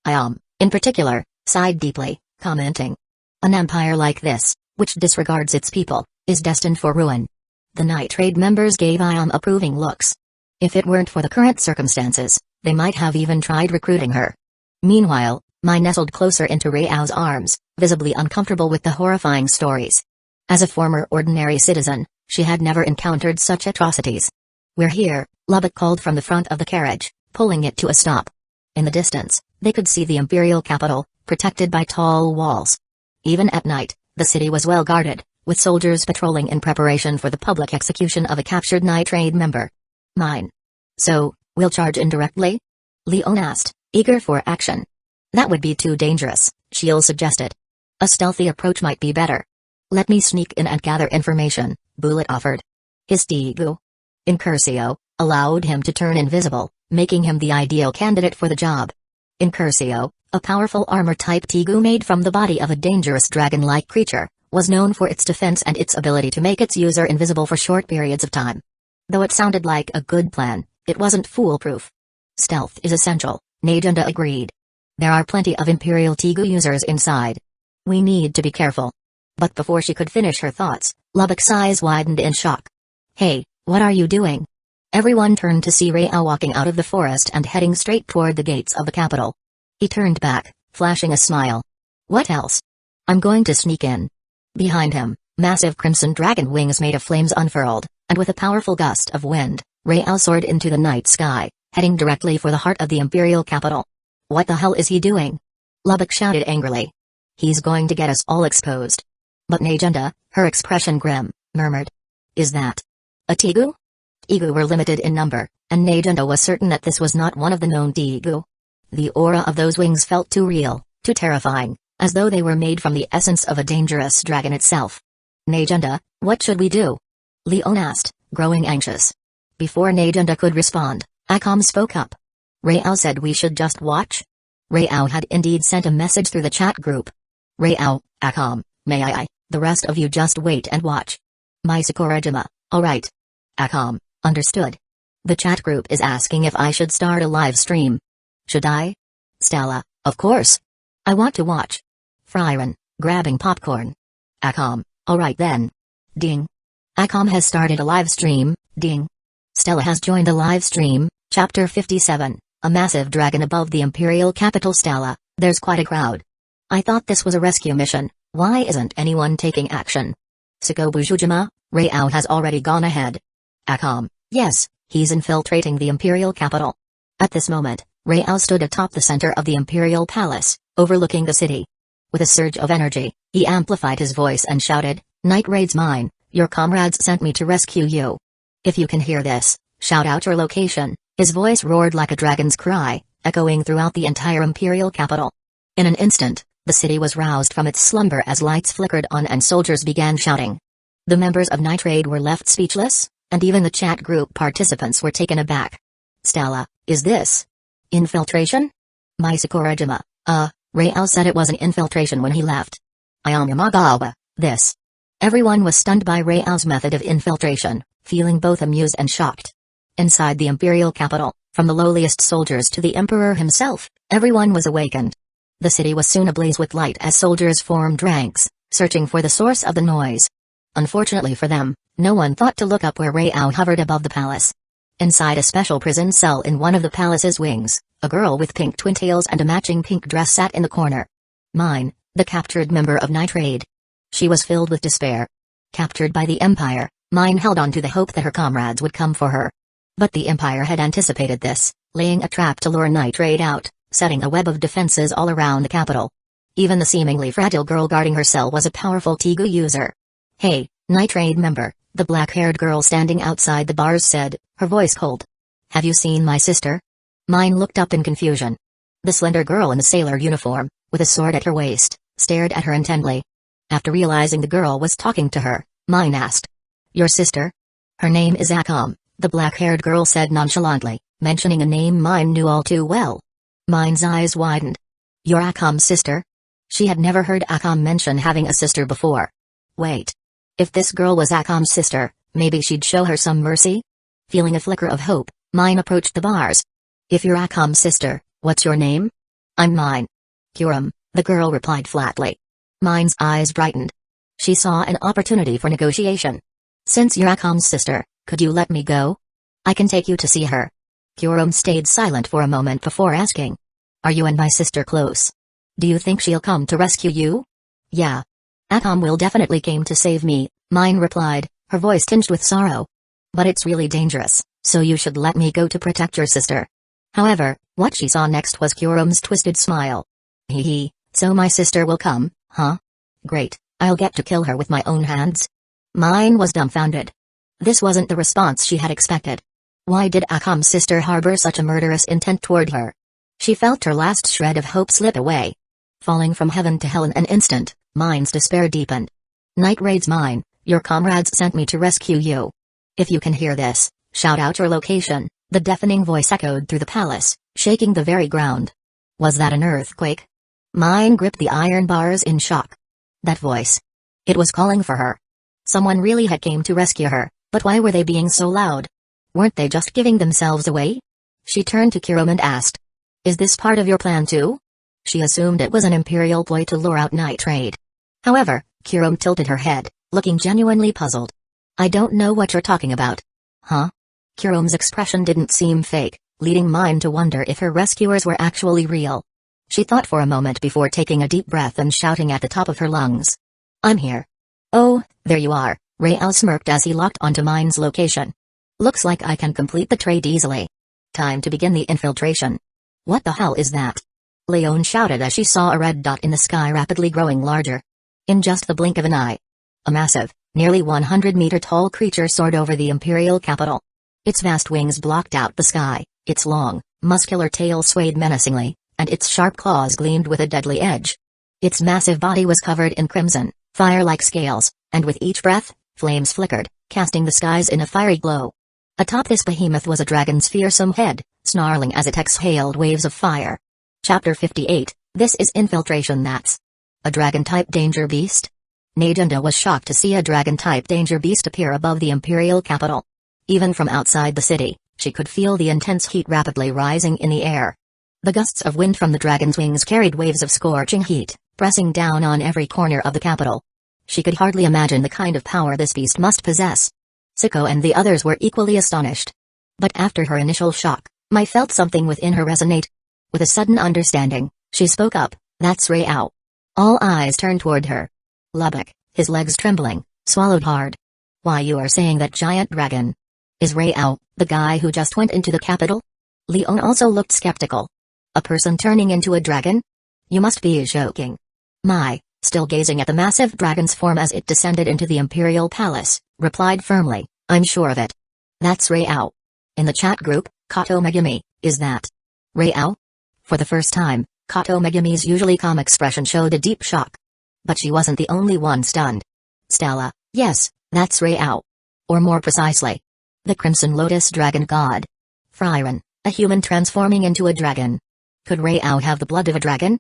Iam, in particular, sighed deeply, commenting. An empire like this, which disregards its people, is destined for ruin. The Nitrade members gave Iam approving looks. If it weren't for the current circumstances, they might have even tried recruiting her. Meanwhile, Mai nestled closer into Rao's arms, visibly uncomfortable with the horrifying stories. As a former ordinary citizen, she had never encountered such atrocities. "We're here," Lubbock called from the front of the carriage, pulling it to a stop. In the distance, they could see the imperial capital, protected by tall walls. Even at night, the city was well guarded, with soldiers patrolling in preparation for the public execution of a captured Nitrade member. "Mine. So, we'll charge indirectly?" Leon asked, eager for action. "That would be too dangerous," Shiel suggested. "A stealthy approach might be better." "Let me sneak in and gather information," Bullet offered. His Tigu Incursio allowed him to turn invisible, making him the ideal candidate for the job. Incursio, a powerful armor-type Tigu made from the body of a dangerous dragon-like creature, was known for its defense and its ability to make its user invisible for short periods of time. Though it sounded like a good plan, it wasn't foolproof. "Stealth is essential," Najunda agreed. "There are plenty of Imperial Tigu users inside. We need to be careful." But before she could finish her thoughts, Lubbock's eyes widened in shock. "Hey, what are you doing?" Everyone turned to see Rao walking out of the forest and heading straight toward the gates of the capital. He turned back, flashing a smile. "What else?" "I'm going to sneak in." Behind him, massive crimson dragon wings made of flames unfurled, and with a powerful gust of wind, Rao soared into the night sky, heading directly for the heart of the imperial capital. "What the hell is he doing?" Lubbock shouted angrily. "He's going to get us all exposed." But Najunda, her expression grim, murmured. "Is that a Tigu?" Tigu were limited in number, and Najunda was certain that this was not one of the known Tigu. The aura of those wings felt too real, too terrifying, as though they were made from the essence of a dangerous dragon itself. "Najunda, what should we do?" Leon asked, growing anxious. Before Najunda could respond, Akam spoke up. Rao said we should just watch. Rao had indeed sent a message through the chat group. "Rao, Akam, may I? The rest of you just wait and watch." "My Sakurajima, alright." Akam, understood. "The chat group is asking if I should start a live stream. Should I?" Stella, "Of course. I want to watch." Fryron, grabbing popcorn. Akam, "Alright then." Ding. Akam has started a live stream, ding. Stella has joined the live stream, Chapter 57, a massive dragon above the imperial capital. Stella, there's quite a crowd. I thought this was a rescue mission, why isn't anyone taking action? Sakobujujima, Rao has already gone ahead. Akam, yes, he's infiltrating the imperial capital. At this moment, Rao stood atop the center of the imperial palace, overlooking the city. With a surge of energy, he amplified his voice and shouted, "Night Raid's mine, your comrades sent me to rescue you. If you can hear this, shout out your location." His voice roared like a dragon's cry, echoing throughout the entire imperial capital. In an instant, the city was roused from its slumber as lights flickered on and soldiers began shouting. The members of Nitrade were left speechless, and even the chat group participants were taken aback. "Stella, is this infiltration?" "My Sakurajima, Rao said it was an infiltration when he left." "Ayamamagawa, this." Everyone was stunned by Rao's method of infiltration, feeling both amused and shocked. Inside the imperial capital, from the lowliest soldiers to the emperor himself, everyone was awakened. The city was soon ablaze with light as soldiers formed ranks, searching for the source of the noise. Unfortunately for them, no one thought to look up where Rao hovered above the palace. Inside a special prison cell in one of the palace's wings, a girl with pink twintails and a matching pink dress sat in the corner. Mine, the captured member of Nitrade. She was filled with despair. Captured by the Empire, Mine held on to the hope that her comrades would come for her. But the Empire had anticipated this, laying a trap to lure Nitrade out, setting a web of defenses all around the capital. Even the seemingly fragile girl guarding her cell was a powerful Tegu user. "Hey, night raid member," the black-haired girl standing outside the bars said, her voice cold. "Have you seen my sister?" Mine looked up in confusion. The slender girl in the sailor uniform, with a sword at her waist, stared at her intently. After realizing the girl was talking to her, Mine asked, "Your sister?" "Her name is Akam," the black-haired girl said nonchalantly, mentioning a name Mine knew all too well. Mine's eyes widened. "You're Akam's sister?" She had never heard Akam mention having a sister before. Wait. If this girl was Akam's sister, maybe she'd show her some mercy? Feeling a flicker of hope, Mine approached the bars. "If you're Akam's sister, what's your name?" "I'm Mine." "Kuram," the girl replied flatly. Mine's eyes brightened. She saw an opportunity for negotiation. "Since you're Akam's sister, could you let me go? I can take you to see her." Kuram stayed silent for a moment before asking, "Are you and my sister close? Do you think she'll come to rescue you?" "Yeah. Akam will definitely come to save me," Mine replied, her voice tinged with sorrow. "But it's really dangerous, so you should let me go to protect your sister." However, what she saw next was Kuram's twisted smile. "Hee hee, so my sister will come, huh? Great, I'll get to kill her with my own hands." Mine was dumbfounded. This wasn't the response she had expected. Why did Akam's sister harbor such a murderous intent toward her? She felt her last shred of hope slip away. Falling from heaven to hell in an instant, Mine's despair deepened. "Night Raid's Mine, your comrades sent me to rescue you. If you can hear this, shout out your location," the deafening voice echoed through the palace, shaking the very ground. Was that an earthquake? Mine gripped the iron bars in shock. That voice. It was calling for her. Someone really had came to rescue her, but why were they being so loud? Weren't they just giving themselves away? She turned to Kuram and asked, "Is this part of your plan too?" She assumed it was an imperial ploy to lure out Night Raid. However, Kuram tilted her head, looking genuinely puzzled. "I don't know what you're talking about." "Huh?" Kuram's expression didn't seem fake, leading Mine to wonder if her rescuers were actually real. She thought for a moment before taking a deep breath and shouting at the top of her lungs, "I'm here." "Oh, there you are," Rael smirked as he locked onto Mine's location. "Looks like I can complete the trade easily. Time to begin the infiltration." "What the hell is that?" Leone shouted as she saw a red dot in the sky rapidly growing larger. In just the blink of an eye, a massive, nearly 100-meter-tall creature soared over the imperial capital. Its vast wings blocked out the sky, its long, muscular tail swayed menacingly, and its sharp claws gleamed with a deadly edge. Its massive body was covered in crimson, fire-like scales, and with each breath, flames flickered, casting the skies in a fiery glow. Atop this behemoth was a dragon's fearsome head, snarling as it exhaled waves of fire. Chapter 58, This is Infiltration. That's a dragon-type danger beast? Najunda was shocked to see a dragon-type danger beast appear above the imperial capital. Even from outside the city, she could feel the intense heat rapidly rising in the air. The gusts of wind from the dragon's wings carried waves of scorching heat, pressing down on every corner of the capital. She could hardly imagine the kind of power this beast must possess. Siko and the others were equally astonished. But after her initial shock, Mai felt something within her resonate. With a sudden understanding, she spoke up, "That's Raow." All eyes turned toward her. Lubbock, his legs trembling, swallowed hard. "Why, you are saying that giant dragon? Is Raow the guy who just went into the capital?" Leon also looked skeptical. "A person turning into a dragon? You must be joking." Mai, still gazing at the massive dragon's form as it descended into the imperial palace, replied firmly, "I'm sure of it. That's Raow." In the chat group, Kato Megumi, "Is that Raow?" For the first time, Kato Megumi's usually calm expression showed a deep shock. But she wasn't the only one stunned. "Stella, yes, that's Raow. Or more precisely, the Crimson Lotus Dragon God. Frieren, a human transforming into a dragon. Could Raow have the blood of a dragon?"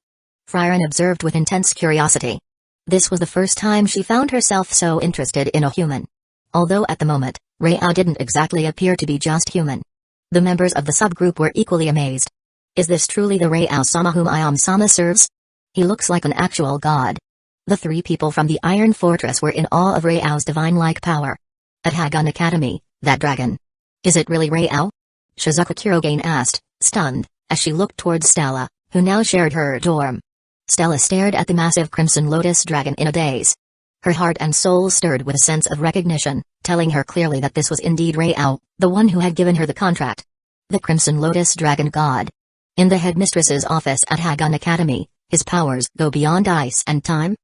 Frieren observed with intense curiosity. This was the first time she found herself so interested in a human. Although at the moment, Raow didn't exactly appear to be just human. The members of the subgroup were equally amazed. "Is this truly the Raow-sama whom Ayam-sama serves? He looks like an actual god." The three people from the Iron Fortress were in awe of Rao's divine-like power. At Hagun Academy, that dragon. "Is it really Raow?" Shizuka Kurogane asked, stunned, as she looked towards Stella, who now shared her dorm. Stella stared at the massive Crimson Lotus dragon in a daze. Her heart and soul stirred with a sense of recognition, telling her clearly that this was indeed Raow, the one who had given her the contract. The Crimson Lotus Dragon God. In the headmistress's office at Hagun Academy, His powers go beyond ice and time?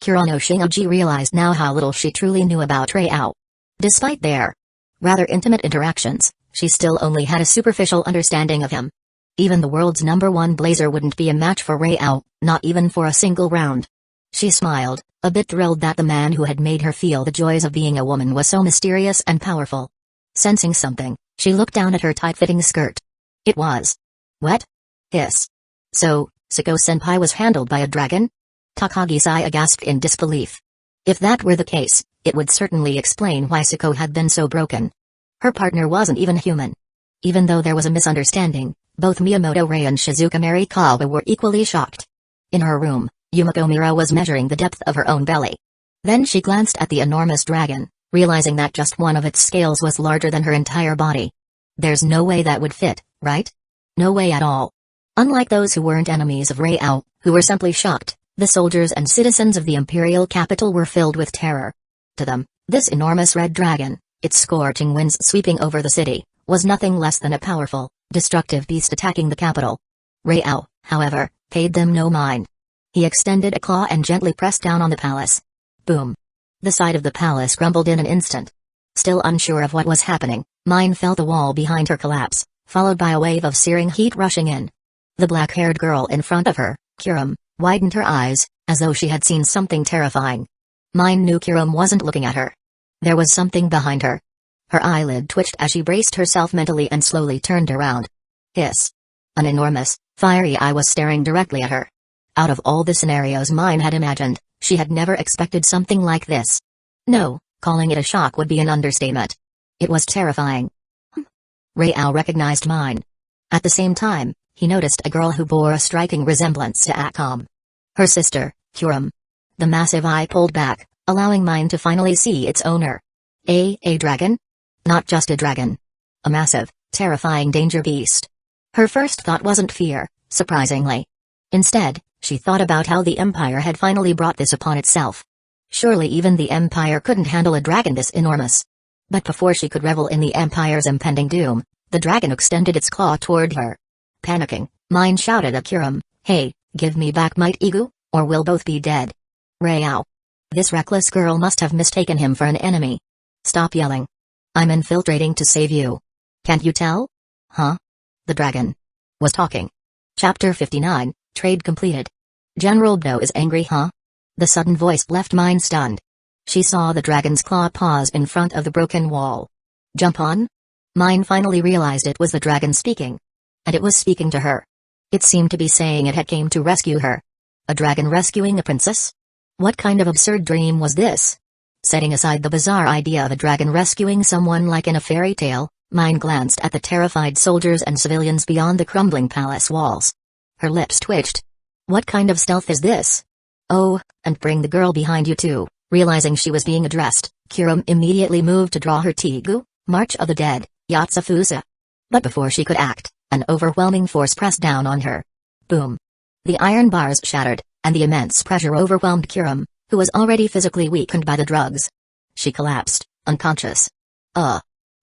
Kurano Shinji realized now how little she truly knew about Rao. Despite their rather intimate interactions, she still only had a superficial understanding of him. Even the world's #1 blazer wouldn't be a match for Rao, not even for a single round. She smiled, a bit thrilled that the man who had made her feel the joys of being a woman was so mysterious and powerful. Sensing something, she looked down at her tight-fitting skirt. It was wet? Hiss. So, Sako-senpai was handled by a dragon? Takagi-saya gasped in disbelief. If that were the case, it would certainly explain why Sako had been so broken. Her partner wasn't even human. Even though there was a misunderstanding, both Miyamoto Rei and Shizuka Marikawa were equally shocked. In her room, Yumiko Mira was measuring the depth of her own belly. Then she glanced at the enormous dragon, realizing that just one of its scales was larger than her entire body. There's no way that would fit, right? No way at all. Unlike those who weren't enemies of Rao, who were simply shocked, the soldiers and citizens of the imperial capital were filled with terror. To them, this enormous red dragon, its scorching winds sweeping over the city, was nothing less than a powerful, destructive beast attacking the capital. Rao, however, paid them no mind. He extended a claw and gently pressed down on the palace. Boom. The side of the palace crumbled in an instant. Still unsure of what was happening, Mine felt the wall behind her collapse, followed by a wave of searing heat rushing in. The black-haired girl in front of her, Kurum, widened her eyes, as though she had seen something terrifying. Mine knew Kurum wasn't looking at her. There was something behind her. Her eyelid twitched as she braced herself mentally and slowly turned around. Hiss. An enormous, fiery eye was staring directly at her. Out of all the scenarios Mine had imagined, she had never expected something like this. No, calling it a shock would be an understatement. It was terrifying. Rao recognized Mine. At the same time, he noticed a girl who bore a striking resemblance to Akam. Her sister, Kurum. The massive eye pulled back, allowing Mine to finally see its owner. A dragon? Not just a dragon. A massive, terrifying danger beast. Her first thought wasn't fear, surprisingly. Instead, she thought about how the Empire had finally brought this upon itself. Surely even the Empire couldn't handle a dragon this enormous. But before she could revel in the Empire's impending doom, the dragon extended its claw toward her. Panicking, Mine shouted at Kurum, "Hey, give me back Might Egu, or we'll both be dead." Rao. This reckless girl must have mistaken him for an enemy. Stop yelling. I'm infiltrating to save you. Can't you tell? Huh? The dragon was talking. Chapter 59, Trade completed. General Do is angry, huh? The sudden voice left Mine stunned. She saw the dragon's claw pause in front of the broken wall. Jump on? Mine finally realized it was the dragon speaking. And it was speaking to her. It seemed to be saying it had came to rescue her. A dragon rescuing a princess? What kind of absurd dream was this? Setting aside the bizarre idea of a dragon rescuing someone like in a fairy tale, Mine glanced at the terrified soldiers and civilians beyond the crumbling palace walls. Her lips twitched. What kind of stealth is this? Oh, and bring the girl behind you too. Realizing she was being addressed, Kurum immediately moved to draw her Tegu, March of the Dead, Yatsufusa. But before she could act, an overwhelming force pressed down on her. Boom. The iron bars shattered, and the immense pressure overwhelmed Kurum, who was already physically weakened by the drugs. She collapsed, unconscious.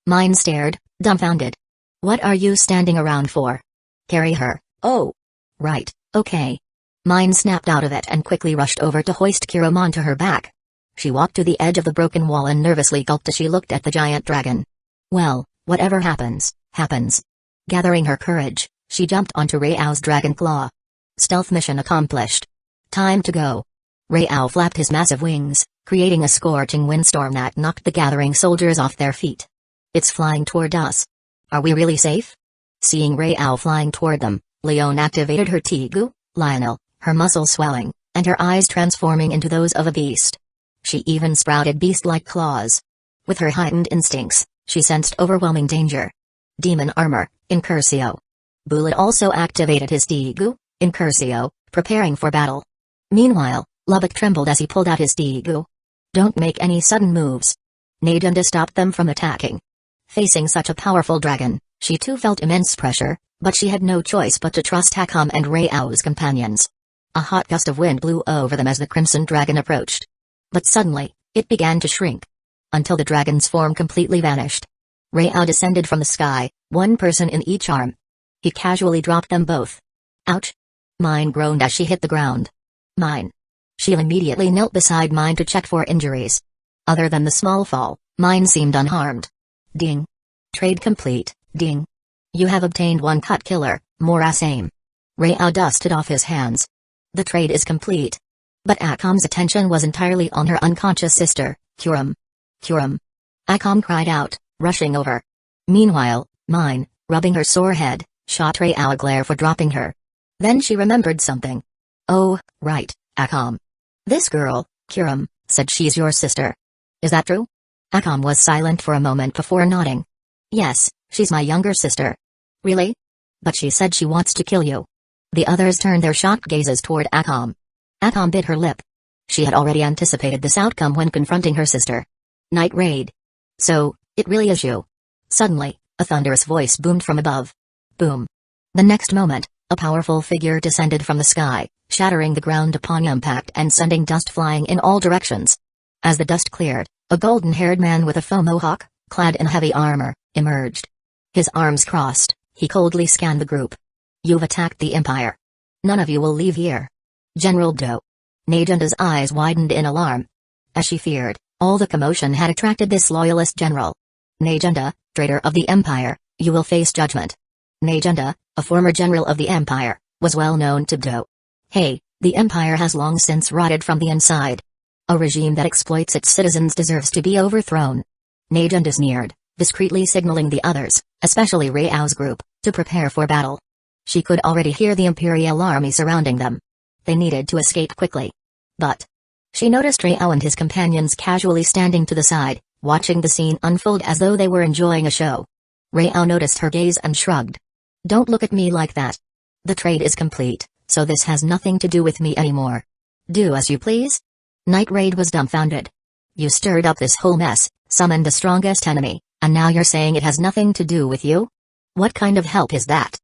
Mine stared, dumbfounded. What are you standing around for? Carry her. Oh. Right, okay. Mine snapped out of it and quickly rushed over to hoist Kurum onto her back. She walked to the edge of the broken wall and nervously gulped as she looked at the giant dragon. Well, whatever happens, happens. Gathering her courage, she jumped onto Rao's dragon claw. Stealth mission accomplished. Time to go. Rao flapped his massive wings, creating a scorching windstorm that knocked the gathering soldiers off their feet. It's flying toward us. Are we really safe? Seeing Rao flying toward them, Leon activated her Tegu, Lionel, her muscles swelling, and her eyes transforming into those of a beast. She even sprouted beast-like claws. With her heightened instincts, she sensed overwhelming danger. Demon armor, Incursio. Bullet also activated his Tegu, Incursio, preparing for battle. Meanwhile, Lubbock trembled as he pulled out his Tegu. Don't make any sudden moves. Nadunda stopped them from attacking. Facing such a powerful dragon, she too felt immense pressure, but she had no choice but to trust Hakam and Rao's companions. A hot gust of wind blew over them as the crimson dragon approached. But suddenly, it began to shrink. Until the dragon's form completely vanished. Rao descended from the sky, one person in each arm. He casually dropped them both. Ouch! Mine groaned as she hit the ground. Mine. She immediately knelt beside Mine to check for injuries. Other than the small fall, Mine seemed unharmed. Ding. Trade complete, ding. You have obtained 1 cut killer, more same. Rao dusted off his hands. The trade is complete. But Akom's attention was entirely on her unconscious sister, Kuram. Kuram. Akom cried out, rushing over. Meanwhile, Mine, rubbing her sore head, shot Rao a glare for dropping her. Then she remembered something. Oh, right, Akom. This girl, Kuram, said she's your sister. Is that true? Akom was silent for a moment before nodding. Yes, she's my younger sister. Really? But she said she wants to kill you. The others turned their shocked gazes toward Akom. Akom bit her lip. She had already anticipated this outcome when confronting her sister. Night Raid. So, it really is you. Suddenly, a thunderous voice boomed from above. Boom. The next moment, a powerful figure descended from the sky, shattering the ground upon impact and sending dust flying in all directions. As the dust cleared, a golden-haired man with a faux mohawk, clad in heavy armor, emerged. His arms crossed, he coldly scanned the group. You've attacked the Empire. None of you will leave here. General Do. Najanda's eyes widened in alarm. As she feared, all the commotion had attracted this loyalist general. Najanda, traitor of the Empire, you will face judgment. Najanda, a former general of the Empire, was well known to Do. Hey, the Empire has long since rotted from the inside. A regime that exploits its citizens deserves to be overthrown. Najanda sneered, discreetly signaling the others, especially Rao's group, to prepare for battle. She could already hear the Imperial army surrounding them. They needed to escape quickly. But she noticed Rao and his companions casually standing to the side, watching the scene unfold as though they were enjoying a show. Rao noticed her gaze and shrugged. Don't look at me like that. The trade is complete, so this has nothing to do with me anymore. Do as you please? Night Raid was dumbfounded. You stirred up this whole mess, summoned the strongest enemy, and now you're saying it has nothing to do with you? What kind of help is that?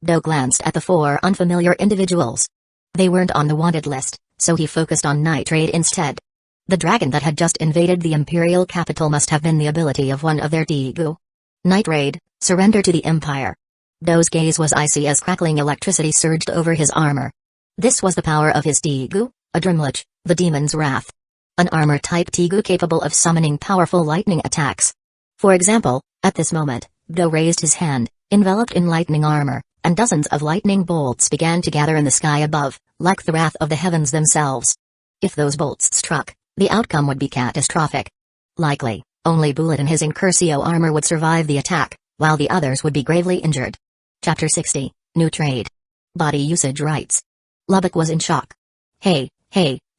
Do glanced at the 4 unfamiliar individuals. They weren't on the wanted list, so he focused on Night Raid instead. The dragon that had just invaded the Imperial capital must have been the ability of one of their Tegu. Night Raid, surrender to the Empire. Do's gaze was icy as crackling electricity surged over his armor. This was the power of his Tegu, a Drumroll, the Demon's Wrath. An armor-type Tegu capable of summoning powerful lightning attacks. For example, at this moment, Do raised his hand, enveloped in lightning armor, and dozens of lightning bolts began to gather in the sky above, like the wrath of the heavens themselves. If those bolts struck, the outcome would be catastrophic. Likely, only Bullet in his Incursio armor would survive the attack, while the others would be gravely injured. Chapter 60, New Trade. Body Usage Rights. Lubbock was in shock. Hey,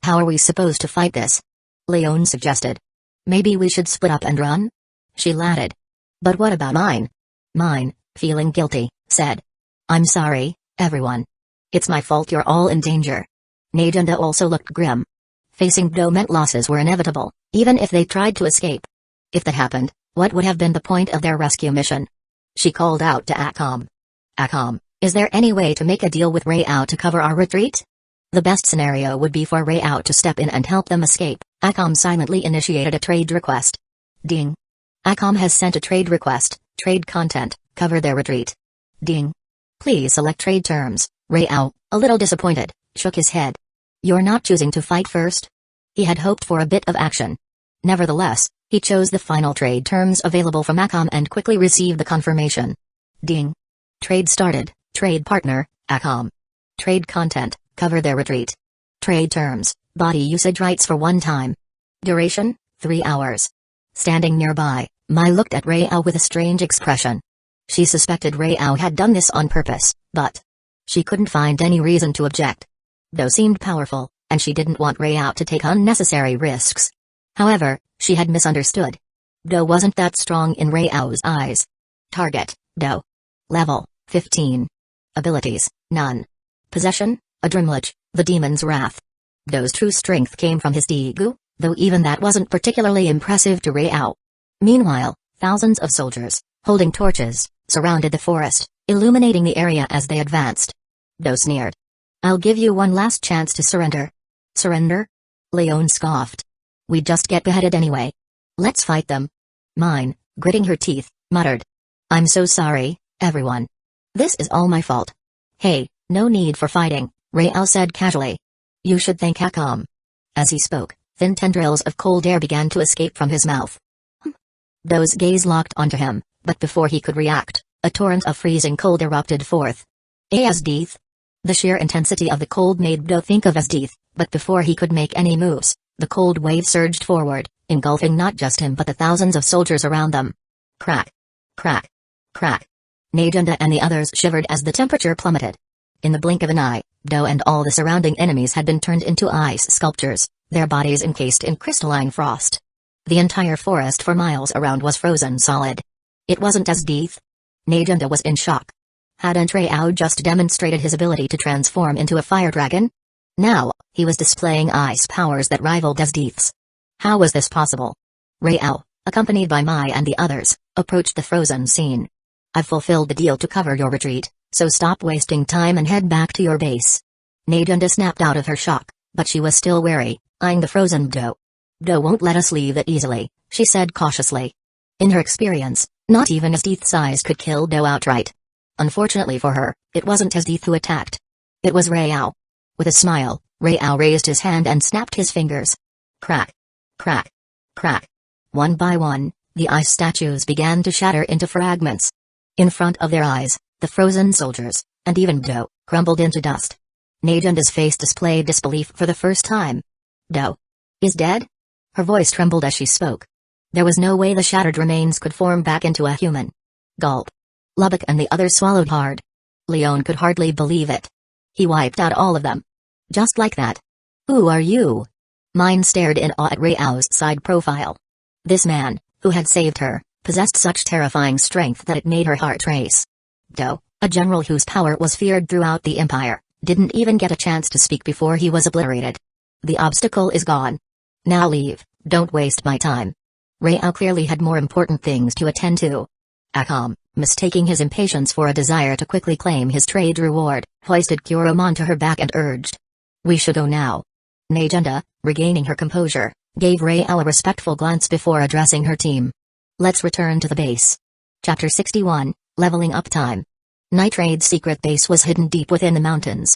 how are we supposed to fight this? Leon suggested. Maybe we should split up and run? She laughed. But what about Mine? Mine, feeling guilty, said. I'm sorry, everyone. It's my fault you're all in danger. Najanda also looked grim. Facing Do meant losses were inevitable, even if they tried to escape. If that happened, what would have been the point of their rescue mission? She called out to Akom. Akom, is there any way to make a deal with Rao to cover our retreat? The best scenario would be for Rao to step in and help them escape. Akom silently initiated a trade request. Ding. Akom has sent a trade request, trade content, cover their retreat. Ding. Please select trade terms. Rao, a little disappointed, shook his head. You're not choosing to fight first? He had hoped for a bit of action. Nevertheless, he chose the final trade terms available from Akom and quickly received the confirmation. Ding. Trade started, trade partner, Akom. Trade content, cover their retreat. Trade terms, body usage rights for 1 time. Duration, 3 hours. Standing nearby, Mai looked at Rao with a strange expression. She suspected Rao had done this on purpose, but she couldn't find any reason to object. Do seemed powerful, and she didn't want Rao to take unnecessary risks. However, she had misunderstood. Do wasn't that strong in Rao's eyes. Target, Do. Level, 15. Abilities, none. Possession, a Drumroll, the Demon's Wrath. Do's true strength came from his Tegu, though even that wasn't particularly impressive to Rao. Meanwhile, thousands of soldiers, holding torches, surrounded the forest, illuminating the area as they advanced. Do sneered. I'll give you one last chance to surrender. Surrender? Leon scoffed. We'd just get beheaded anyway. Let's fight them. Mine, gritting her teeth, muttered. I'm so sorry, everyone. This is all my fault. Hey, no need for fighting, Raoul said casually. You should thank Akam. As he spoke, thin tendrils of cold air began to escape from his mouth. Do's gaze locked onto him, but before he could react, a torrent of freezing cold erupted forth. Asdeath. The sheer intensity of the cold made Do think of Asdeath, but before he could make any moves, the cold wave surged forward, engulfing not just him but the thousands of soldiers around them. Crack. Crack. Crack. Najunda and the others shivered as the temperature plummeted. In the blink of an eye, Do and all the surrounding enemies had been turned into ice sculptures, their bodies encased in crystalline frost. The entire forest for miles around was frozen solid. It wasn't Asdeath. Najunda was in shock. Hadn't Raoul just demonstrated his ability to transform into a fire dragon? Now, he was displaying ice powers that rivaled Asdeath's. How was this possible? Raoul, accompanied by Mai and the others, approached the frozen scene. I've fulfilled the deal to cover your retreat, so stop wasting time and head back to your base. Najunda snapped out of her shock, but she was still wary, eyeing the frozen Do. Do won't let us leave it easily, she said cautiously. In her experience, not even Asdeath's eyes could kill Do outright. Unfortunately for her, it wasn't Asdeath who attacked. It was Raoul. With a smile, Raoul raised his hand and snapped his fingers. Crack. Crack. Crack. One by one, the ice statues began to shatter into fragments. In front of their eyes, the frozen soldiers, and even Do, crumbled into dust. Najunda's face displayed disbelief for the first time. Do is dead? Her voice trembled as she spoke. There was no way the shattered remains could form back into a human. Gulp. Lubbock and the others swallowed hard. Leon could hardly believe it. He wiped out all of them. Just like that. Who are you? Mine stared in awe at Raoul's side profile. This man, who had saved her, possessed such terrifying strength that it made her heart race. Do, a general whose power was feared throughout the Empire, didn't even get a chance to speak before he was obliterated. The obstacle is gone. Now leave, don't waste my time. Raoul clearly had more important things to attend to. Akam, mistaking his impatience for a desire to quickly claim his trade reward, hoisted Kurom onto her back and urged. We should go now. Najunda, regaining her composure, gave Raoul a respectful glance before addressing her team. Let's return to the base. Chapter 61, Leveling Up Time. Nitrade's secret base was hidden deep within the mountains.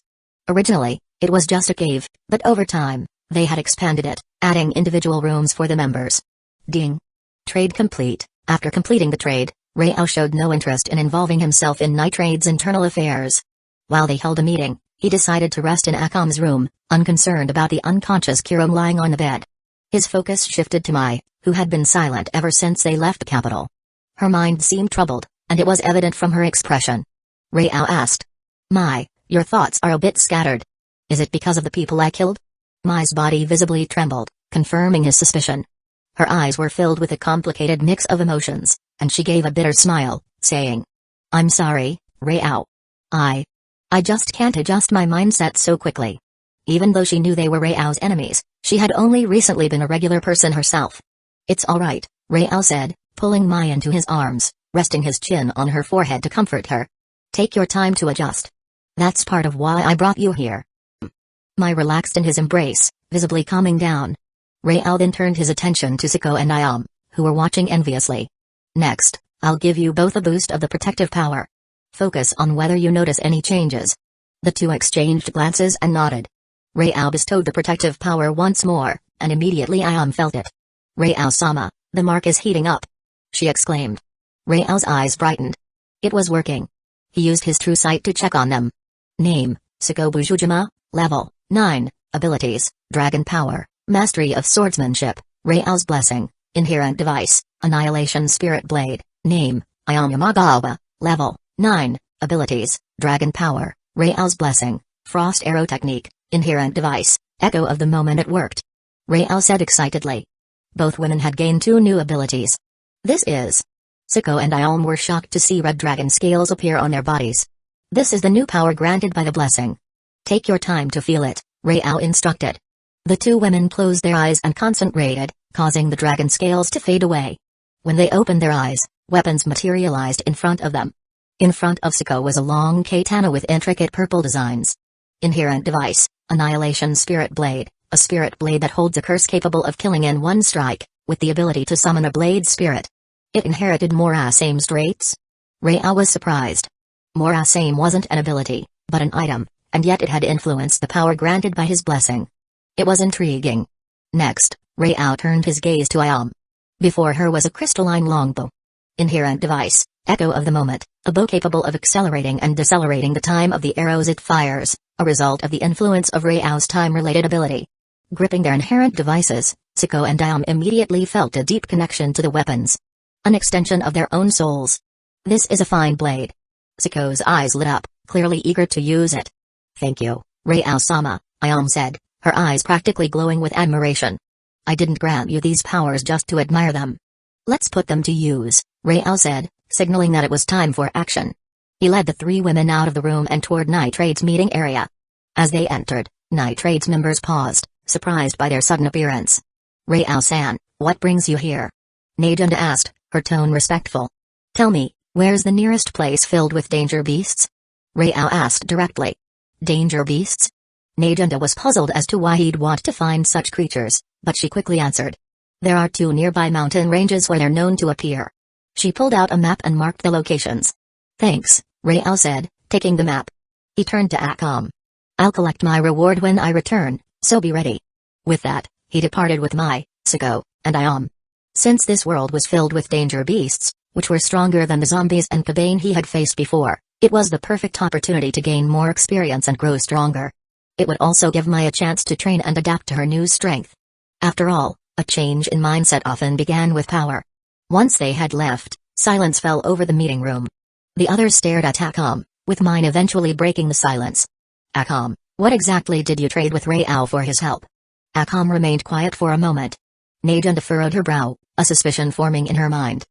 Originally, it was just a cave, but over time, they had expanded it, adding individual rooms for the members. Ding. Trade complete. After completing the trade, Raoul showed no interest in involving himself in Nitrade's internal affairs. While they held a meeting, he decided to rest in Akam's room, unconcerned about the unconscious Kurom lying on the bed. His focus shifted to Mai, who had been silent ever since they left the capital. Her mind seemed troubled, and it was evident from her expression. Raoul asked. Mai, your thoughts are a bit scattered. Is it because of the people I killed? Mai's body visibly trembled, confirming his suspicion. Her eyes were filled with a complicated mix of emotions, and she gave a bitter smile, saying, I'm sorry, Raoul. I just can't adjust my mindset so quickly. Even though she knew they were Raoul's enemies, she had only recently been a regular person herself. It's all right, Raoul said, pulling Mai into his arms, resting his chin on her forehead to comfort her. Take your time to adjust. That's part of why I brought you here. Mai relaxed in his embrace, visibly calming down. Raoul then turned his attention to Siko and Iam, who were watching enviously. Next, I'll give you both a boost of the protective power. Focus on whether you notice any changes. The two exchanged glances and nodded. Raoul bestowed the protective power once more, and immediately Iam felt it. Raoul-sama, the mark is heating up. She exclaimed. Raoul's eyes brightened. It was working. He used his true sight to check on them. Name, Siko Bujujima, Level 9, Abilities, Dragon Power, Mastery of Swordsmanship, Raoul's Blessing, Inherent Device, Annihilation Spirit Blade, Name, Iam Yamagawa, Level 9, Abilities, Dragon Power, Raoul's Blessing, Frost Arrow Technique, Inherent Device, Echo of the moment it worked. Raoul said excitedly. Both women had gained 2 new abilities. This is. Siko and Iam were shocked to see red dragon scales appear on their bodies. This is the new power granted by the blessing. Take your time to feel it, Raoul instructed. The 2 women closed their eyes and concentrated, causing the dragon scales to fade away. When they opened their eyes, weapons materialized in front of them. In front of Siko was a long katana with intricate purple designs. Inherent Device, Annihilation Spirit Blade, a spirit blade that holds a curse capable of killing in one strike, with the ability to summon a blade spirit. It inherited Morasame's traits? Raoul was surprised. Morasame wasn't an ability, but an item, and yet it had influenced the power granted by his blessing. It was intriguing. Next, Rao turned his gaze to Ayam. Before her was a crystalline longbow. Inherent device, echo of the moment, a bow capable of accelerating and decelerating the time of the arrows it fires, a result of the influence of Rao's time-related ability. Gripping their inherent devices, Siko and Ayam immediately felt a deep connection to the weapons. An extension of their own souls. This is a fine blade. Siko's eyes lit up, clearly eager to use it. Thank you, Rao-sama, Ayam said, her eyes practically glowing with admiration. I didn't grant you these powers just to admire them. Let's put them to use, Rao said, signaling that it was time for action. He led the three women out of the room and toward Nitrade's meeting area. As they entered, Nitrade's members paused, surprised by their sudden appearance. Rao-san, what brings you here? Najunda asked, her tone respectful. Tell me, where's the nearest place filled with danger beasts? Rao asked directly. Danger beasts? Najunda was puzzled as to why he'd want to find such creatures, but she quickly answered. There are 2 nearby mountain ranges where they're known to appear. She pulled out a map and marked the locations. Thanks, Rao said, taking the map. He turned to Akam. I'll collect my reward when I return, so be ready. With that, he departed with Mai, Siko, and Ayam. Since this world was filled with danger beasts, which were stronger than the zombies and Kabane he had faced before, it was the perfect opportunity to gain more experience and grow stronger. It would also give Mai a chance to train and adapt to her new strength. After all, a change in mindset often began with power. Once they had left, silence fell over the meeting room. The others stared at Akam, with Mine eventually breaking the silence. Akam, what exactly did you trade with Rao for his help? Akam remained quiet for a moment. Najunda furrowed her brow, a suspicion forming in her mind.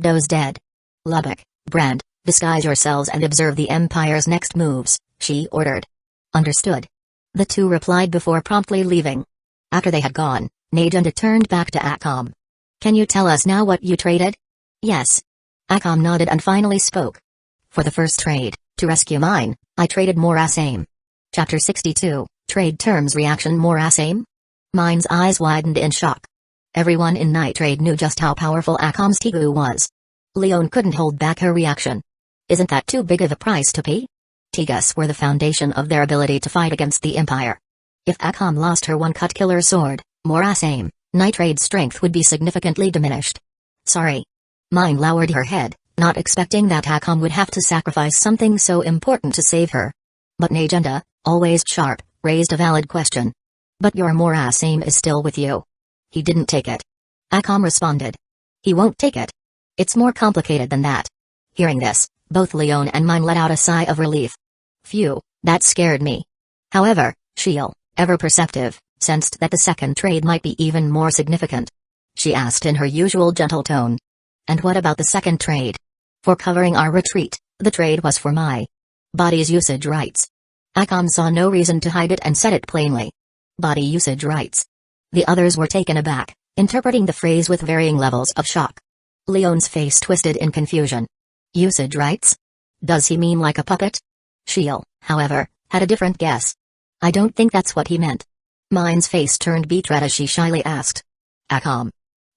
Doe's dead. Lubbock, Brand, disguise yourselves and observe the Empire's next moves, she ordered. Understood. The two replied before promptly leaving. After they had gone, Najunda turned back to Akam. Can you tell us now what you traded? Yes. Akam nodded and finally spoke. For the first trade, to rescue mine, I traded more Asame. Chapter 62, Trade Terms Reaction More Asame? Mine's eyes widened in shock. Everyone in Night Trade knew just how powerful Akam's Tigu was. Leon couldn't hold back her reaction. Isn't that too big of a price to pay? Tigus were the foundation of their ability to fight against the Empire. If Akam lost her one-cut killer sword, more Asame, Night Trade's strength would be significantly diminished. Sorry. Mine lowered her head, not expecting that Akam would have to sacrifice something so important to save her. But Najunda, always sharp, raised a valid question. But your more Asame is still with you. He didn't take it. Akam responded. He won't take it. It's more complicated than that. Hearing this, both Leon and Mine let out a sigh of relief. Phew, that scared me. However, Sheil, ever perceptive, sensed that the second trade might be even more significant. She asked in her usual gentle tone. And what about the second trade? For covering our retreat, the trade was for my body's usage rights. Akam saw no reason to hide it and said it plainly. Body usage rights. The others were taken aback, interpreting the phrase with varying levels of shock. Leon's face twisted in confusion. Usage rights? Does he mean like a puppet? Sheil, however, had a different guess. I don't think that's what he meant. Mine's face turned beetroot as she shyly asked. Akam.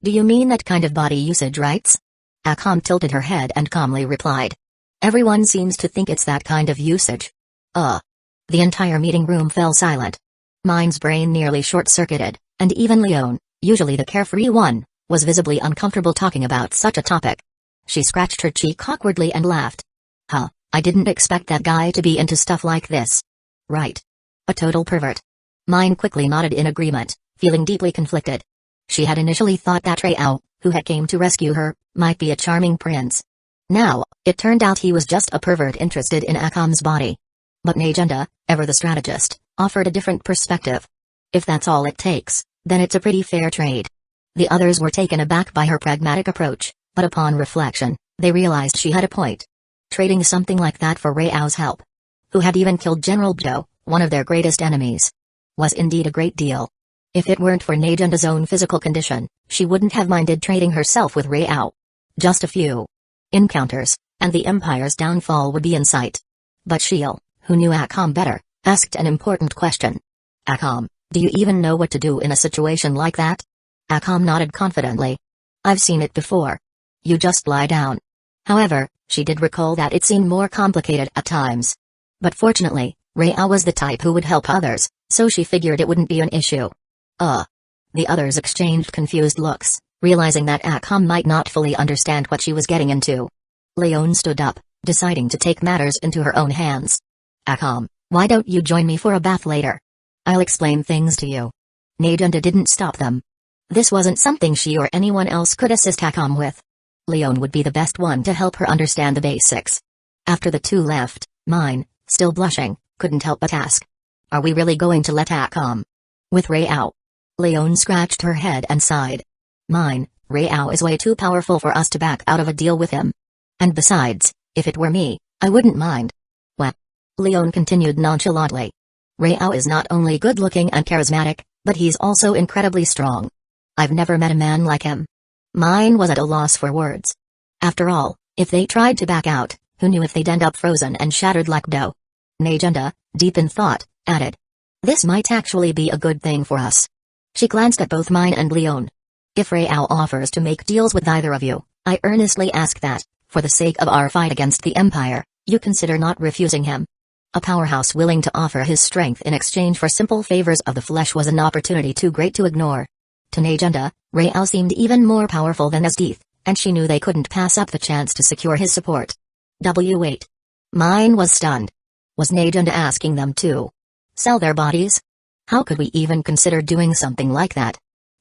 Do you mean that kind of body usage rights? Akam tilted her head and calmly replied. Everyone seems to think it's that kind of usage. The entire meeting room fell silent. Mine's brain nearly short-circuited, and even Leon, usually the carefree one, was visibly uncomfortable talking about such a topic. She scratched her cheek awkwardly and laughed. I didn't expect that guy to be into stuff like this. Right. A total pervert. Mine quickly nodded in agreement, feeling deeply conflicted. She had initially thought that Rao, who had came to rescue her, might be a charming prince. Now, it turned out he was just a pervert interested in Akam's body. But Najunda, ever the strategist, offered a different perspective. If that's all it takes, then it's a pretty fair trade. The others were taken aback by her pragmatic approach, but upon reflection, they realized she had a point. Trading something like that for Rao's help, who had even killed General Bdo, one of their greatest enemies, was indeed a great deal. If it weren't for Najunda's own physical condition, she wouldn't have minded trading herself with Rao. Just a few encounters, and the Empire's downfall would be in sight. But Sheil, who knew Akam better, asked an important question. Akam, do you even know what to do in a situation like that? Akam nodded confidently. I've seen it before. You just lie down. However, she did recall that it seemed more complicated at times. But fortunately, Rhea was the type who would help others, so she figured it wouldn't be an issue. The others exchanged confused looks, realizing that Akam might not fully understand what she was getting into. Leon stood up, deciding to take matters into her own hands. Akam, why don't you join me for a bath later? I'll explain things to you. Najunda didn't stop them. This wasn't something she or anyone else could assist Akam with. Leon would be the best one to help her understand the basics. After the two left, Mine, still blushing, couldn't help but ask. Are we really going to let Akam with Rayao? Leon scratched her head and sighed. Mine, Rayao is way too powerful for us to back out of a deal with him. And besides, if it were me, I wouldn't mind. What? Leon continued nonchalantly. Rayao is not only good-looking and charismatic, but he's also incredibly strong. I've never met a man like him. Mine was at a loss for words. After all, if they tried to back out, who knew if they'd end up frozen and shattered like dough? Najunda, deep in thought, added. This might actually be a good thing for us. She glanced at both Mine and Leon. If Rayao offers to make deals with either of you, I earnestly ask that, for the sake of our fight against the Empire, you consider not refusing him. A powerhouse willing to offer his strength in exchange for simple favors of the flesh was an opportunity too great to ignore. To Najunda, Rayao seemed even more powerful than Asdeath, and she knew they couldn't pass up the chance to secure his support. Wait. Mine was stunned. Was Najunda asking them to sell their bodies? How could we even consider doing something like that?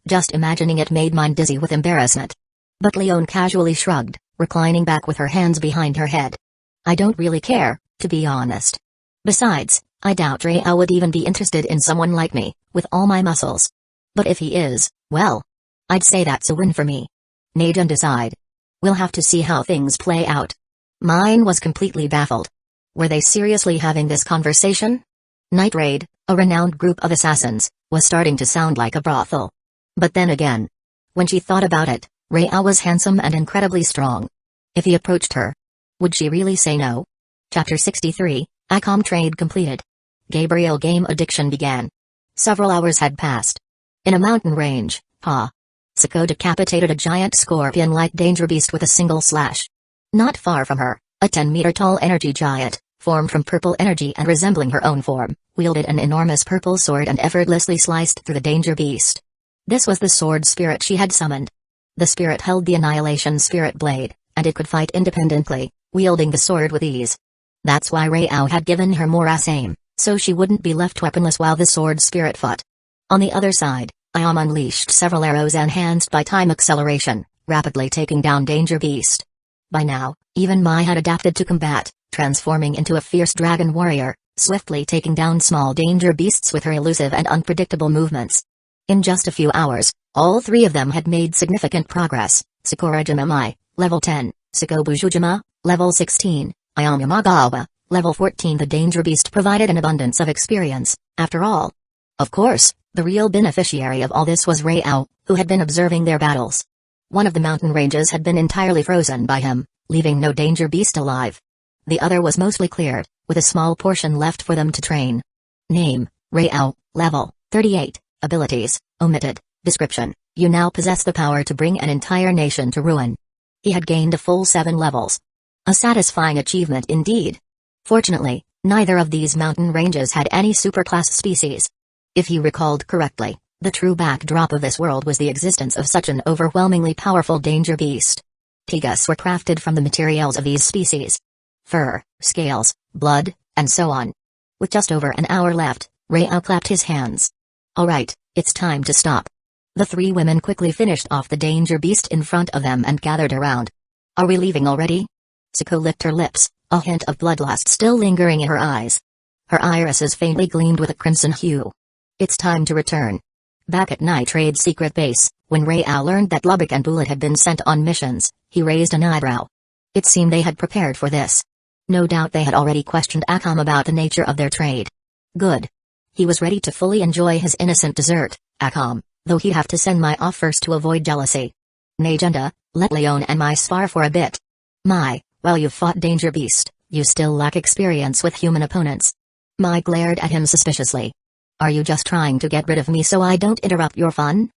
Just imagining it made Mine dizzy with embarrassment. But Leon casually shrugged, reclining back with her hands behind her head. I don't really care, to be honest. Besides, I doubt Rayao would even be interested in someone like me, with all my muscles. But if he is, well, I'd say that's a win for me. Najunda sighed. We'll have to see how things play out. Mine was completely baffled. Were they seriously having this conversation? Night Raid, a renowned group of assassins, was starting to sound like a brothel. But then again, when she thought about it, Rayao was handsome and incredibly strong. If he approached her, would she really say no? Chapter 63, Akam trade completed. Gabriel game addiction began. Several hours had passed. In a mountain range, Sako decapitated a giant scorpion-like danger beast with a single slash. Not far from her, a 10-meter-tall energy giant, formed from purple energy and resembling her own form, wielded an enormous purple sword and effortlessly sliced through the danger beast. This was the sword spirit she had summoned. The spirit held the Annihilation Spirit Blade, and it could fight independently, wielding the sword with ease. That's why Rayao had given her more aim, so she wouldn't be left weaponless while the sword spirit fought. On the other side, Iam unleashed several arrows enhanced by time acceleration, rapidly taking down Danger Beast. By now, even Mai had adapted to combat, transforming into a fierce dragon warrior, swiftly taking down small danger beasts with her elusive and unpredictable movements. In just a few hours, all three of them had made significant progress. Sakurajima Mai, level 10, Sakobujujima, level 16, Ayamyamagawa, level 14. The danger beast provided an abundance of experience, after all. Of course, the real beneficiary of all this was Rayao, who had been observing their battles. One of the mountain ranges had been entirely frozen by him, leaving no danger beast alive. The other was mostly cleared, with a small portion left for them to train. Name, Rayao, level 38, abilities, omitted, description, you now possess the power to bring an entire nation to ruin. He had gained a full 7 levels. A satisfying achievement indeed. Fortunately, neither of these mountain ranges had any superclass species. If he recalled correctly, the true backdrop of this world was the existence of such an overwhelmingly powerful danger beast. Tigas were crafted from the materials of these species. Fur, scales, blood, and so on. With just over an hour left, Rayao clapped his hands. Alright, it's time to stop. The three women quickly finished off the danger beast in front of them and gathered around. Are we leaving already? Sako licked her lips, a hint of bloodlust still lingering in her eyes. Her irises faintly gleamed with a crimson hue. It's time to return. Back at Night Raid's secret base, when Rayao learned that Lubbock and Bullet had been sent on missions, he raised an eyebrow. It seemed they had prepared for this. No doubt they had already questioned Akam about the nature of their trade. Good. He was ready to fully enjoy his innocent dessert, Akam, though he'd have to send Mai off first to avoid jealousy. Najunda, let Leon and Mai spar for a bit. Mai, while you've fought Danger Beast, you still lack experience with human opponents. Mai glared at him suspiciously. Are you just trying to get rid of me so I don't interrupt your fun?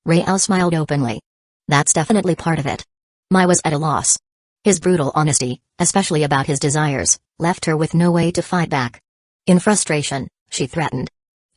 Rayao smiled openly. That's definitely part of it. Mai was at a loss. His brutal honesty, especially about his desires, left her with no way to fight back. In frustration, she threatened.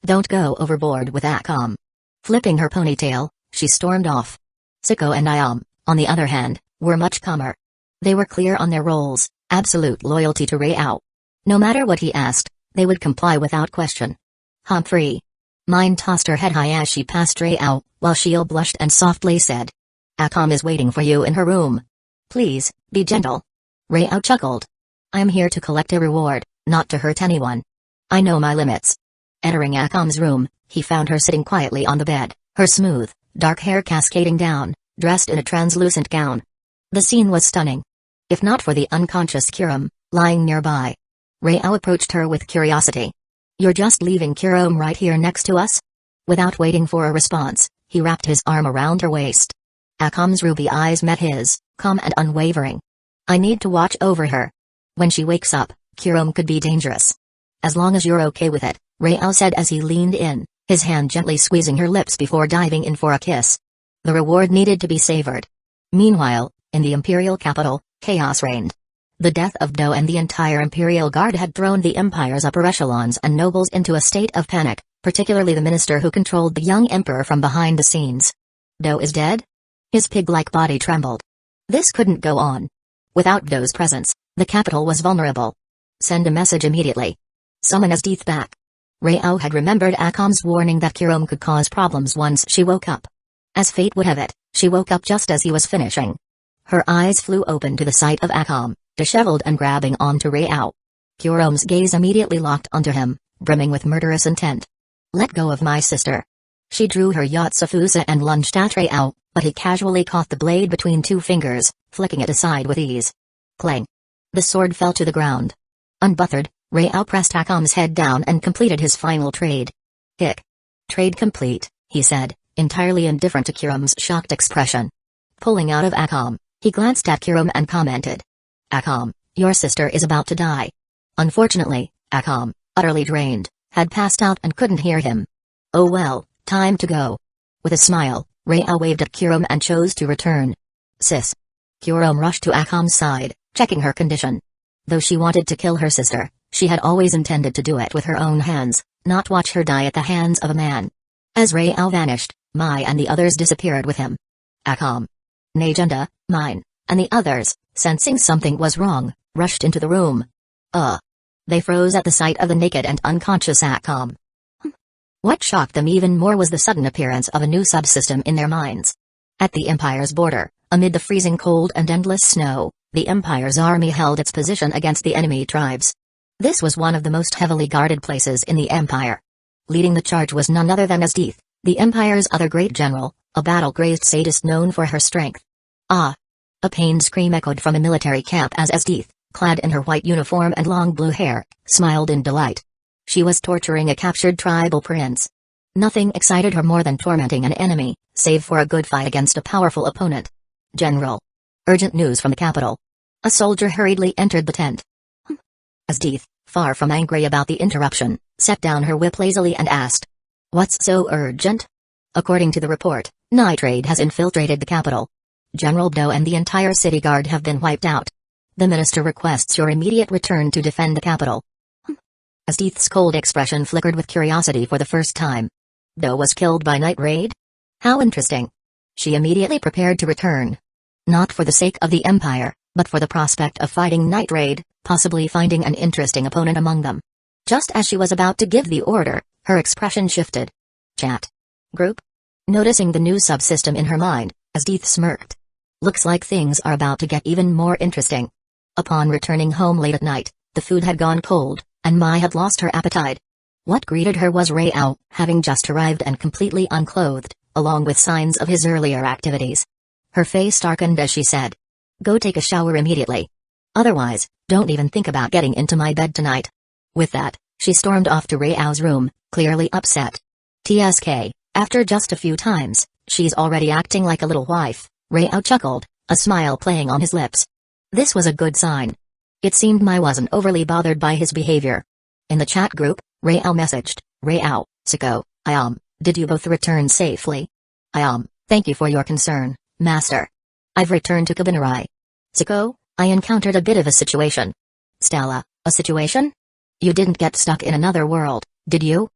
Don't go overboard with Akam. Flipping her ponytail, she stormed off. Siko and Iam, on the other hand, were much calmer. They were clear on their roles, absolute loyalty to Rao. No matter what he asked, they would comply without question. Humphrey. Mine tossed her head high as she passed Rao, while Sheil blushed and softly said. Akam is waiting for you in her room. Please, be gentle. Rao chuckled. I am here to collect a reward, not to hurt anyone. I know my limits. Entering Akam's room, he found her sitting quietly on the bed, her smooth, dark hair cascading down, dressed in a translucent gown. The scene was stunning. If not for the unconscious Kiram, lying nearby. Rao approached her with curiosity. You're just leaving Kiram right here next to us? Without waiting for a response, he wrapped his arm around her waist. Akam's ruby eyes met his, calm and unwavering. I need to watch over her. When she wakes up, Kiram could be dangerous. As long as you're okay with it, Rao said as he leaned in, his hand gently squeezing her lips before diving in for a kiss. The reward needed to be savored. Meanwhile, in the imperial capital, chaos reigned. The death of Do and the entire imperial guard had thrown the empire's upper echelons and nobles into a state of panic, particularly the minister who controlled the young emperor from behind the scenes. Do is dead? His pig-like body trembled. This couldn't go on. Without Do's presence, the capital was vulnerable. Send a message immediately. Summon Asdeath back. Rao had remembered Akam's warning that Kiram could cause problems once she woke up. As fate would have it, she woke up just as he was finishing. Her eyes flew open to the sight of Akam, disheveled and grabbing onto Rao. Kiram's gaze immediately locked onto him, brimming with murderous intent. Let go of my sister. She drew her Yatsufusa and lunged at Rao, but he casually caught the blade between two fingers, flicking it aside with ease. Clang. The sword fell to the ground. Unbothered, Rao pressed Akam's head down and completed his final trade. Hick. Trade complete, he said, entirely indifferent to Kiram's shocked expression. Pulling out of Akam, he glanced at Kiram and commented. Akam, your sister is about to die. Unfortunately, Akam, utterly drained, had passed out and couldn't hear him. Oh well, time to go. With a smile, Rao waved at Kiram and chose to return. Sis. Kiram rushed to Akam's side, checking her condition. Though she wanted to kill her sister, she had always intended to do it with her own hands, not watch her die at the hands of a man. As Rao vanished, Mai and the others disappeared with him. Akam. Najenda, mine, and the others, sensing something was wrong, rushed into the room. They froze at the sight of the naked and unconscious Akam. What shocked them even more was the sudden appearance of a new subsystem in their minds. At the Empire's border, amid the freezing cold and endless snow, the Empire's army held its position against the enemy tribes. This was one of the most heavily guarded places in the Empire. Leading the charge was none other than Asdeath, the Empire's other great general, a battle-crazed sadist known for her strength. Ah! A pained scream echoed from a military camp as Asdeath, clad in her white uniform and long blue hair, smiled in delight. She was torturing a captured tribal prince. Nothing excited her more than tormenting an enemy, save for a good fight against a powerful opponent. General. Urgent news from the capital. A soldier hurriedly entered the tent. Asdeath, far from angry about the interruption, set down her whip lazily and asked. What's so urgent? According to the report, nitrate has infiltrated the capital. General Do and the entire city guard have been wiped out. The minister requests your immediate return to defend the capital. Asdeath's cold expression flickered with curiosity for the first time. Do was killed by night raid? How interesting. She immediately prepared to return. Not for the sake of the Empire, but for the prospect of fighting night raid, possibly finding an interesting opponent among them. Just as she was about to give the order, her expression shifted. Chat. Group? Noticing the new subsystem in her mind, Asdeath smirked. Looks like things are about to get even more interesting. Upon returning home late at night, the food had gone cold, and Mai had lost her appetite. What greeted her was Rao, having just arrived and completely unclothed, along with signs of his earlier activities. Her face darkened as she said. Go take a shower immediately. Otherwise, don't even think about getting into my bed tonight. With that, she stormed off to Rao's room, clearly upset. TSK, after just a few times, she's already acting like a little wife, Rao chuckled, a smile playing on his lips. This was a good sign. It seemed Mai wasn't overly bothered by his behavior. In the chat group, Rao messaged, Rao, Siko, did you both return safely? Thank you for your concern, Master. I've returned to Kabinarai. Siko, I encountered a bit of a situation. Stella, a situation? You didn't get stuck in another world, did you?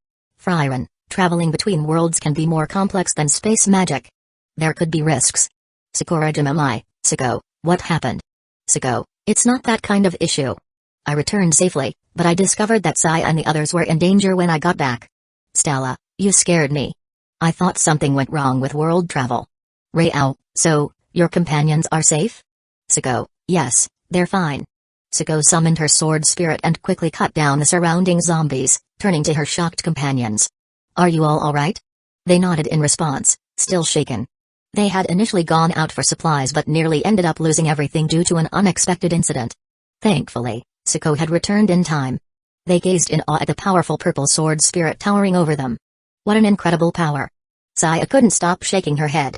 Frieren, traveling between worlds can be more complex than space magic. There could be risks. Sakurajimamai, Sako, what happened? Sako, it's not that kind of issue. I returned safely, but I discovered that Sai and the others were in danger when I got back. Stella, you scared me. I thought something went wrong with world travel. Rao, so, your companions are safe? Sako, yes, they're fine. Sako summoned her sword spirit and quickly cut down the surrounding zombies, turning to her shocked companions. Are you all alright? They nodded in response, still shaken. They had initially gone out for supplies but nearly ended up losing everything due to an unexpected incident. Thankfully, Sako had returned in time. They gazed in awe at the powerful purple sword spirit towering over them. What an incredible power. Saya couldn't stop shaking her head.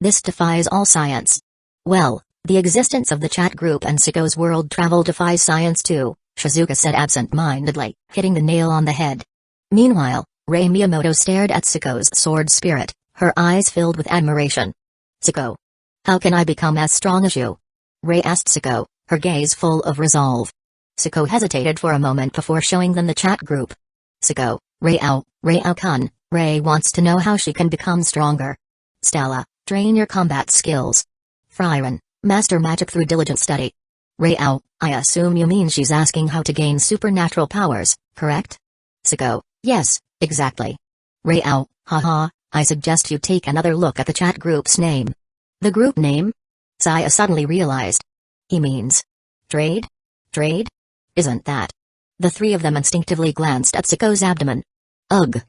This defies all science. Well, the existence of the chat group and Sako's world travel defies science too, Shizuka said absent-mindedly, hitting the nail on the head. Meanwhile, Rei Miyamoto stared at Sako's sword spirit, her eyes filled with admiration. Sako. How can I become as strong as you? Rei asked Sako, her gaze full of resolve. Sako hesitated for a moment before showing them the chat group. Sako, Rao-kun, Rei wants to know how she can become stronger. Stella, train your combat skills. Frieren, master magic through diligent study. Rao, I assume you mean she's asking how to gain supernatural powers, correct? Sako, yes, exactly. Rao, haha, I suggest you take another look at the chat group's name. The group name? Saya suddenly realized. He means trade? Trade? Isn't that? The three of them instinctively glanced at Sako's abdomen. Ugh.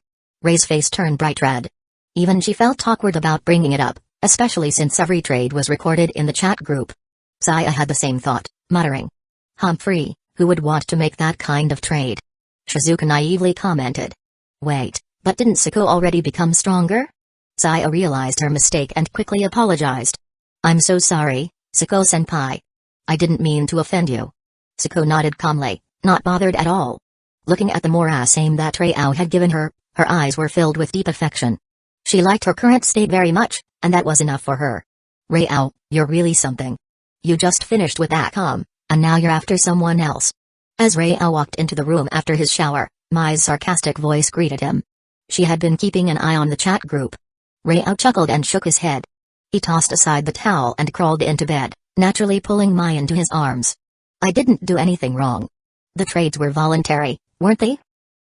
Rei's face turned bright red. Even she felt awkward about bringing it up, especially since every trade was recorded in the chat group. Saya had the same thought, muttering. Humphrey, who would want to make that kind of trade? Shizuka naively commented. Wait, but didn't Sako already become stronger? Saya realized her mistake and quickly apologized. I'm so sorry, Sako-senpai. I didn't mean to offend you. Sako nodded calmly, not bothered at all. Looking at the morass aim that Rao had given her, her eyes were filled with deep affection. She liked her current state very much, and that was enough for her. Rao, you're really something. You just finished with Akam, and now you're after someone else. As Rao walked into the room after his shower, Mai's sarcastic voice greeted him. She had been keeping an eye on the chat group. Rao chuckled and shook his head. He tossed aside the towel and crawled into bed, naturally pulling Mai into his arms. I didn't do anything wrong. The trades were voluntary, weren't they?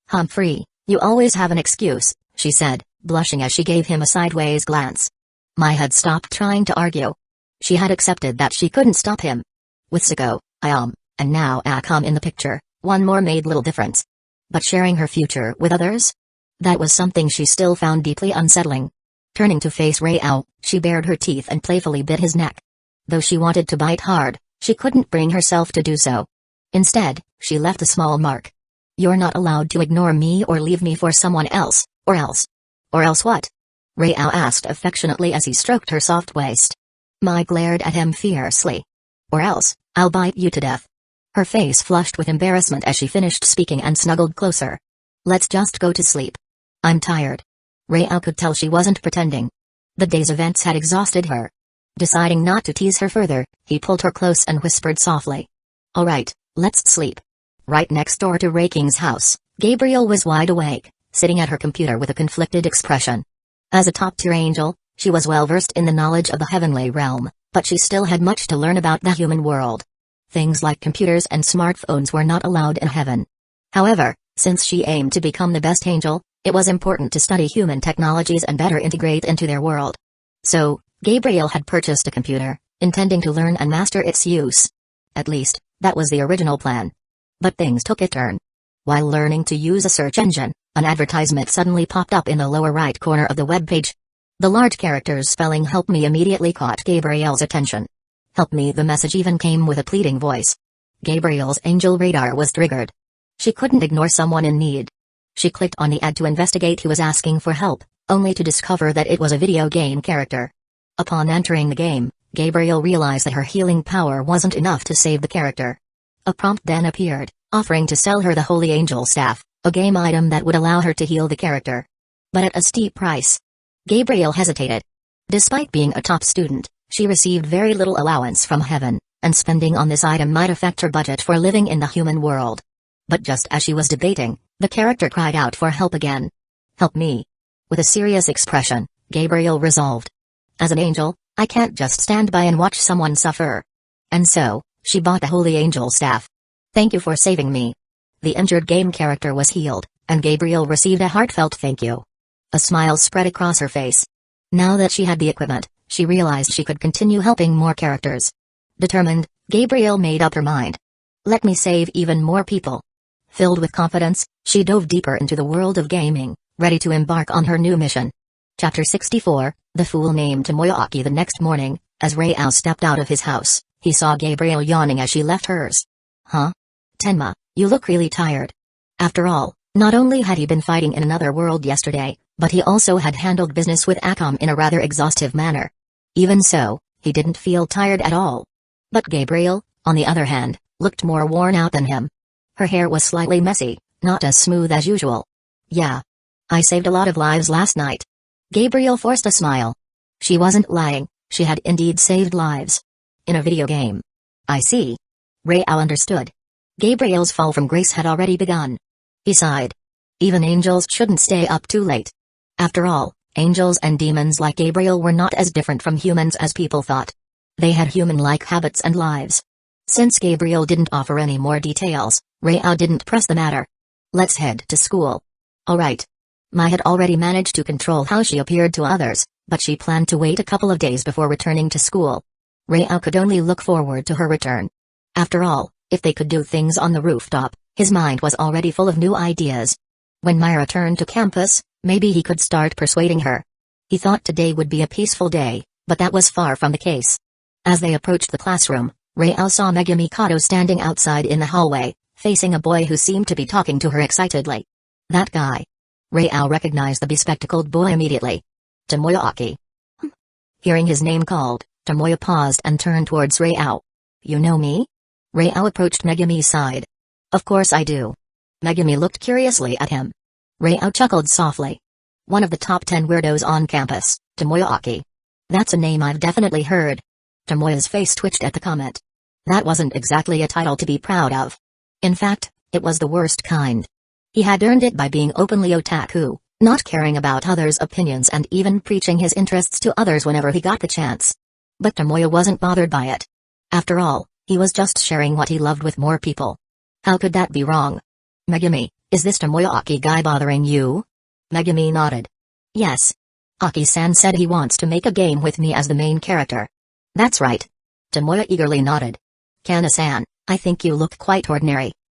Humphrey, you always have an excuse, she said, blushing as she gave him a sideways glance. Mai had stopped trying to argue. She had accepted that she couldn't stop him. With Sako, and now Akam in the picture, one more made little difference. But sharing her future with others? That was something she still found deeply unsettling. Turning to face Rao, she bared her teeth and playfully bit his neck. Though she wanted to bite hard, she couldn't bring herself to do so. Instead, she left a small mark. You're not allowed to ignore me or leave me for someone else, or else. Or else what? Rao asked affectionately as he stroked her soft waist. Mai glared at him fiercely. Or else, I'll bite you to death. Her face flushed with embarrassment as she finished speaking and snuggled closer. Let's just go to sleep. I'm tired. Rao could tell she wasn't pretending. The day's events had exhausted her. Deciding not to tease her further, he pulled her close and whispered softly. All right, let's sleep. Right next door to Rei King's house, Gabriel was wide awake, sitting at her computer with a conflicted expression. As a top-tier angel, she was well-versed in the knowledge of the heavenly realm, but she still had much to learn about the human world. Things like computers and smartphones were not allowed in heaven. However, since she aimed to become the best angel, it was important to study human technologies and better integrate into their world. So, Gabriel had purchased a computer, intending to learn and master its use. At least, that was the original plan. But things took a turn. While learning to use a search engine, an advertisement suddenly popped up in the lower right corner of the web page. The large characters spelling "Help Me" immediately caught Gabriel's attention. "Help me," the message even came with a pleading voice. Gabriel's angel radar was triggered. She couldn't ignore someone in need. She clicked on the ad to investigate who was asking for help, only to discover that it was a video game character. Upon entering the game, Gabriel realized that her healing power wasn't enough to save the character. A prompt then appeared, offering to sell her the Holy Angel Staff, a game item that would allow her to heal the character. But at a steep price. Gabriel hesitated. Despite being a top student, she received very little allowance from heaven, and spending on this item might affect her budget for living in the human world. But just as she was debating, the character cried out for help again. "Help me." With a serious expression, Gabriel resolved. "As an angel, I can't just stand by and watch someone suffer." And so, she bought a holy angel staff. "Thank you for saving me." The injured game character was healed, and Gabriel received a heartfelt thank you. A smile spread across her face. Now that she had the equipment, she realized she could continue helping more characters. Determined, Gabriel made up her mind. "Let me save even more people." Filled with confidence, she dove deeper into the world of gaming, ready to embark on her new mission. Chapter 64, The Fool Named Tomoyuki. The next morning, as Rao stepped out of his house, he saw Gabriel yawning as she left hers. "Huh? Tenma, you look really tired." After all, not only had he been fighting in another world yesterday, but he also had handled business with Akam in a rather exhaustive manner. Even so, he didn't feel tired at all. But Gabriel, on the other hand, looked more worn out than him. Her hair was slightly messy, not as smooth as usual. "Yeah. I saved a lot of lives last night." Gabriel forced a smile. She wasn't lying, she had indeed saved lives. In a video game. "I see." Rao understood. Gabriel's fall from grace had already begun. He sighed. Even angels shouldn't stay up too late. After all, angels and demons like Gabriel were not as different from humans as people thought. They had human-like habits and lives. Since Gabriel didn't offer any more details, Rao didn't press the matter. "Let's head to school." "All right." Mai had already managed to control how she appeared to others, but she planned to wait a couple of days before returning to school. Rao could only look forward to her return. After all, if they could do things on the rooftop, his mind was already full of new ideas. When Mai returned to campus, maybe he could start persuading her. He thought today would be a peaceful day, but that was far from the case. As they approached the classroom, Rao saw Megumi Kato standing outside in the hallway, facing a boy who seemed to be talking to her excitedly. That guy. Rao recognized the bespectacled boy immediately. "Tomoyuki." Hearing his name called, Tomoya paused and turned towards Rao. "You know me?" Rao approached Megumi's side. "Of course I do." Megumi looked curiously at him. Rao chuckled softly. "One of the top 10 weirdos on campus, Tomoyuki. That's a name I've definitely heard." Tomoya's face twitched at the comment. That wasn't exactly a title to be proud of. In fact, it was the worst kind. He had earned it by being openly otaku, not caring about others' opinions and even preaching his interests to others whenever he got the chance. But Tomoya wasn't bothered by it. After all, he was just sharing what he loved with more people. How could that be wrong? "Megumi, is this Tomoyuki guy bothering you?" Megumi nodded. "Yes. Aki-san said he wants to make a game with me as the main character." "That's right." Tomoya eagerly nodded. "Kana-san, I think you look quite ordinary.